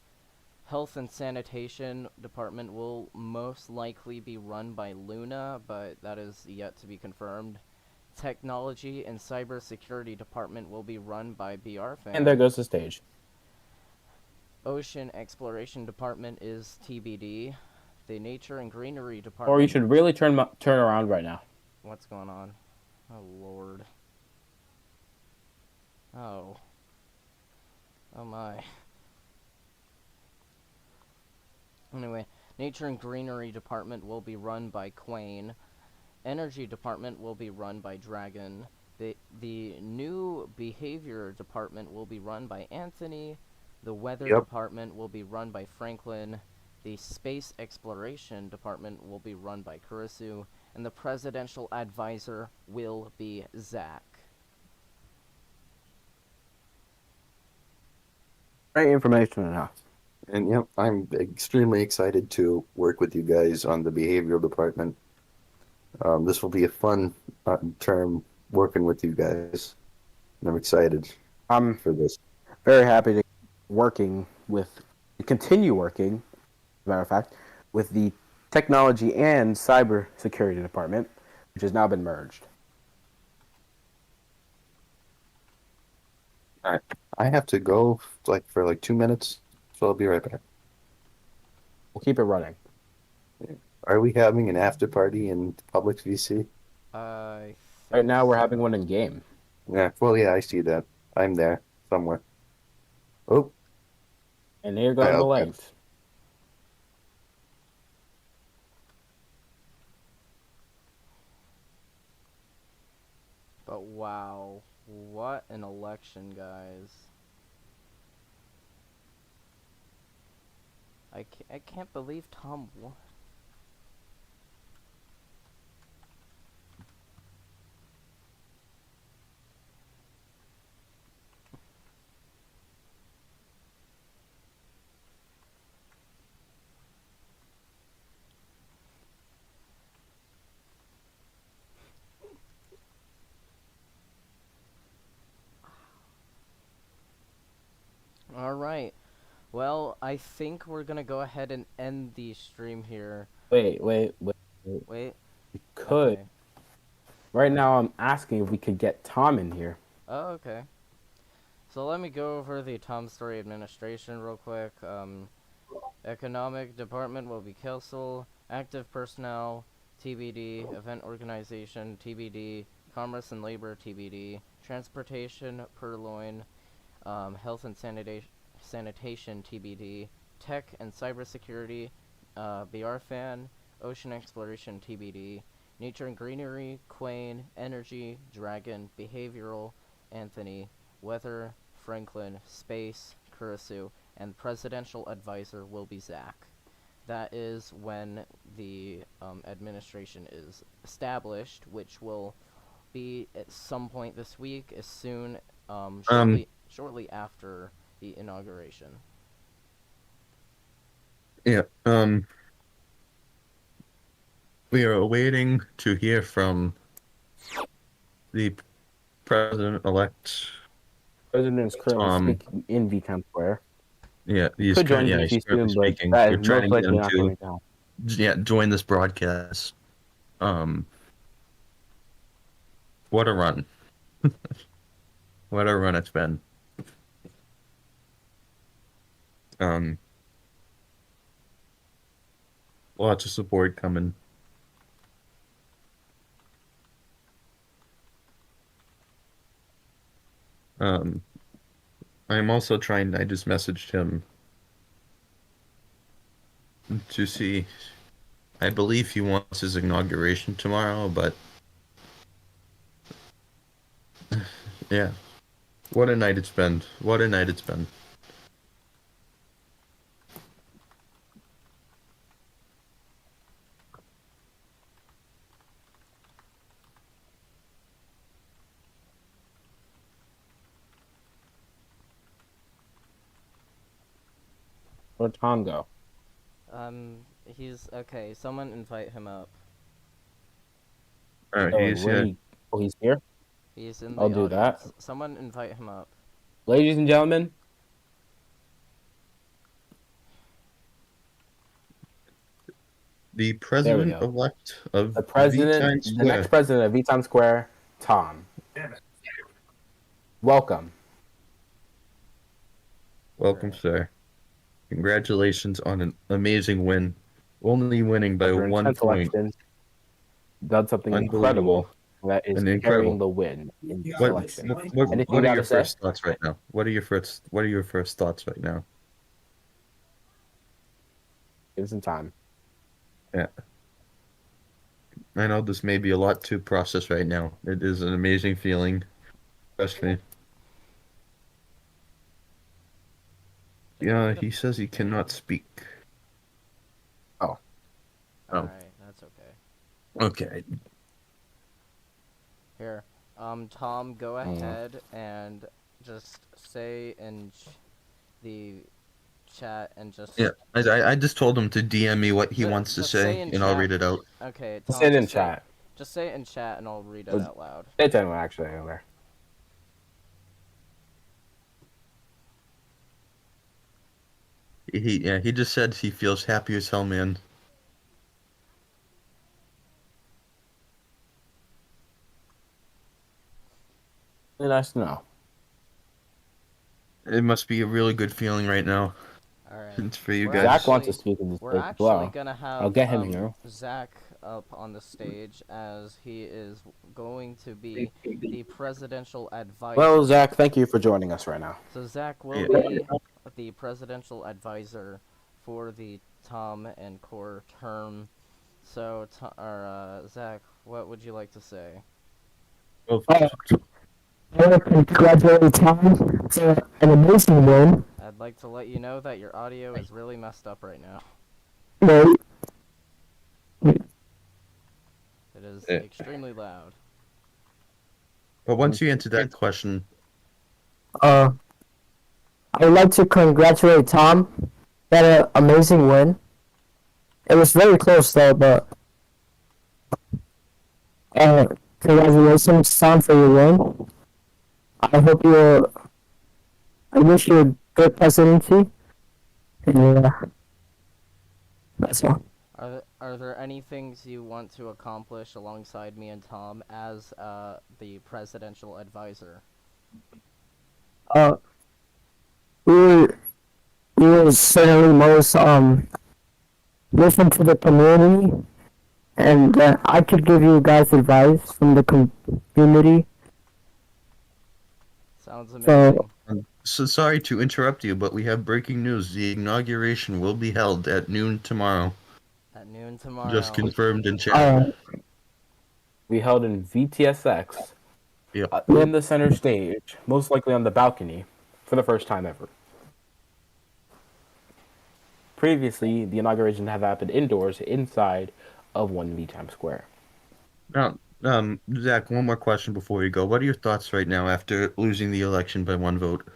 Health and Sanitation Department will most likely be run by Luna, but that is yet to be confirmed. Technology and Cybersecurity Department will be run by BR Fan. And there goes the stage. Ocean Exploration Department is TBD. The Nature and Greenery Department... Or you should really turn around right now. What's going on? Oh, Lord. Oh. Oh, my. Anyway, Nature and Greenery Department will be run by Quain. Energy Department will be run by Dragon. The New Behavior Department will be run by Anthony. The Weather Department will be run by Franklin. The Space Exploration Department will be run by Kurisu. And the Presidential Advisor will be Zach. Great information enough. And yep, I'm extremely excited to work with you guys on the behavioral department. This will be a fun term working with you guys. And I'm excited for this. Very happy to continue working, as a matter of fact, with the Technology and Cybersecurity Department, which has now been merged. All right. I have to go for 2 minutes, so I'll be right back. We'll keep it running. Are we having an after party in Publix VC? Right now we're having one in game. Yeah, well, yeah, I see that. I'm there somewhere. Oh. And here go the legs. But wow, what an election, guys. I can't believe Tom won. Alright. Well, I think we're gonna go ahead and end the stream here. Wait. Wait. We could. Okay. Right now, I'm asking if we could get Tom in here. Oh, okay. So let me go over the Tom Story administration real quick. Economic department will be Kelso. Active personnel, TBD. Event organization, TBD. Commerce and labor, TBD. Transportation, Purloin. Health and sanitation, TBD. Tech and cybersecurity, BR-FAN. Ocean exploration, TBD. Nature and greenery, Quayne. Energy, Dragon. Behavioral, Anthony. Weather, Franklin. Space, Kurisu. And presidential advisor will be Zach. That is when the administration is established, which will be at some point this week, as soon shortly after the inauguration. Yeah. We are waiting to hear from the president-elect. President is currently Tom. speaking in VTimes Square. Yeah, Could join he's VT currently soon, but speaking. that We're is trying most to get likely him not to going to happen. join this broadcast. What a run. What a run it's been. Lots of support coming. I'm also trying, I just messaged him to see, I believe he wants his inauguration tomorrow, but yeah. What a night it's been. What a night it's been. Where'd Tom go? He's okay. Someone invite him up. Alright, he's here. He's here? He's in the I'll do that. audience. Someone invite him up. Ladies and gentlemen, The president-elect of the president, VTimes the Square. next president of VTimes Square, Tom. Welcome. Welcome, sir. Congratulations on an amazing win. Only winning by After 1 intense point. elections, done something Unbelievable. incredible that is And carrying incredible. the win in this What election. are Anything your gotta say? first thoughts right now? What are your first thoughts right now? Give it some time. Yeah. I know this may be a lot to process right now. It is an amazing feeling. Trust me. Yeah, he says he cannot speak. Oh. Oh. Alright, that's okay. Okay. Here, Tom, go ahead and just say in the chat and just... Yeah, I just told him to DM me what he wants to just say, in and I'll chat. read it out. Okay, Tom, Say it in just chat. Just say it in chat and I'll read it Oh, out loud. Say it to anyone, actually, anywhere. He just said he feels happy as hell, man. Really nice to know. It must be a really good feeling right now. Alright. It's for you We're guys. Zach wants to speak in this We're as actually well. gonna have I'll get him here. Zach up on the stage as he is going to be the presidential advisor. Well, Zach, thank you for joining us right now. So Zach will be the presidential advisor for the Tom and Core term. So, Zach, what would you like to say? Well, Congratulate Tom. It's an amazing win. I'd like to let you know that your audio is really messed up right now. No, It is Yeah. extremely loud. but once you answer that question, I would like to congratulate Tom. He had an amazing win. It was very close though, but congratulations, Tom, for your win. I wish you good presidency. And yeah, that's all. Are there any things you want to accomplish alongside me and Tom as the presidential advisor? Uh, we were, we will certainly most listen to the community, and I could give you guys advice from the community. Sounds So amazing. So sorry to interrupt you, but we have breaking news. The inauguration will be held at noon tomorrow. At noon tomorrow. Just confirmed in chat. alright, We held in VTSX Yeah. in the center stage, most likely on the balcony, for the first time ever. Previously, the inauguration had happened indoors inside of 1 VTimes Square. Now, Zach, one more question before you go. What are your thoughts right now after losing the election by 1 vote?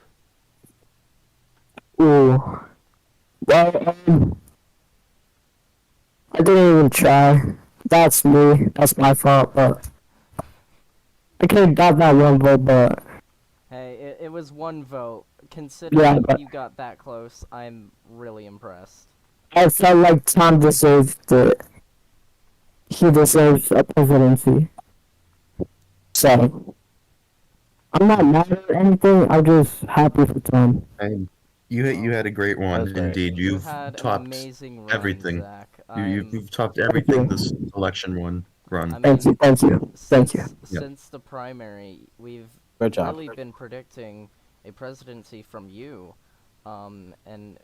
ooh, well, I didn't even try. That's me. That's my fault. But I could have got that one vote, but Hey, it was one vote. Considering Yeah, but- you got that close, I'm really impressed. I felt like Tom deserved it. He deserves a presidency. So I'm not mad at anything. I'm just happy for Tom. And you had a great one, That's great. indeed. You You've had an topped amazing run, everything. Zach. You've topped everything this election run. I mean, Thank you. Thank you. Thank you. Since the primary, we've Good job. really been predicting a presidency from you. And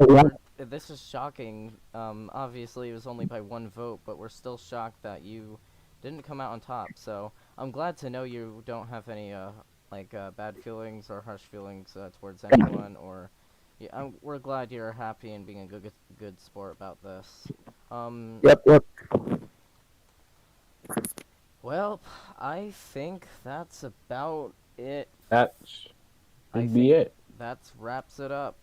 Yeah. this is shocking. Obviously, it was only by one vote, but we're still shocked that you didn't come out on top. So I'm glad to know you don't have any bad feelings or harsh feelings towards anyone. Or we're glad you're happy and being a good sport about this. Yep. Well, I think that's about it. That I should be think it. That wraps it up.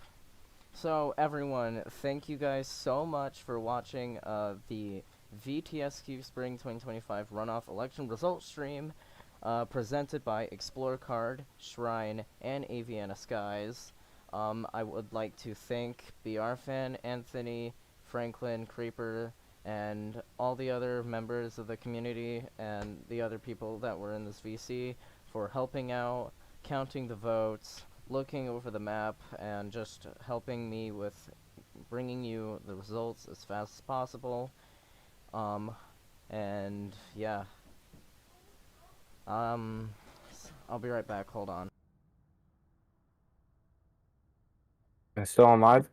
So everyone, thank you guys so much for watching the VTSQ Spring 2025 Runoff Election Results Stream presented by Explore Card, Shrine, and Aviana Skies. I would like to thank BR Fan, Anthony, Franklin, Creeper, and all the other members of the community and the other people that were in this VC for helping out, counting the votes, looking over the map, and just helping me with bringing you the results as fast as possible. And yeah. I'll be right back, hold on. It's still on live?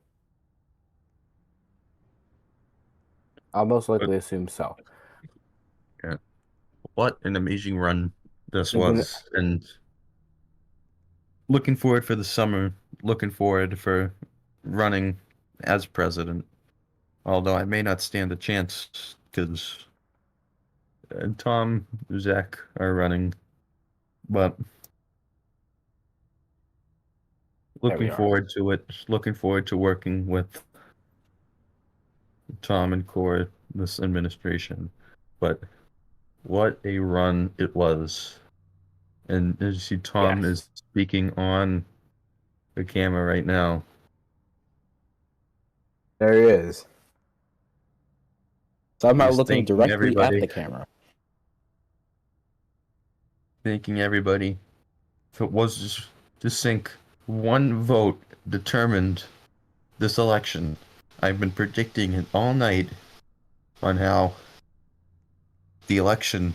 I'll most likely assume so. Yeah. What an amazing run this Even- was. And looking forward for the summer. Looking forward for running as president. Although I may not stand a chance because Tom, Zach are running. But looking are. forward to it. Looking forward to working with Tom and Core this administration. But what a run it was. And as you see, Tom Yes. is speaking on the camera right now. There he is. So I'm not He's looking thanking directly everybody. at the camera. Thanking everybody. If it was just to sync, one vote determined this election. I've been predicting it all night on how the election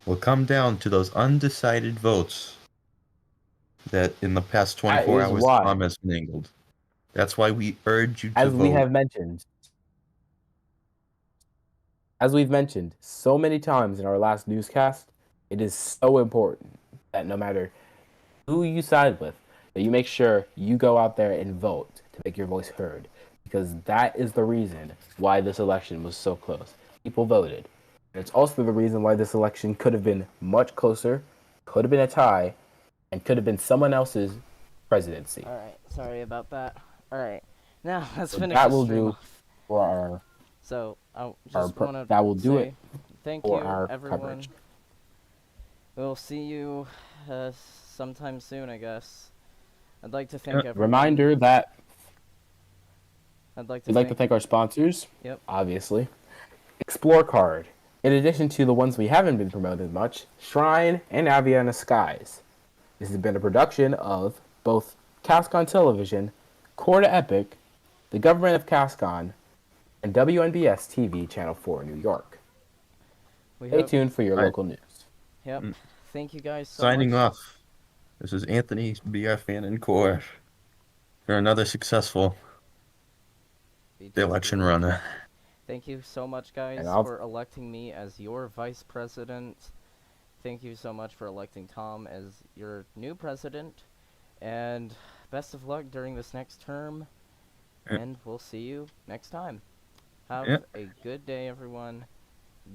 will come down to those undecided votes that in the past 24 That is hours why. Tom has been angled. That's why we urge you to As vote. we have mentioned. As we've mentioned so many times in our last newscast, it is so important that no matter who you side with, that you make sure you go out there and vote to make your voice heard. Because that is the reason why this election was so close. People voted. And it's also the reason why this election could have been much closer, could have been a tie, and could have been someone else's presidency. Alright, sorry about that. Alright, now let's So finish that the will stream do off. for our So, I just want to that will do it thank for you, our everyone. coverage. We'll see you sometime soon, I guess. I'd like to thank everyone. Reminder that I'd like to We'd like to thank our sponsors. Yep. Obviously. Explore Card. In addition to the ones we haven't been promoted much, Shrine and Aviana Skies. This has been a production of both Cascon Television, Core to Epic, the Government of Cascon, and WNBS TV Channel 4 New York. Stay tuned for your local news. Yep. Thank you guys so Signing much. off. This is Anthony, BR Fan and Core. For another successful election run. Thank you so much, guys, And for electing me as your vice president. Thank you so much for electing Tom as your new president. And best of luck during this next term. And we'll see you next time. Have a good day, everyone.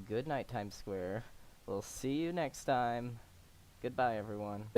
Good night, Times Square. We'll see you next time. Goodbye, everyone.